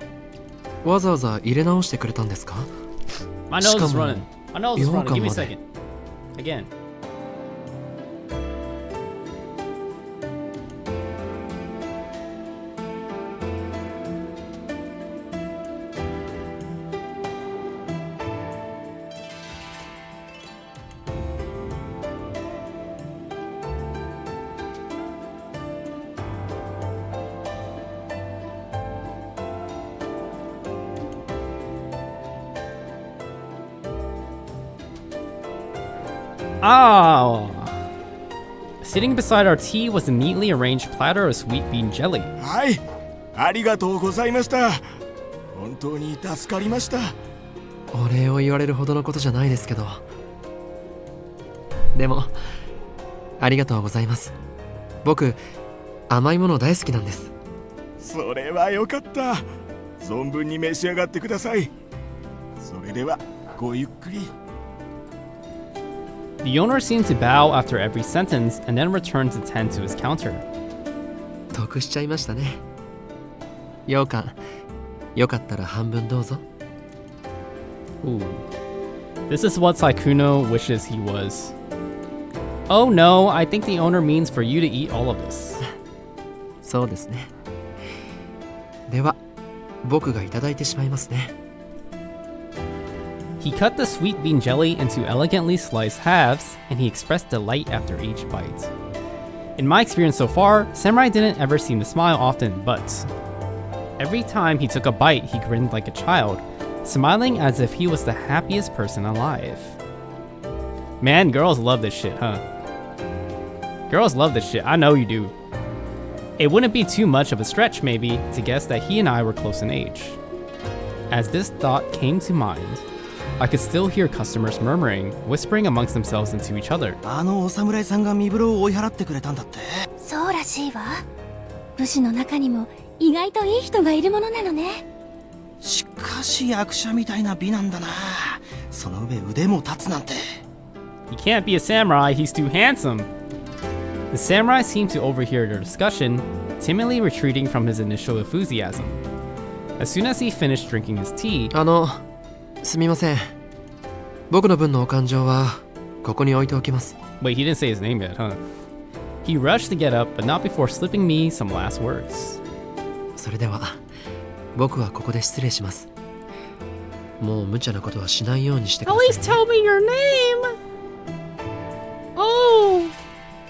わざわざ入れ直してくれたんですか？ My nose is running. My nose is running. Give me a second. Again. Ah! Sitting beside our tea was a neatly arranged platter of sweet bean jelly. はい、ありがとうございました。本当に助かりました。お礼を言われるほどのことじゃないですけど。でも、ありがとうございます。僕、甘いもの大好きなんです。それはよかった。存分に召し上がってください。それでは、ごゆっくり。The owner seemed to bow after every sentence and then returned to tend to his counter. 得しちゃいましたね。羊羹、よかったら半分どうぞ。Ooh. This is what Saikuno wishes he was. Oh no, I think the owner means for you to eat all of this. そうですね。では、僕がいただいてしまいますね。He cut the sweet bean jelly into elegantly sliced halves, and he expressed delight after each bite. In my experience so far, Samurai didn't ever seem to smile often, but every time he took a bite, he grinned like a child, smiling as if he was the happiest person alive. Man, girls love this shit, huh? Girls love this shit, I know you do. It wouldn't be too much of a stretch, maybe, to guess that he and I were close in age. As this thought came to mind, I could still hear customers murmuring, whispering amongst themselves into each other. あのお侍さんが身風呂を追い払ってくれたんだって。そうらしいわ。武士の中にも意外といい人がいるものなのね。しかし役者みたいな美なんだな。その上腕も立つなんて。He can't be a samurai, he's too handsome. The samurai seemed to overhear their discussion, timidly retreating from his initial enthusiasm. As soon as he finished drinking his tea, すみません。僕の分のお勘定はここに置いておきます。Wait, he didn't say his name yet, huh? He rushed to get up, but not before slipping me some last words. それでは、僕はここで失礼します。もう無茶なことはしないようにしてください、ね。At least tell me your name! Oh!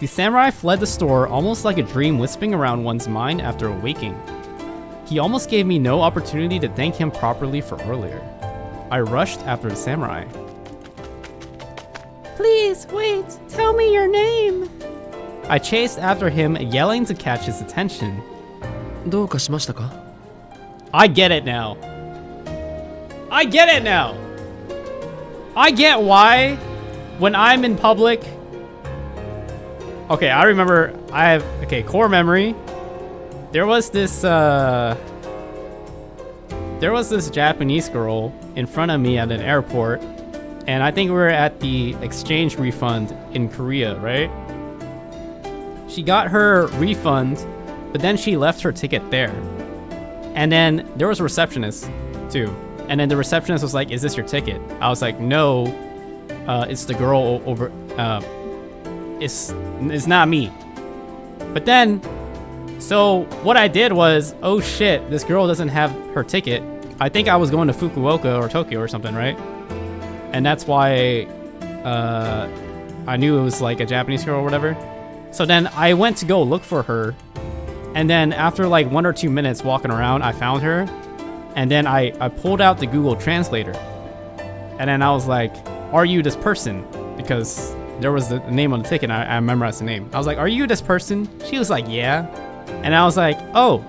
The samurai fled the store almost like a dream whispering around one's mind after awaking. He almost gave me no opportunity to thank him properly for earlier. I rushed after the samurai. Please, wait, tell me your name. I chased after him, yelling to catch his attention. どうかしましたか? I get it now. I get it now. I get why, when I'm in public, Okay, I remember. Okay, core memory. There was this Japanese girl in front of me at an airport, and I think we were at the exchange refund in Korea, right? She got her refund, but then she left her ticket there. And then there was a receptionist too. And then the receptionist was like, "Is this your ticket?" I was like, "No, it's the girl over, it's not me." But then, so what I did was, oh shit, this girl doesn't have her ticket. I think I was going to Fukuoka or Tokyo or something, right? And that's why I knew it was like a Japanese girl or whatever. So then I went to go look for her. And then after like 1 or 2 minutes walking around, I found her. And then I pulled out the Google Translator. And then I was like, "Are you this person?" Because there was the name on the ticket, and I memorized the name. I was like, "Are you this person?" She was like, "Yeah." And I was like, "Oh,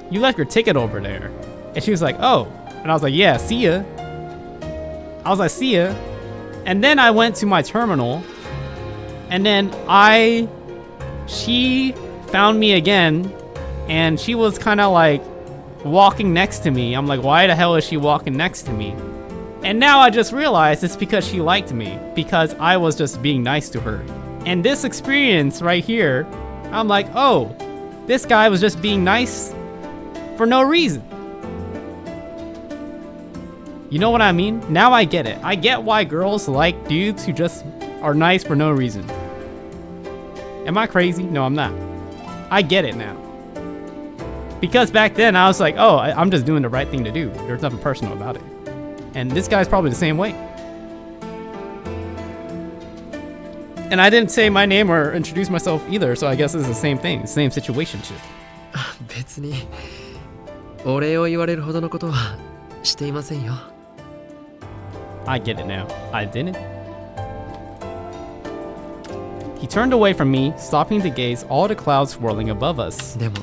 you left your ticket over there." And she was like, "Oh." And I was like, "Yeah, see ya." I was like, "See ya." And then I went to my terminal. And then she found me again. And she was kind of like walking next to me. I'm like, why the hell is she walking next to me? And now I just realized it's because she liked me, because I was just being nice to her. And this experience right here, I'm like, oh, this guy was just being nice for no reason. You know what I mean? Now I get it. I get why girls like dudes who just are nice for no reason. Am I crazy? No, I'm not. I get it now. Because back then I was like, oh, I'm just doing the right thing to do. There's nothing personal about it. And this guy's probably the same way. And I didn't say my name or introduce myself either, so I guess it's the same thing, same situationship. 別にお礼を言われるほどのことはしていませんよ。I get it now. I didn't. He turned away from me, stopping to gaze all the clouds swirling above us. でも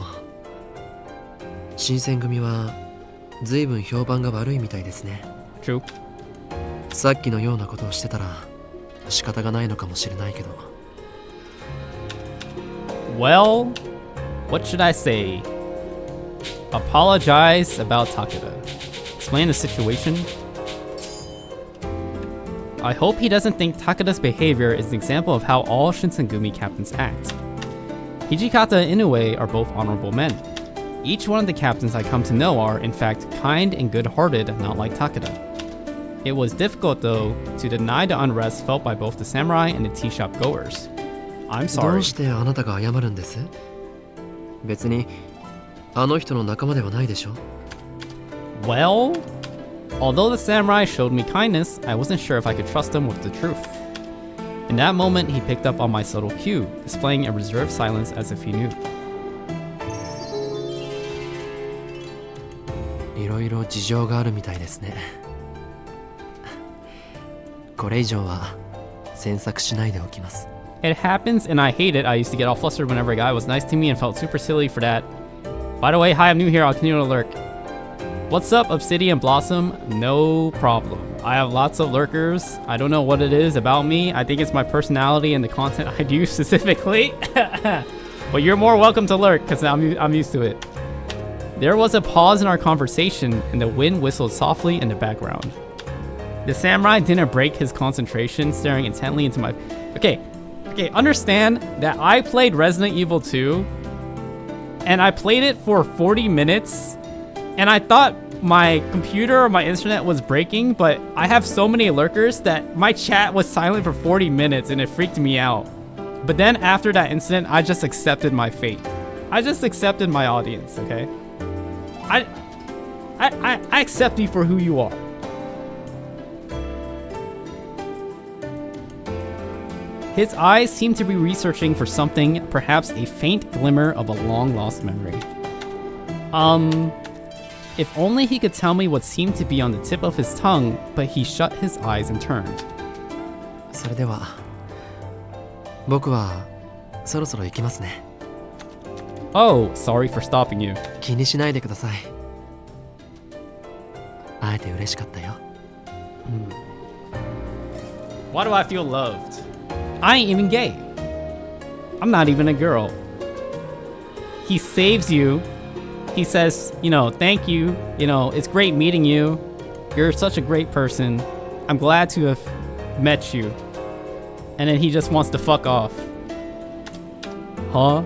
新選組は随分評判が悪いみたいですね。True. さっきのようなことをしてたら仕方がないのかもしれないけど。Well, what should I say? Apologize about Takeda. Explain the situation. I hope he doesn't think Takeda's behavior is an example of how all Shinsengumi captains act. Hijikata and Inoue are both honorable men. Each one of the captains I come to know are, in fact, kind and good-hearted, not like Takeda. It was difficult, though, to deny the unrest felt by both the samurai and the tea shop goers. I'm sorry. どうしてあなたが謝るんです？別にあの人の仲間ではないでしょ。Well, although the samurai showed me kindness, I wasn't sure if I could trust him with the truth. In that moment, he picked up on my subtle cue, displaying a reserved silence as if he knew. いろいろ事情があるみたいですね。これ以上は詮索しないでおきます。It happens and I hate it. I used to get all flustered whenever a guy was nice to me and felt super silly for that. By the way, hi, I'm new here. I'll continue to lurk. What's up, Obsidian Blossom? No problem. I have lots of lurkers. I don't know what it is about me. I think it's my personality and the content I do specifically. But you're more welcome to lurk because I'm used to it. There was a pause in our conversation and the wind whistled softly in the background. The samurai didn't break his concentration, staring intently into my... Okay, understand that I played Resident Evil 2 and I played it for 40 minutes and I thought my computer or my internet was breaking, but I have so many lurkers that my chat was silent for 40 minutes and it freaked me out. But then after that incident, I just accepted my fate. I just accepted my audience, okay? I accept you for who you are. His eyes seemed to be researching for something, perhaps a faint glimmer of a long-lost memory. If only he could tell me what seemed to be on the tip of his tongue, but he shut his eyes and turned. それでは僕はそろそろ行きますね。Oh, sorry for stopping you. 気にしないでください。会えて嬉しかったよ。Why do I feel loved? I ain't even gay. I'm not even a girl. He saves you. He says, you know, thank you. You know, it's great meeting you. You're such a great person. I'm glad to have met you. And then he just wants to fuck off. Huh?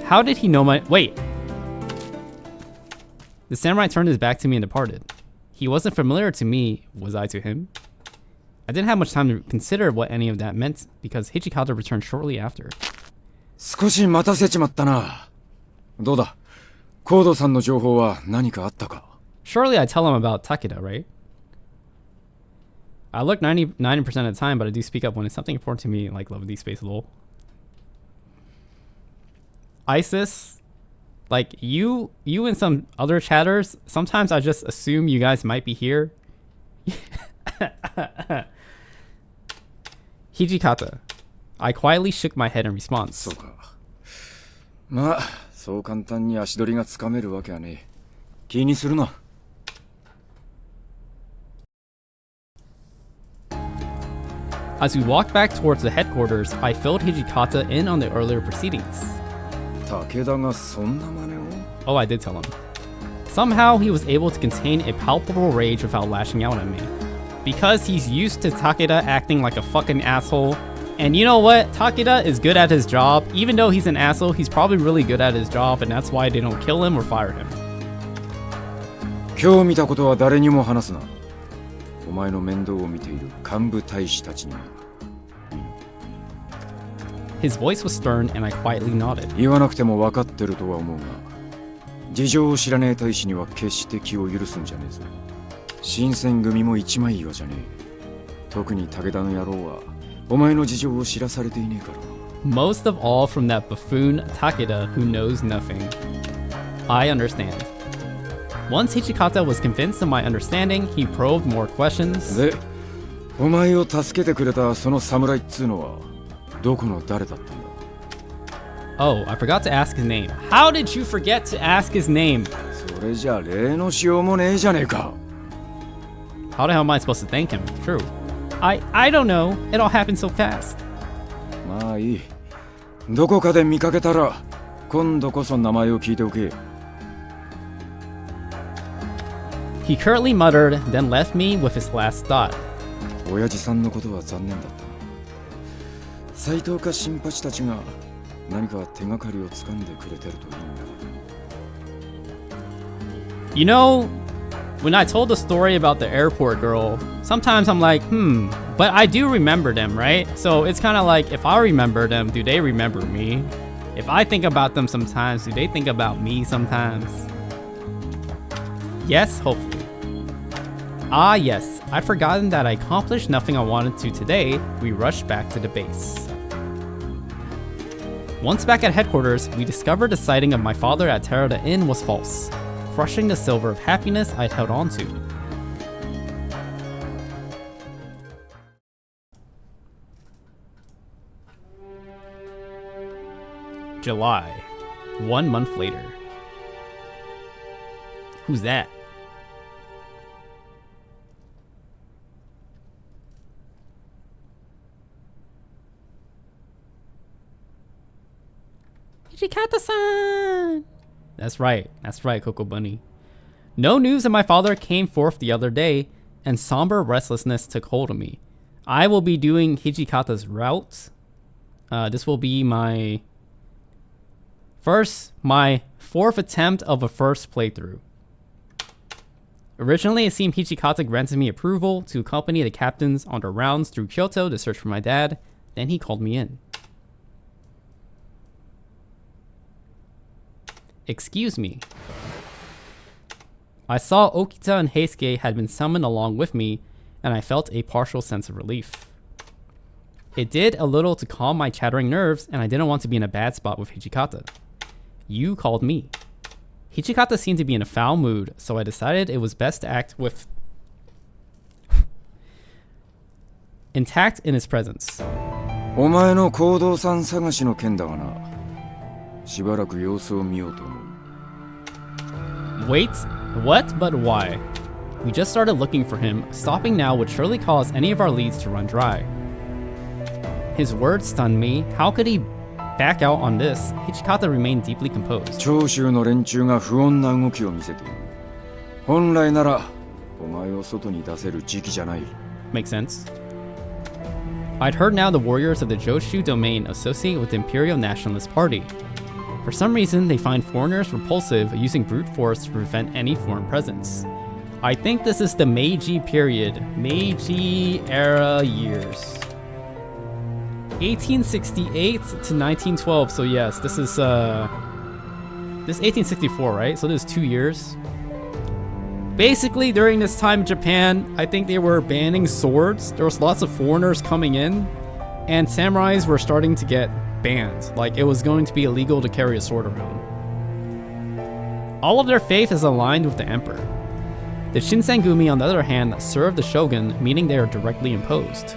How did he know my... Wait. The samurai turned his back to me and departed. He wasn't familiar to me, was I to him? I didn't have much time to consider what any of that meant, because Hijikata returned shortly after. 少し待たせちまったな。どうだ、コードさんの情報は何かあったか? Surely I tell him about Takeda, right? I look 90% of the time, but I do speak up when it's something important to me, like Love D Space lol. ISIS, like you and some other chatters, sometimes I just assume you guys might be here. Hijikata. I quietly shook my head in response. そうか。まあ、そう簡単に足取りがつかめるわけはねえ。気にするな。As we walked back towards the headquarters, I filled Hijikata in on the earlier proceedings. 武田がそんな真似を? Oh, I did tell him. Somehow, he was able to contain a palpable rage without lashing out at me. Because he's used to Takeda acting like a fucking asshole. And you know what? Takeda is good at his job. Even though he's an asshole, he's probably really good at his job, and that's why they don't kill him or fire him. 今日見たことは誰にも話すな。お前の面倒を見ている幹部大使たちにも。His voice was stern, and I quietly nodded. 言わなくても分かってるとは思うが、事情を知らねえ大使には決して気を許すんじゃねえぞ。新選組も一枚岩じゃねえ。特に武田の野郎はお前の事情を知らされていねえから。Most of all from that buffoon Takeda who knows nothing. I understand. Once Hijikata was convinced of my understanding, he probed more questions. で、お前を助けてくれたその侍っつうのはどこの誰だったんだ? Oh, I forgot to ask his name. How did you forget to ask his name? それじゃ礼のしようもねえじゃねえか。How the hell am I supposed to thank him? True. I don't know. It all happened so fast. まあいい。どこかで見かけたら今度こそ名前を聞いておけ。He curtly muttered, then left me with his last thought. 親父さんのことは残念だった。斎藤か新八たちが何か手がかりを掴んでくれてるといいんだ。You know, when I told the story about the airport girl, sometimes I'm like, but I do remember them, right? So it's kind of like, if I remember them, do they remember me? If I think about them sometimes, do they think about me sometimes? Yes, hopefully. Ah, yes, I'd forgotten that I accomplished nothing I wanted to today. We rushed back to the base. Once back at headquarters, we discovered the sighting of my father at Terada Inn was false, crushing the silver of happiness I'd held on to. July. 1 month later. Who's that? Hijikata-san! That's right, Coco Bunny. No news of my father came forth the other day, and somber restlessness took hold of me. I will be doing Hijikata's route. This will be my fourth attempt of a first playthrough. Originally, it seemed Hijikata granted me approval to accompany the captains on their rounds through Kyoto to search for my dad. Then he called me in. Excuse me. I saw Okita and Heisuke had been summoned along with me, and I felt a partial sense of relief. It did a little to calm my chattering nerves, and I didn't want to be in a bad spot with Hijikata. You called me. Hijikata seemed to be in a foul mood, so I decided it was best to act with intact in his presence. お前の行動さん探しの件だがな。しばらく様子を見ようと思う。Wait, what? But why? We just started looking for him. Stopping now would surely cause any of our leads to run dry. His words stunned me. How could he back out on this, Hichikata remained deeply composed. 長州の連中が不穏な動きを見せている。本来ならお前を外に出せる時期じゃない。 Makes sense. I'd heard now the warriors of the Joshu domain associate with the Imperial Nationalist Party. For some reason, they find foreigners repulsive, using brute force to prevent any foreign presence. I think this is the Meiji period, Meiji era years. 1868 to 1912, so yes, this is 1864, right? So this is 2 years. Basically, during this time in Japan, I think they were banning swords. There was lots of foreigners coming in, and samurais were starting to get banned. Like, it was going to be illegal to carry a sword around. All of their faith is aligned with the emperor. The Shinsengumi, on the other hand, serve the shogun, meaning they are directly imposed.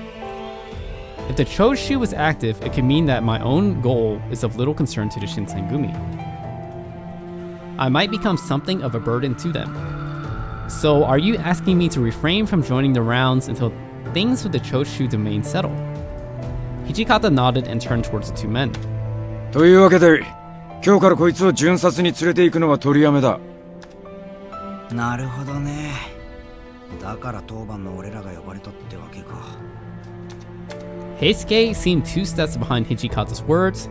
If the Choshu was active, it could mean that my own goal is of little concern to the Shinsengumi. I might become something of a burden to them. So are you asking me to refrain from joining the rounds until things with the Choshu domain settle? Hichikata nodded and turned towards the two men. というわけで、今日からこいつを巡察に連れて行くのは取りやめだ。なるほどね。だから当番の俺らが呼ばれたってわけか。Heisuke seemed 2 steps behind Hichikata's words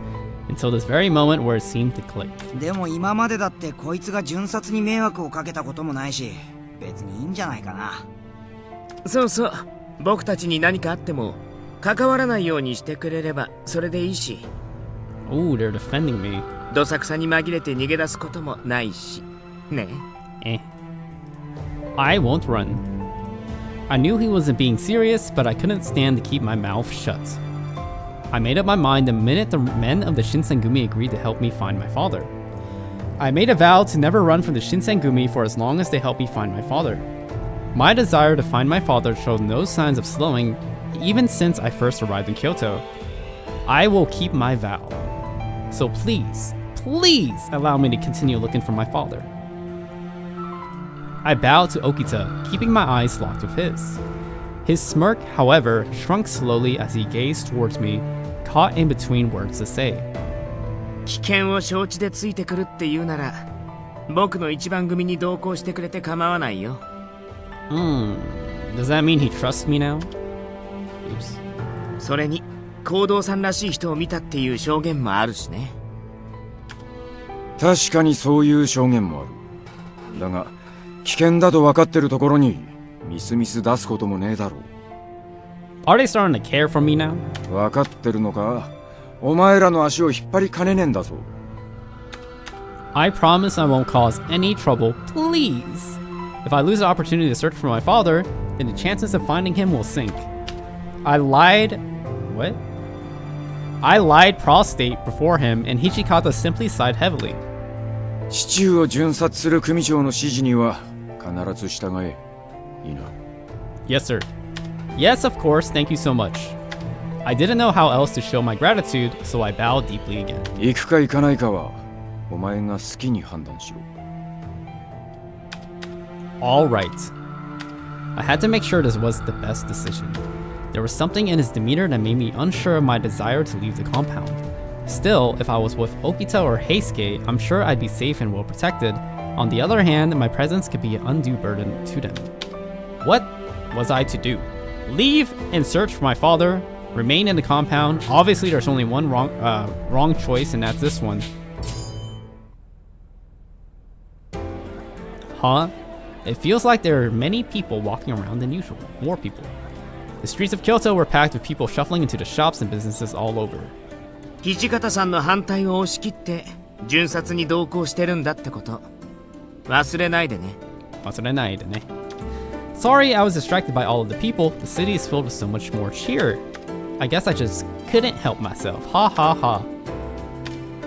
until this very moment where it seemed to click. でも今までだってこいつが巡察に迷惑をかけたこともないし、別にいいんじゃないかな。そうそう。僕たちに何かあっても関わらないようにしてくれればそれでいいし。Ooh, they're defending me. どさくさに紛れて逃げ出すこともないし。ね。I won't run. I knew he wasn't being serious, but I couldn't stand to keep my mouth shut. I made up my mind the minute the men of the Shinsengumi agreed to help me find my father. I made a vow to never run from the Shinsengumi for as long as they helped me find my father. My desire to find my father showed no signs of slowing, even since I first arrived in Kyoto. I will keep my vow. So please, please allow me to continue looking for my father. I bowed to Okita, keeping my eyes locked with his. His smirk, however, shrunk slowly as he gazed towards me, caught in between words to say. 危険を承知でついてくるって言うなら、僕の一番組に同行してくれて構わないよ。Does that mean he trusts me now? Oops. それに、行動さんらしい人を見たっていう証言もあるしね。確かにそういう証言もある。だが、危険だと分かってるところにミスミス出すこともねえだろう。Are they starting to care for me now? 分かってるのか？お前らの足を引っ張りかねねえんだぞ。I promise I won't cause any trouble, please. If I lose the opportunity to search for my father, then the chances of finding him will sink. I lied... What? I lied prostate before him, and Hichikata simply sighed heavily. 市中を巡察する組長の指示には必ず従え。いいな。Yes, sir. Yes, of course, thank you so much. I didn't know how else to show my gratitude, so I bowed deeply again. 行くか行かないかはお前が好きに判断しろ。All right. I had to make sure this was the best decision. There was something in his demeanor that made me unsure of my desire to leave the compound. Still, if I was with Okita or Heisuke, I'm sure I'd be safe and well protected. On the other hand, my presence could be an undue burden to them. What was I to do? Leave and search for my father? Remain in the compound? Obviously, there's only one wrong choice, and that's this one. Huh? It feels like there are many people walking around than usual. More people. The streets of Kyoto were packed with people shuffling into the shops and businesses all over. 土方さんの反対を押し切って巡察に同行してるんだってこと忘れないでね。忘れないでね。Sorry, I was distracted by all of the people. The city is filled with so much more cheer. I guess I just couldn't help myself. Ha ha ha.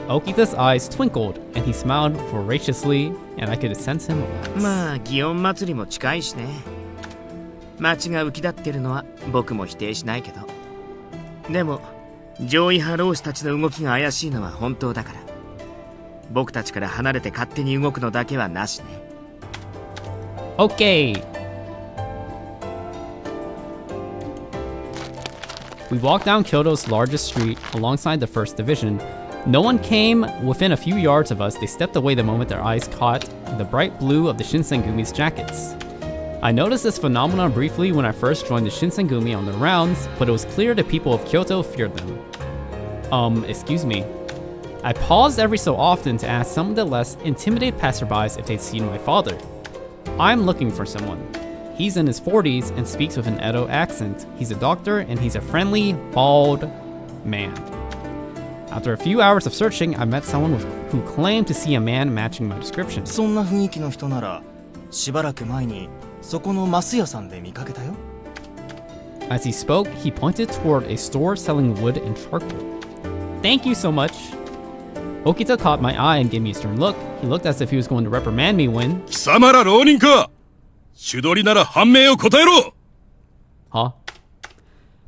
Okita's eyes twinkled, and he smiled voraciously, and I could sense him relax. まあ、祇園祭りも近いしね。街が浮き立ってるのは僕も否定しないけど。でも、上位派浪士たちの動きが怪しいのは本当だから。僕たちから離れて勝手に動くのだけはなしね。Okay. We walked down Kyoto's largest street alongside the 1st Division, No one came within a few yards of us. They stepped away the moment their eyes caught the bright blue of the Shinsengumi's jackets. I noticed this phenomenon briefly when I first joined the Shinsengumi on their rounds, but it was clear the people of Kyoto feared them. Excuse me. I paused every so often to ask some of the less intimidated passerbys if they'd seen my father. I'm looking for someone. He's in his 40s and speaks with an Edo accent. He's a doctor and he's a friendly, bald man. After a few hours of searching, I met someone who claimed to see a man matching my description. そんな雰囲気の人ならしばらく前にそこのマス屋さんで見かけたよ。 As he spoke, he pointed toward a store selling wood and charcoal. Thank you so much. Okita caught my eye and gave me a stern look. He looked as if he was going to reprimand me when... 貴様ら浪人か。手取りなら判明を答えろ。 Huh?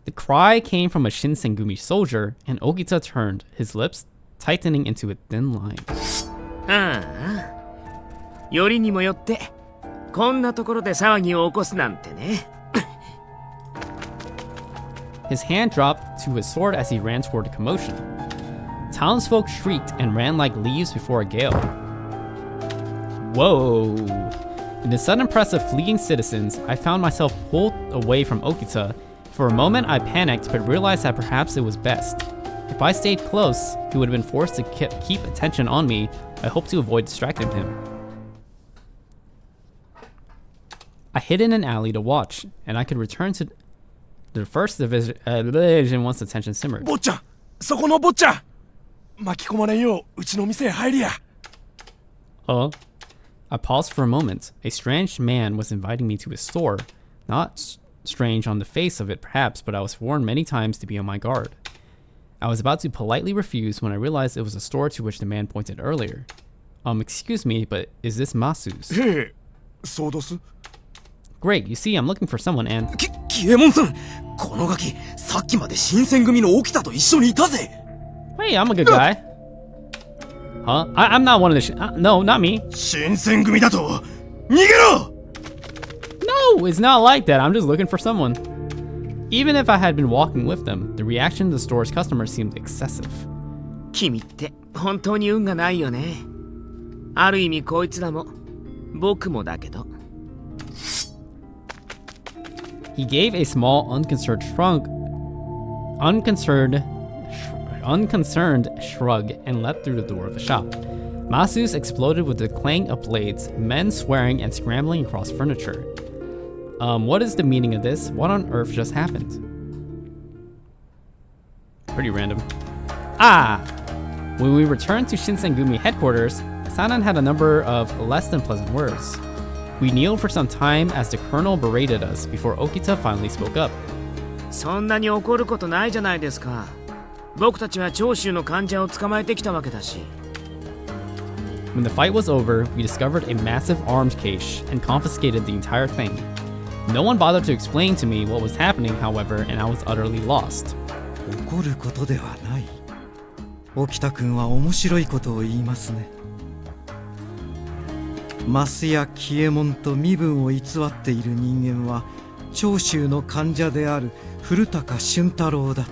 The cry came from a Shinsengumi soldier, and Okita turned, his lips tightening into a thin line. ああ、よりにもよってこんなところで騒ぎを起こすなんてね。His hand dropped to his sword as he ran toward the commotion. Townsfolk shrieked and ran like leaves before a gale. Whoa! In the sudden press of fleeing citizens, I found myself pulled away from Okita. For a moment, I panicked, but realized that perhaps it was best. If I stayed close, he would have been forced to keep attention on me. I hoped to avoid distracting him. I hid in an alley to watch, and I could return to the first division once the tension simmered. 坊ちゃん、そこの坊ちゃん、巻き込まれんよううちの店へ入りや。I paused for a moment. A strange man was inviting me to his store. Not strange on the face of it, perhaps, but I was warned many times to be on my guard. I was about to politely refuse when I realized it was a store to which the man pointed earlier. Excuse me, but is this Masu's? へえ、そうどす。Great, you see, I'm looking for someone and... キエモンさん、このガキ、さっきまで新選組の沖田と一緒にいたぜ。Hey, I'm a good guy. Huh? I'm not one of the no, not me. 新選組だと逃げろ! No, it's not like that. I'm just looking for someone. Even if I had been walking with them, the reaction to the store's customers seemed excessive. 君って本当に運がないよね。ある意味こいつらも僕もだけど。He gave a small, unconcerned shrug and leapt through the door of the shop. Masu's exploded with the clang of blades, men swearing and scrambling across furniture. What is the meaning of this? What on earth just happened? Pretty random. When we returned to Shinsengumi headquarters, Sanan had a number of less than pleasant words. We kneeled for some time as the colonel berated us before Okita finally spoke up. そんなに怒ることないじゃないですか。僕たちは長州の患者を捕まえてきたわけだし。When the fight was over, we discovered a massive arms cache and confiscated the entire thing. No one bothered to explain to me what was happening, however, and I was utterly lost. 怒ることではない。沖田君は面白いことを言いますね。増や紀右衛門と身分を偽っている人間は長州の患者である古高俊太郎だった。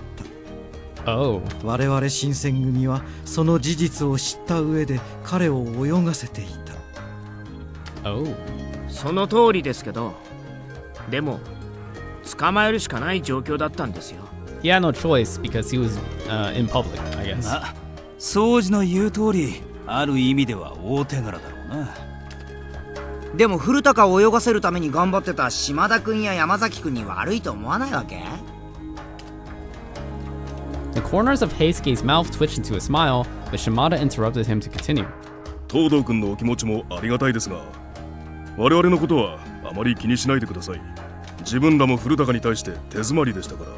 我々新選組はその事実を知った上で彼を泳がせていた。その通りですけど、でも捕まえるしかない状況だったんですよ。He had no choice because he was in public, I guess. 掃除の言う通り、ある意味では大手柄だろうな。でも古高を泳がせるために頑張ってた島田君や山崎君に悪いと思わないわけ？ The corners of Heisuke's mouth twitched into a smile, but Shimada interrupted him to continue. 東堂君のお気持ちもありがたいですが、我々のことはあまり気にしないでください。自分らも古高に対して手詰まりでしたから、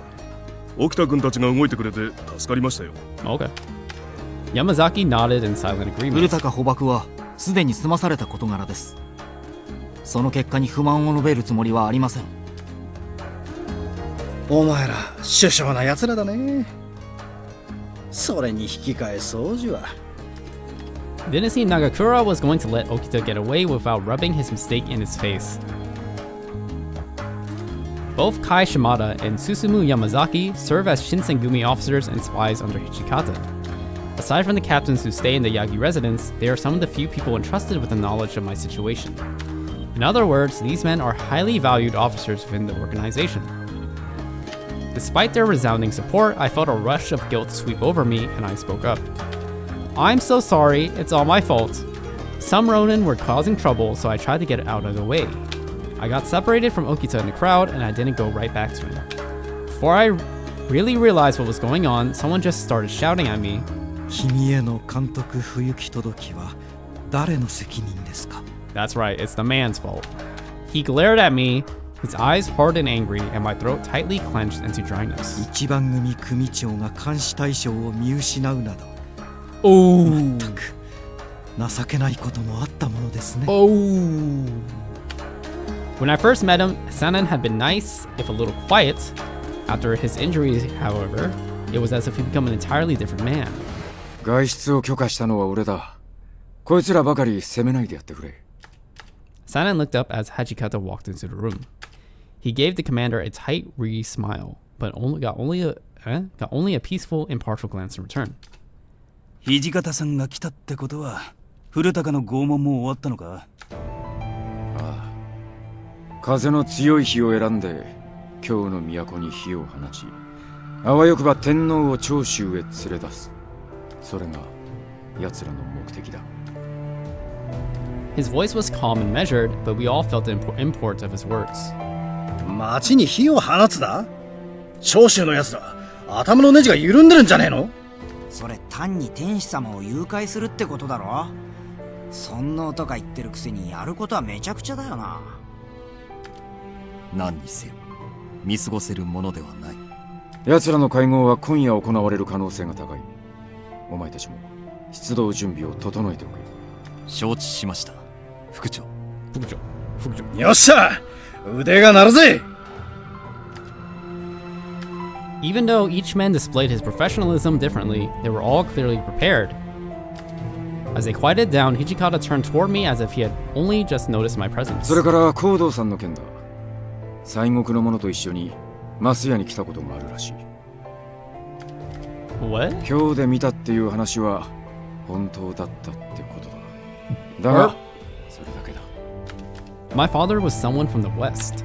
沖田君たちが動いてくれて助かりましたよ。Okay. Yamazaki nodded in silent agreement. 古高捕獲はすでに済まされた事柄です。その結果に不満を述べるつもりはありません。お前ら殊勝な奴らだね。それに引き換え掃除は。Didn't it seem Nagakura was going to let Okita get away without rubbing his mistake in his face? Both Kai Shimada and Susumu Yamazaki serve as Shinsengumi officers and spies under Hichikata. Aside from the captains who stay in the Yagi residence, they are some of the few people entrusted with the knowledge of my situation. In other words, these men are highly valued officers within the organization. Despite their resounding support, I felt a rush of guilt sweep over me and I spoke up. I'm so sorry, it's all my fault. Some Ronin were causing trouble, so I tried to get out of the way. I got separated from Okita in the crowd and I didn't go right back to him. Before I really realized what was going on, someone just started shouting at me. 君への監督不行き届きは誰の責任ですか? That's right, it's the man's fault. He glared at me, his eyes hard and angry, and my throat tightly clenched into dryness. 一番組組長が監視対象を見失うなど。おお。全く情けないこともあったものですね。Oh. When I first met him, Sanan had been nice, if a little quiet. After his injuries, however, it was as if he'd become an entirely different man. 外出を許可したのは俺だ。こいつらばかり責めないでやってくれ。Sanan looked up as Hajikata walked into the room. He gave the commander a tight, weary smile, but got only a peaceful, impartial glance in return. 土方さんが来たってことは、古高の拷問も終わったのか？ああ。風の強い日を選んで、京の都に火を放ち、あわよくば天皇を長州へ連れ出す。それが奴らの目的だ。His voice was calm and measured, but we all felt the import of his words. 町に火を放つだ？長州の奴ら、頭のネジが緩んでるんじゃねえの？それ単に天使様を誘拐するってことだろ？尊王とか言ってるくせにやることはめちゃくちゃだよな。何にせよ見過ごせるものではない。奴らの会合は今夜行われる可能性が高い。お前たちも出動準備を整えておけ。承知しました、副長。よっしゃ、腕が鳴るぜ。Even though each man displayed his professionalism differently, they were all clearly prepared. As they quieted down, Hijikata turned toward me as if he had only just noticed my presence. それから行動さんの件だ。西国の者と一緒に増屋に来たことがあるらしい。What? 今日で見たっていう話は本当だったってことだ。だが、それだけだ。My father was someone from the West.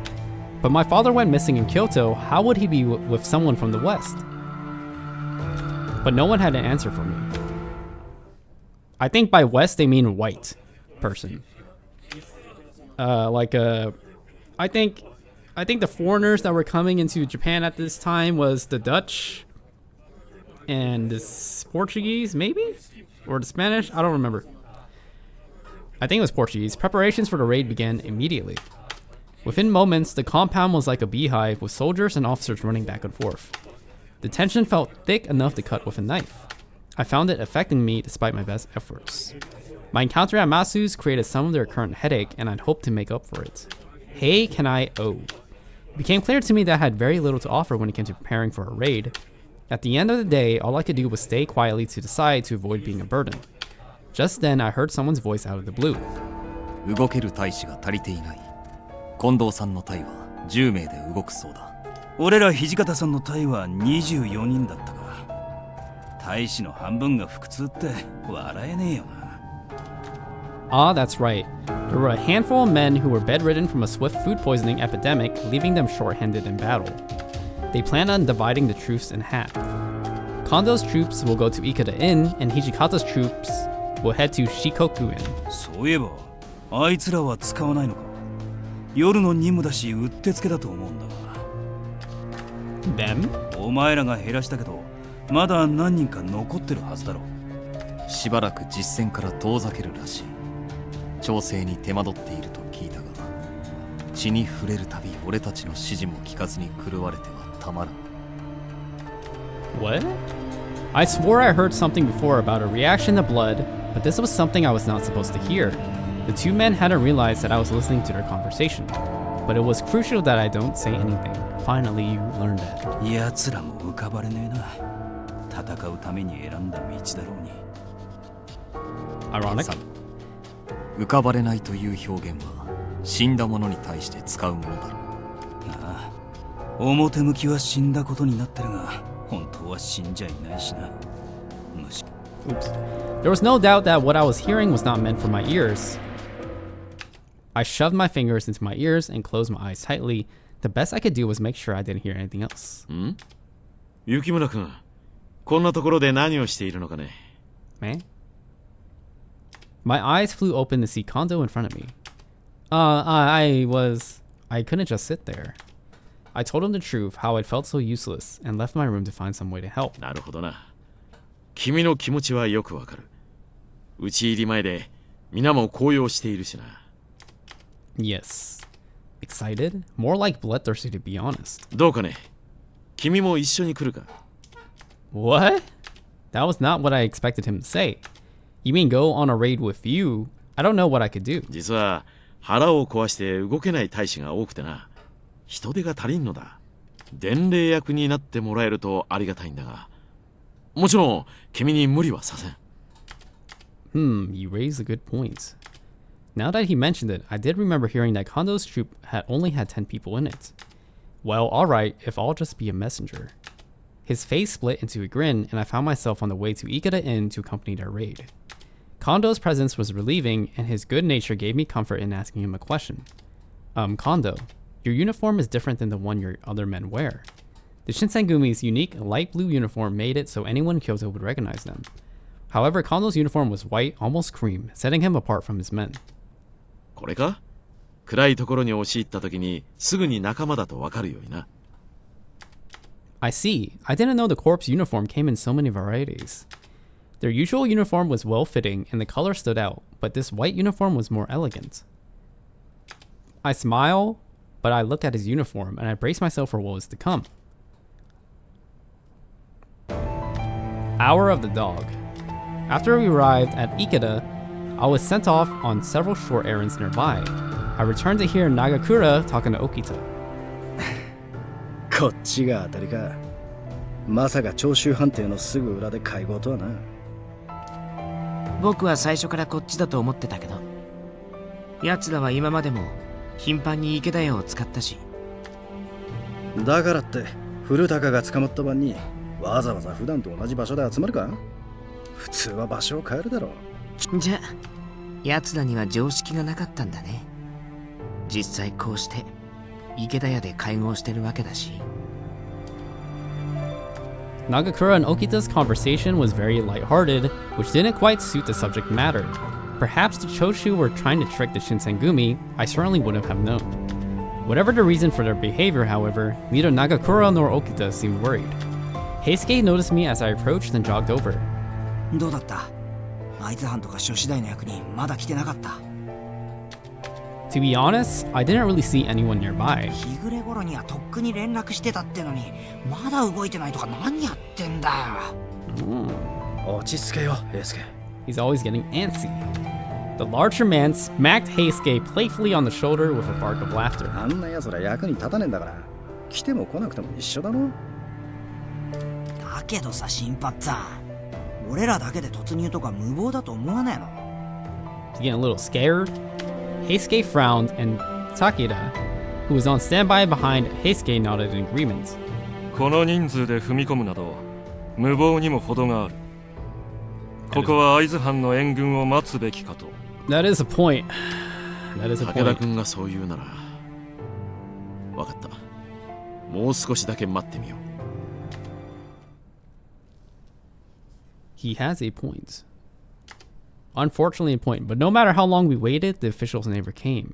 But my father went missing in Kyoto. How would he be with someone from the West? But no one had an answer for me. I think by West they mean white person. I think the foreigners that were coming into Japan at this time was the Dutch and the Portuguese, maybe? Or the Spanish? I don't remember. I think it was Portuguese. Preparations for the raid began immediately. Within moments, the compound was like a beehive with soldiers and officers running back and forth. The tension felt thick enough to cut with a knife. I found it affecting me despite my best efforts. My encounter at Masu's created some of their current headache, and I'd hoped to make up for it. Hey, can I owe? It became clear to me that I had very little to offer when it came to preparing for a raid. At the end of the day, all I could do was stay quietly to decide to avoid being a burden. Just then, I heard someone's voice out of the blue. 動ける大使が足りていない。近藤さんの隊は10名で動くそうだ。俺ら土方さんの隊は24人だったか。大使の半分が腹痛って笑えねえよな。Ah, that's right. There were a handful of men who were bedridden from a swift food poisoning epidemic, leaving them short-handed in battle. They planned on dividing the troops in half. Kondo's troops will go to Ikeda Inn, and Hijikata's troops will head to Shikoku Inn. そういえば、あいつらは使わないのか。夜の任務だし、うってつけだと思うんだが。Them? お前らが減らしたけど、まだ何人か残ってるはずだろう。しばらく実戦から遠ざけるらしい。調整に手間取っていると聞いたが、血に触れるたび俺たちの指示も聞かずに狂われてはたまらん。What? I swore I heard something before about a reaction to blood, but this was something I was not supposed to hear. The two men hadn't realized that I was listening to their conversation, but it was crucial that I don't say anything. Finally, you learned that. 奴らも浮かばれねえな。戦うために選んだ道だろうに。Ironic? 浮かばれないという表現は死んだ者に対して使うものだろう。ああ、表向きは死んだことになってるが、本当は死んじゃいないしな。Oops. There was no doubt that what I was hearing was not meant for my ears. I shoved my fingers into my ears and closed my eyes tightly. The best I could do was make sure I didn't hear anything else. 雪村君、こんなところで何をしているのかね。Man? My eyes flew open to see Kondo in front of me. I couldn't just sit there. I told him the truth, how it felt so useless, and left my room to find some way to help. なるほどな。君の気持ちはよくわかる。打ち入り前で皆も高揚しているしな。Yes. Excited? More like bloodthirsty, to be honest. どうかね。君も一緒に来るか。What? That was not what I expected him to say. You mean go on a raid with you? I don't know what I could do. 実は腹を壊して動けない大使が多くてな。人手が足りんのだ。伝令役になってもらえるとありがたいんだが。もちろん君に無理はさせん。You raised a good point. Now that he mentioned it, I did remember hearing that Kondo's troop had only had 10 people in it. Well, alright, if I'll just be a messenger. His face split into a grin, and I found myself on the way to Ikeda Inn to accompany their raid. Kondo's presence was relieving, and his good nature gave me comfort in asking him a question. Kondo, your uniform is different than the one your other men wear. The Shinsengumi's unique light blue uniform made it so anyone in Kyoto would recognize them. However, Kondo's uniform was white, almost cream, setting him apart from his men. これか？暗いところに押し入った時にすぐに仲間だとわかるようにな。I see. I didn't know the corps uniform came in so many varieties. Their usual uniform was well-fitting and the color stood out, but this white uniform was more elegant. I smile, but I look at his uniform and I brace myself for what was to come. Hour of the Dog. After we arrived at Ikeda, I was sent off on several short errands nearby. I returned to hear Nagakura talking to Okita. こっちが当たりか。まさか長州藩邸のすぐ裏で会合とはな。僕は最初からこっちだと思ってたけど、奴らは今までも頻繁に池田屋を使ったし。だからって古高が捕まった晩にわざわざ普段と同じ場所で集まるか？普通は場所を変えるだろう。じゃあ奴らには常識がなかったんだね。実際こうして池田屋で会合してるわけだし。Nagakura and Okita's conversation was very lighthearted, which didn't quite suit the subject matter. Perhaps the Choshu were trying to trick the Shinsengumi. I certainly wouldn't have known. Whatever the reason for their behavior, however, neither Nagakura nor Okita seemed worried. Heisuke noticed me as I approached and jogged over. どうだった？会津藩とか諸次第の役人まだ来てなかった。To be honest, I didn't really see anyone nearby. 日暮れ頃にはとっくに連絡してたってのに、まだ動いてないとか何やってんだよ。落ち着けよ、平助。He's always getting antsy. The larger man smacked Heisuke playfully on the shoulder with a bark of laughter. あんな奴ら役に立たねえんだから、来ても来なくても一緒だろ。だけどさ、新八さん、俺らだけで突入とか無謀だと思わねえの？ Getting a little scared? Heisuke frowned, and Takeda, who was on standby behind Heisuke, nodded in agreement. この人数で踏み込むなど無謀にも程がある。ここは会津藩の援軍を待つべきかと。That is a point. That is a 武田 point. 君がそう言うなら分かった。もう少しだけ待ってみよう。He has a point. Unfortunately, a point, but no matter how long we waited, the officials never came.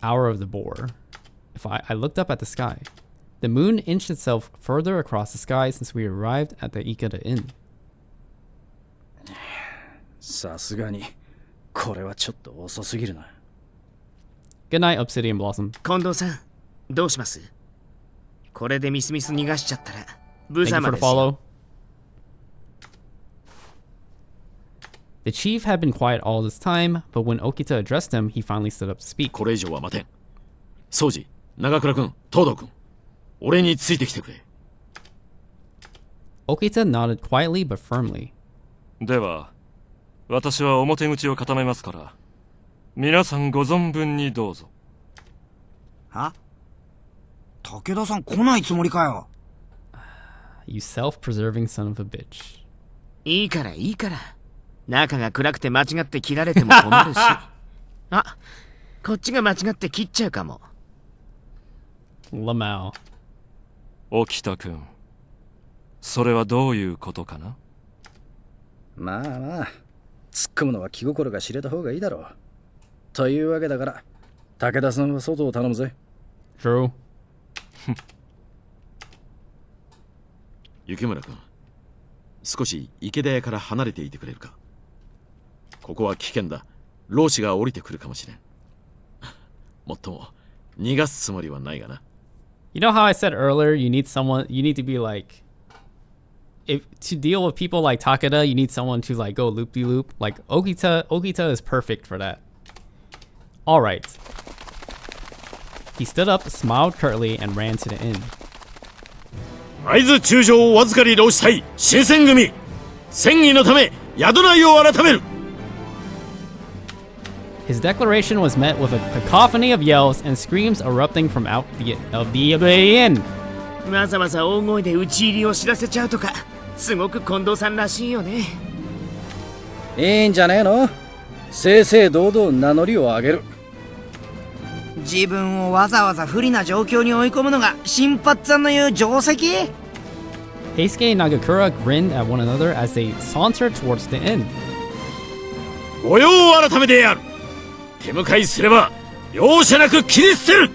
Hour of the Boar. I looked up at the sky. The moon inched itself further across the sky since we arrived at the Ikeda Inn. さすがにこれはちょっと遅すぎるな。Good night, Obsidian Blossom. 近藤さん、どうします？これでミスミス逃がしちゃったら無 Thank you 様 for で the すよ。 follow. The chief had been quiet all this time, but when Okita addressed him, he finally stood up to speak. これ以上は待てん。宗司、長倉君、東堂君、俺についてきてくれ。Okita nodded quietly but firmly. では、私は表口を固めますから、皆さんご存分にどうぞ。は？武田さん来ないつもりかよ。You self-preserving son of a bitch. いいからいいから。中が暗くて間違って切られても困るし。あ、こっちが間違って切っちゃうかも。Lamau. 沖田君、それはどういうことかな？まあまあ、突っ込むのは気心が知れた方がいいだろう。というわけだから、武田さんは外を頼むぜ。True. 雪村君、少し池田屋から離れていてくれるか。ここは危険だ。老子が降りてくるかもしれん。もっとも逃がすつもりはないがな。You know how I said earlier you need to be like, if to deal with people like Takeda, you need someone to like go loop-de-loop. Like Okita is perfect for that. All right. He stood up, smiled curtly, and ran to the inn. 会津中将お預かり老子隊新選組、戦議のため宿内を改める。His declaration was met with a cacophony of yells and screams erupting from out of the inn. わざわざ大声で討ち入りを知らせちゃうとか、すごく近藤さんらしいよね。いいんじゃねえの？正々堂々名乗りを上げる。自分をわざわざ不利な状況に追い込むのが新八さんの言う定石？ Heisuke and Nagakura grinned at one another as they sauntered towards the inn. 御用改めである。手向かいすれば容赦なく切り捨てる。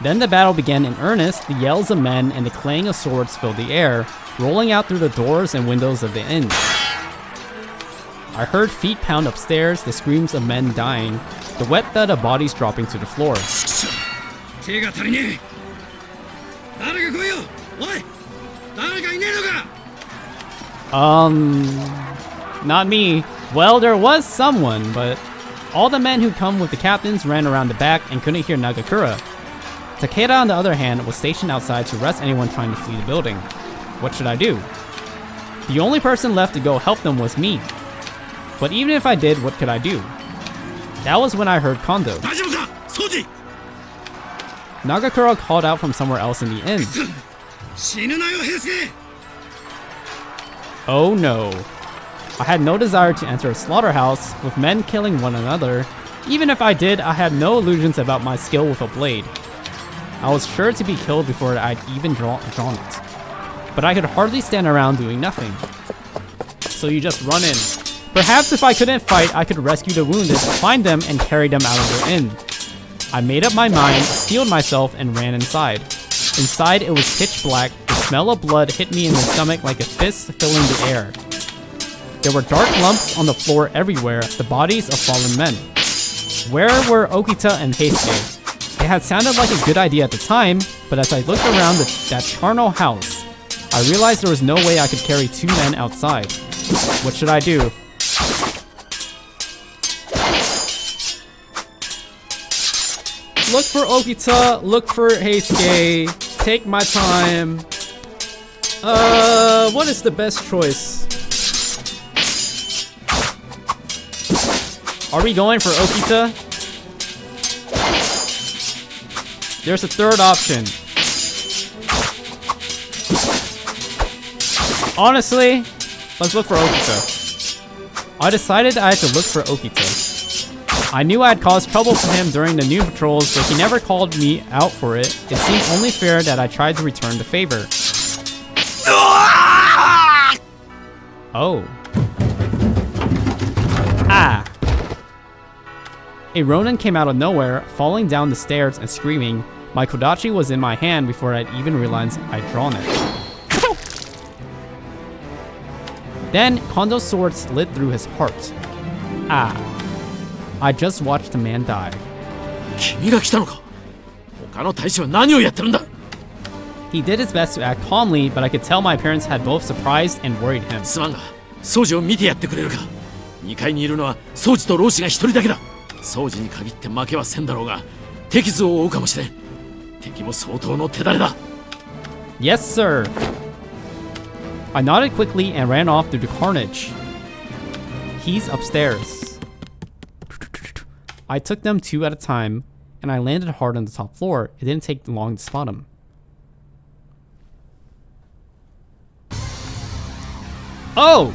Then the battle began in earnest. The yells of men and the clang of swords filled the air, rolling out through the doors and windows of the inn. I heard feet pound upstairs, the screams of men dying, the wet thud of bodies dropping to the floor. 手が足りねえ。誰か来いよ。おい、誰かいねえのか。Not me. Well, there was someone, but all the men who come with the captains ran around the back and couldn't hear Nagakura. Takeda, on the other hand, was stationed outside to arrest anyone trying to flee the building. What should I do? The only person left to go help them was me. But even if I did, what could I do? That was when I heard Kondo. Nagakura called out from somewhere else in the inn. Oh no. I had no desire to enter a slaughterhouse with men killing one another. Even if I did, I had no illusions about my skill with a blade. I was sure to be killed before I'd even drawn it. But I could hardly stand around doing nothing. So you just run in. Perhaps if I couldn't fight, I could rescue the wounded, find them, and carry them out of the inn. I made up my mind, steeled myself, and ran inside. Inside, it was pitch black. The smell of blood hit me in the stomach like a fist filling the air. There were dark lumps on the floor everywhere, the bodies of fallen men. Where were Okita and Heisuke? It had sounded like a good idea at the time, but as I looked around that charnel house, I realized there was no way I could carry two men outside. What should I do? Look for Okita, look for Heisuke, take my time. What is the best choice? Are we going for Okita? There's a third option. Honestly, let's look for Okita. I decided I had to look for Okita. I knew I had caused trouble for him during the new patrols, but he never called me out for it. It seemed only fair that I tried to return the favor. Oh. Ah. A Ronin came out of nowhere, falling down the stairs and screaming. My Kodachi was in my hand before I'd even realized I'd drawn it. Then, Kondo's sword slid through his heart. Ah. I just watched a man die. 君が来たのか。他の大使は何をやってるんだ。He did his best to act calmly, but I could tell my parents had both surprised and worried him. すまんが、掃除を見てやってくれるか。2階にいるのは掃除と老子が1人だけだ。掃除に限って負けはせんだろうが、敵図を追うかもしれん。敵も相当の手だれだ。Yes, sir. I nodded quickly and ran off through the carnage. He's upstairs. I took them two at a time, and I landed hard on the top floor. It didn't take long to spot him. Oh!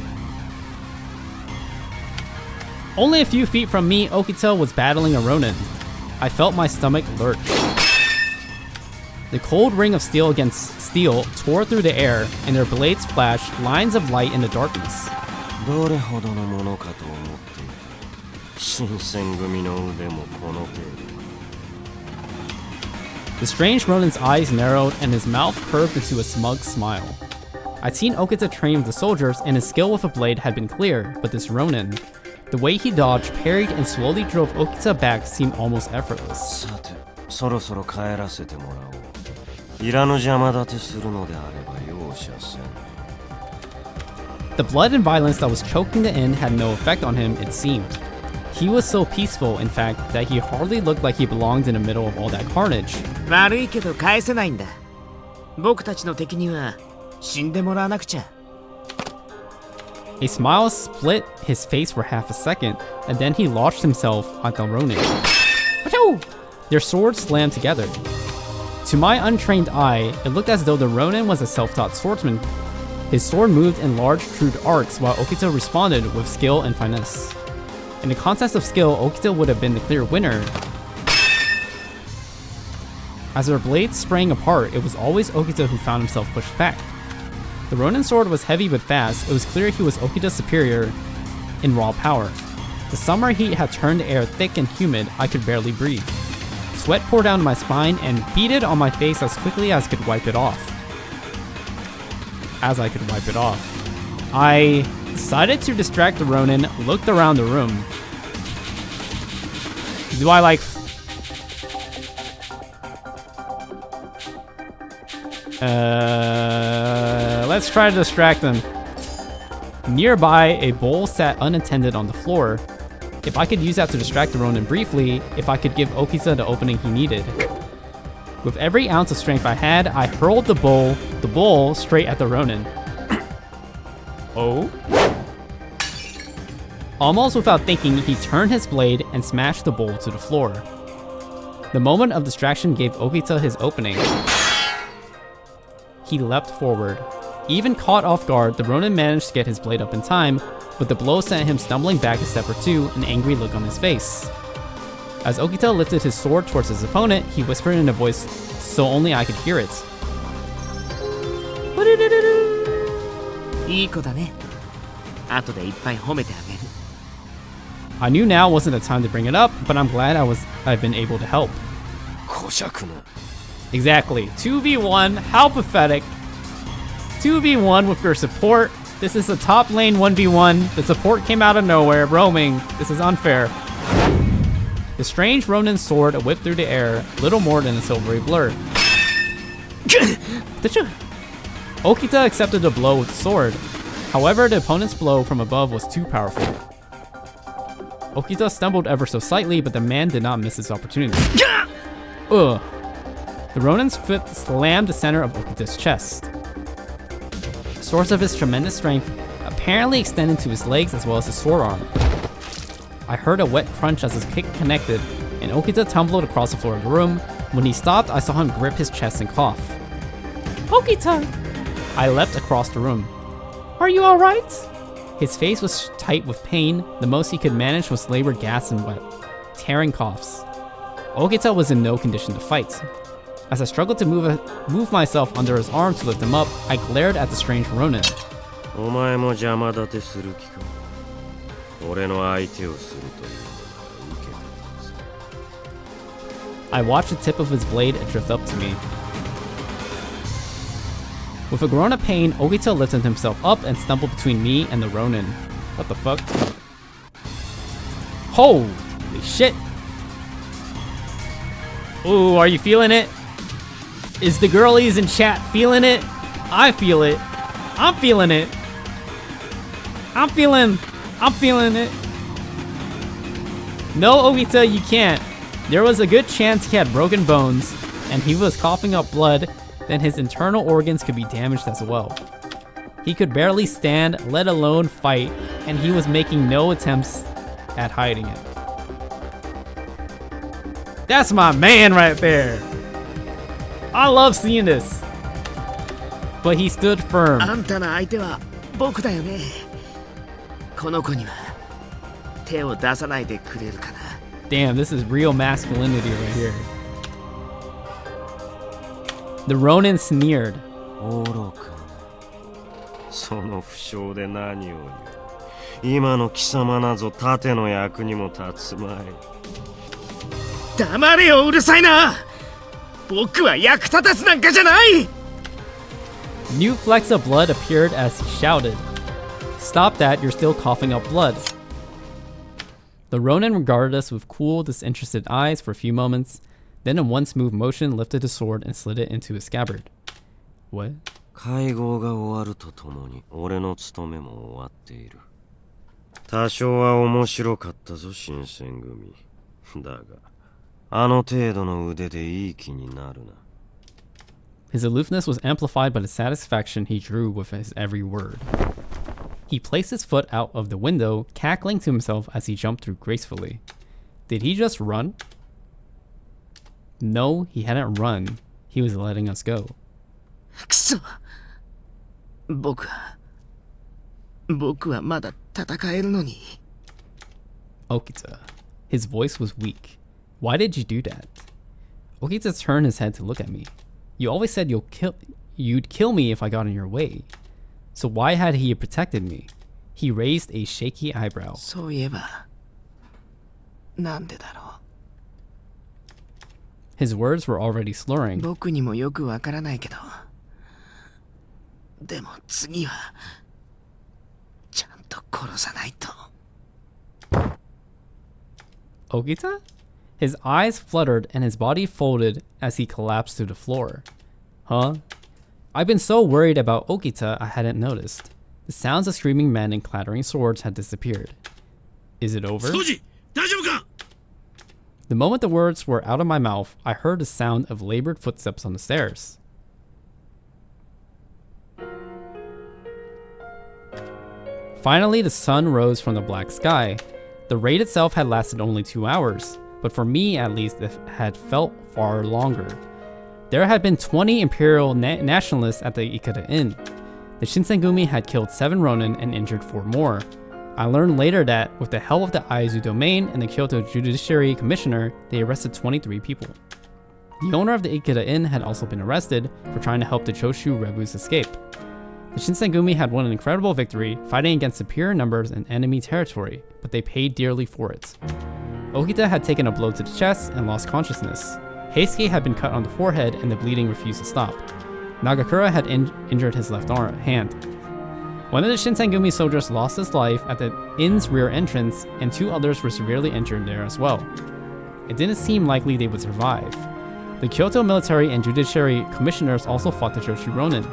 Only a few feet from me, Okita was battling a Ronin. I felt my stomach lurch. The cold ring of steel against steel tore through the air, and their blades flashed lines of light in the darkness. どれほどのものかと思っていた。新選組の腕もこの程度。 The strange Ronin's eyes narrowed and his mouth curved into a smug smile. I'd seen Okita train with the soldiers and his skill with a blade had been clear, but this Ronin, the way he dodged, parried, and slowly drove Okita back seemed almost effortless. さて、そろそろ帰らせてもらおう。いらぬ邪魔立てするのであれば容赦せん。 The blood and violence that was choking the inn had no effect on him, it seemed. He was so peaceful, in fact, that he hardly looked like he belonged in the middle of all that carnage. 悪いけど返せないんだ。僕たちの敵には死んでもらわなくちゃ。 A smile split his face for half a second, and then he launched himself at the Ronin. Their swords slammed together. To my untrained eye, it looked as though the Ronin was a self-taught swordsman. His sword moved in large, crude arcs, while Okita responded with skill and finesse. In the contest of skill, Okita would have been the clear winner. As their blades sprang apart, it was always Okita who found himself pushed back. The Ronin sword was heavy but fast. It was clear he was Okita's superior in raw power. The summer heat had turned the air thick and humid. I could barely breathe. Sweat poured down my spine and beaded on my face as quickly as I could wipe it off. I decided to distract the Ronin, looked around the room. Do I like... let's try to distract them. Nearby, a bowl sat unattended on the floor. If I could use that to distract the Ronin briefly, if I could give Okita the opening he needed. With every ounce of strength I had, I hurled the bowl straight at the Ronin. Oh? Almost without thinking, he turned his blade and smashed the bowl to the floor. The moment of distraction gave Okita his opening. He leapt forward. Even caught off guard, the Ronin managed to get his blade up in time, but the blow sent him stumbling back a step or two, an angry look on his face. As Okita lifted his sword towards his opponent, he whispered in a voice so only I could hear it. いい子だね。後でいっぱい褒めてあげる。 I knew now wasn't the time to bring it up, but I'm glad I've been able to help. 小尺な。 Exactly. 2v1, how pathetic. 2v1 with your support. This is a top lane 1v1. The support came out of nowhere, roaming. This is unfair. The strange Ronin's sword whipped through the air, little more than a silvery blur. Okita accepted the blow with the sword. However, the opponent's blow from above was too powerful. Okita stumbled ever so slightly, but the man did not miss his opportunity. Ugh. The Ronin's foot slammed the center of Okita's chest. The source of his tremendous strength apparently extended to his legs as well as his forearm. I heard a wet crunch as his kick connected, and Okita tumbled across the floor of the room. When he stopped, I saw him grip his chest and cough. Okita! I leapt across the room. Are you alright? His face was tight with pain. The most he could manage was labored gasps and wet, tearing coughs. Okita was in no condition to fight. As I struggled to move myself under his arm to lift him up, I glared at the strange Ronin. お前も邪魔立てする気か。俺の相手をするというのが受けてるぞ。 I watched the tip of his blade drift up to me. With a groan of pain, Okita lifted himself up and stumbled between me and the Ronin. What the fuck? Holy shit! Ooh, are you feeling it? Is the girlies in chat feeling it? I feel it. I'm feeling it. I'm feeling it. No, Okita, you can't. There was a good chance he had broken bones, and he was coughing up blood, then his internal organs could be damaged as well. He could barely stand, let alone fight, and he was making no attempts at hiding it. That's my man right there. I love seeing this. But he stood firm. あんたの相手は僕だよね。この子には手を出さないでくれるかな。 Damn, this is real masculinity right here. The Ronin sneered. 愚か。その不祥で何を言う。今の貴様なぞ盾の役にも立つまい。黙れよ、うるさいな。僕は役立たずなんかじゃない。 New flecks of blood appeared as he shouted. Stop that, you're still coughing up blood. The Ronin regarded us with cool, disinterested eyes for a few moments, then in one smooth motion lifted his sword and slid it into his scabbard. What? 会合が終わるとともに俺の務めも終わっている。多少は面白かったぞ、新選組。だが、あの程度の腕でいい気になるな。His aloofness was amplified by the satisfaction he drew with his every word. He placed his foot out of the window, cackling to himself as he jumped through gracefully. Did he just run? No, he hadn't run. He was letting us go. くそ。僕はまだ戦えるのに。 Okita. His voice was weak. Why did you do that? Okita turned his head to look at me. You always said you'd kill me if I got in your way. So why had he protected me? He raised a shaky eyebrow. そういえば、なんでだろう。 His words were already slurring. 僕にもよくわからないけど。でも次は、ちゃんと殺さないと。 Okita? His eyes fluttered and his body folded as he collapsed to the floor. Huh? I've been so worried about Okita I hadn't noticed. The sounds of screaming men and clattering swords had disappeared. Is it over? The moment the words were out of my mouth, I heard the sound of labored footsteps on the stairs. Finally, the sun rose from the black sky. The raid itself had lasted only 2 hours, but for me at least it had felt far longer. There had been 20 Imperial nationalists at the Ikeda Inn. The Shinsengumi had killed 7 Ronin and injured 4 more. I learned later that, with the help of the Aizu domain and the Kyoto Judiciary Commissioner, they arrested 23 people. The owner of the Ikeda Inn had also been arrested for trying to help the Choshu Rebus escape. The Shinsengumi had won an incredible victory, fighting against superior numbers in enemy territory, but they paid dearly for it. Okita had taken a blow to the chest and lost consciousness. Heisuke had been cut on the forehead and the bleeding refused to stop. Nagakura had injured his left hand. One of the Shinsengumi soldiers lost his life at the inn's rear entrance, and 2 others were severely injured there as well. It didn't seem likely they would survive. The Kyoto military and judiciary commissioners also fought the Choshu Ronin.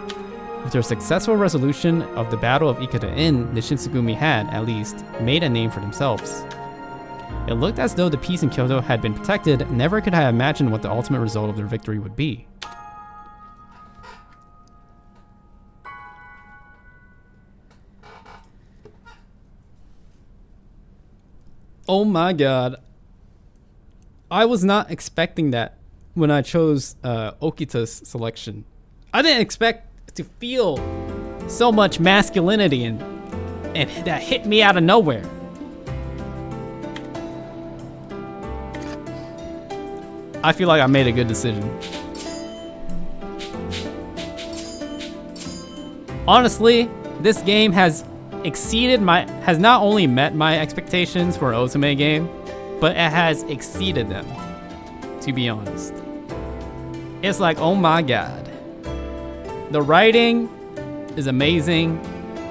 With their successful resolution of the Battle of Ikeda Inn, the Shinsengumi had, at least, made a name for themselves. It looked as though the peace in Kyoto had been protected. Never could I have imagined what the ultimate result of their victory would be. Oh my god. I was not expecting that when I chose Okita's selection. I didn't expect to feel so much masculinity and that hit me out of nowhere. I feel like I made a good decision. Honestly, this game has not only met my expectations for an Otome game, but it has exceeded them, to be honest. It's like, oh my god. The writing is amazing.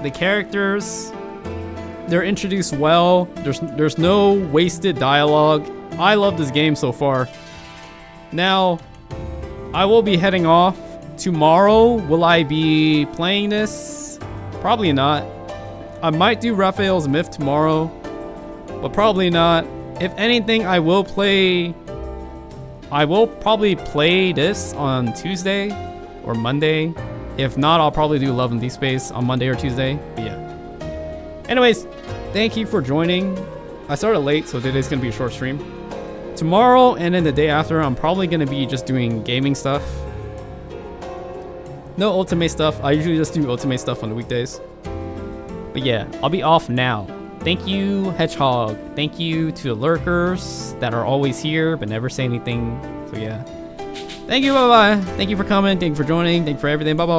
The characters, they're introduced well. There's no wasted dialogue. I love this game so far. Now, I will be heading off. Tomorrow, will I be playing this? Probably not. I might do Raphael's Myth tomorrow, but probably not. If anything, I will probably play this on Tuesday or Monday. If not, I'll probably do Love and Deep Space on Monday or Tuesday. But yeah. Anyways, thank you for joining. I started late, so today's gonna be a short stream. Tomorrow and then the day after, I'm probably gonna be just doing gaming stuff. No Otome stuff. I usually just do Otome stuff on the weekdays. But yeah, I'll be off now. Thank you, Hedgehog. Thank you to the lurkers that are always here but never say anything. So yeah. Thank you, bye-bye. Thank you for coming. Thank you for joining. Thank you for everything. Bye-bye.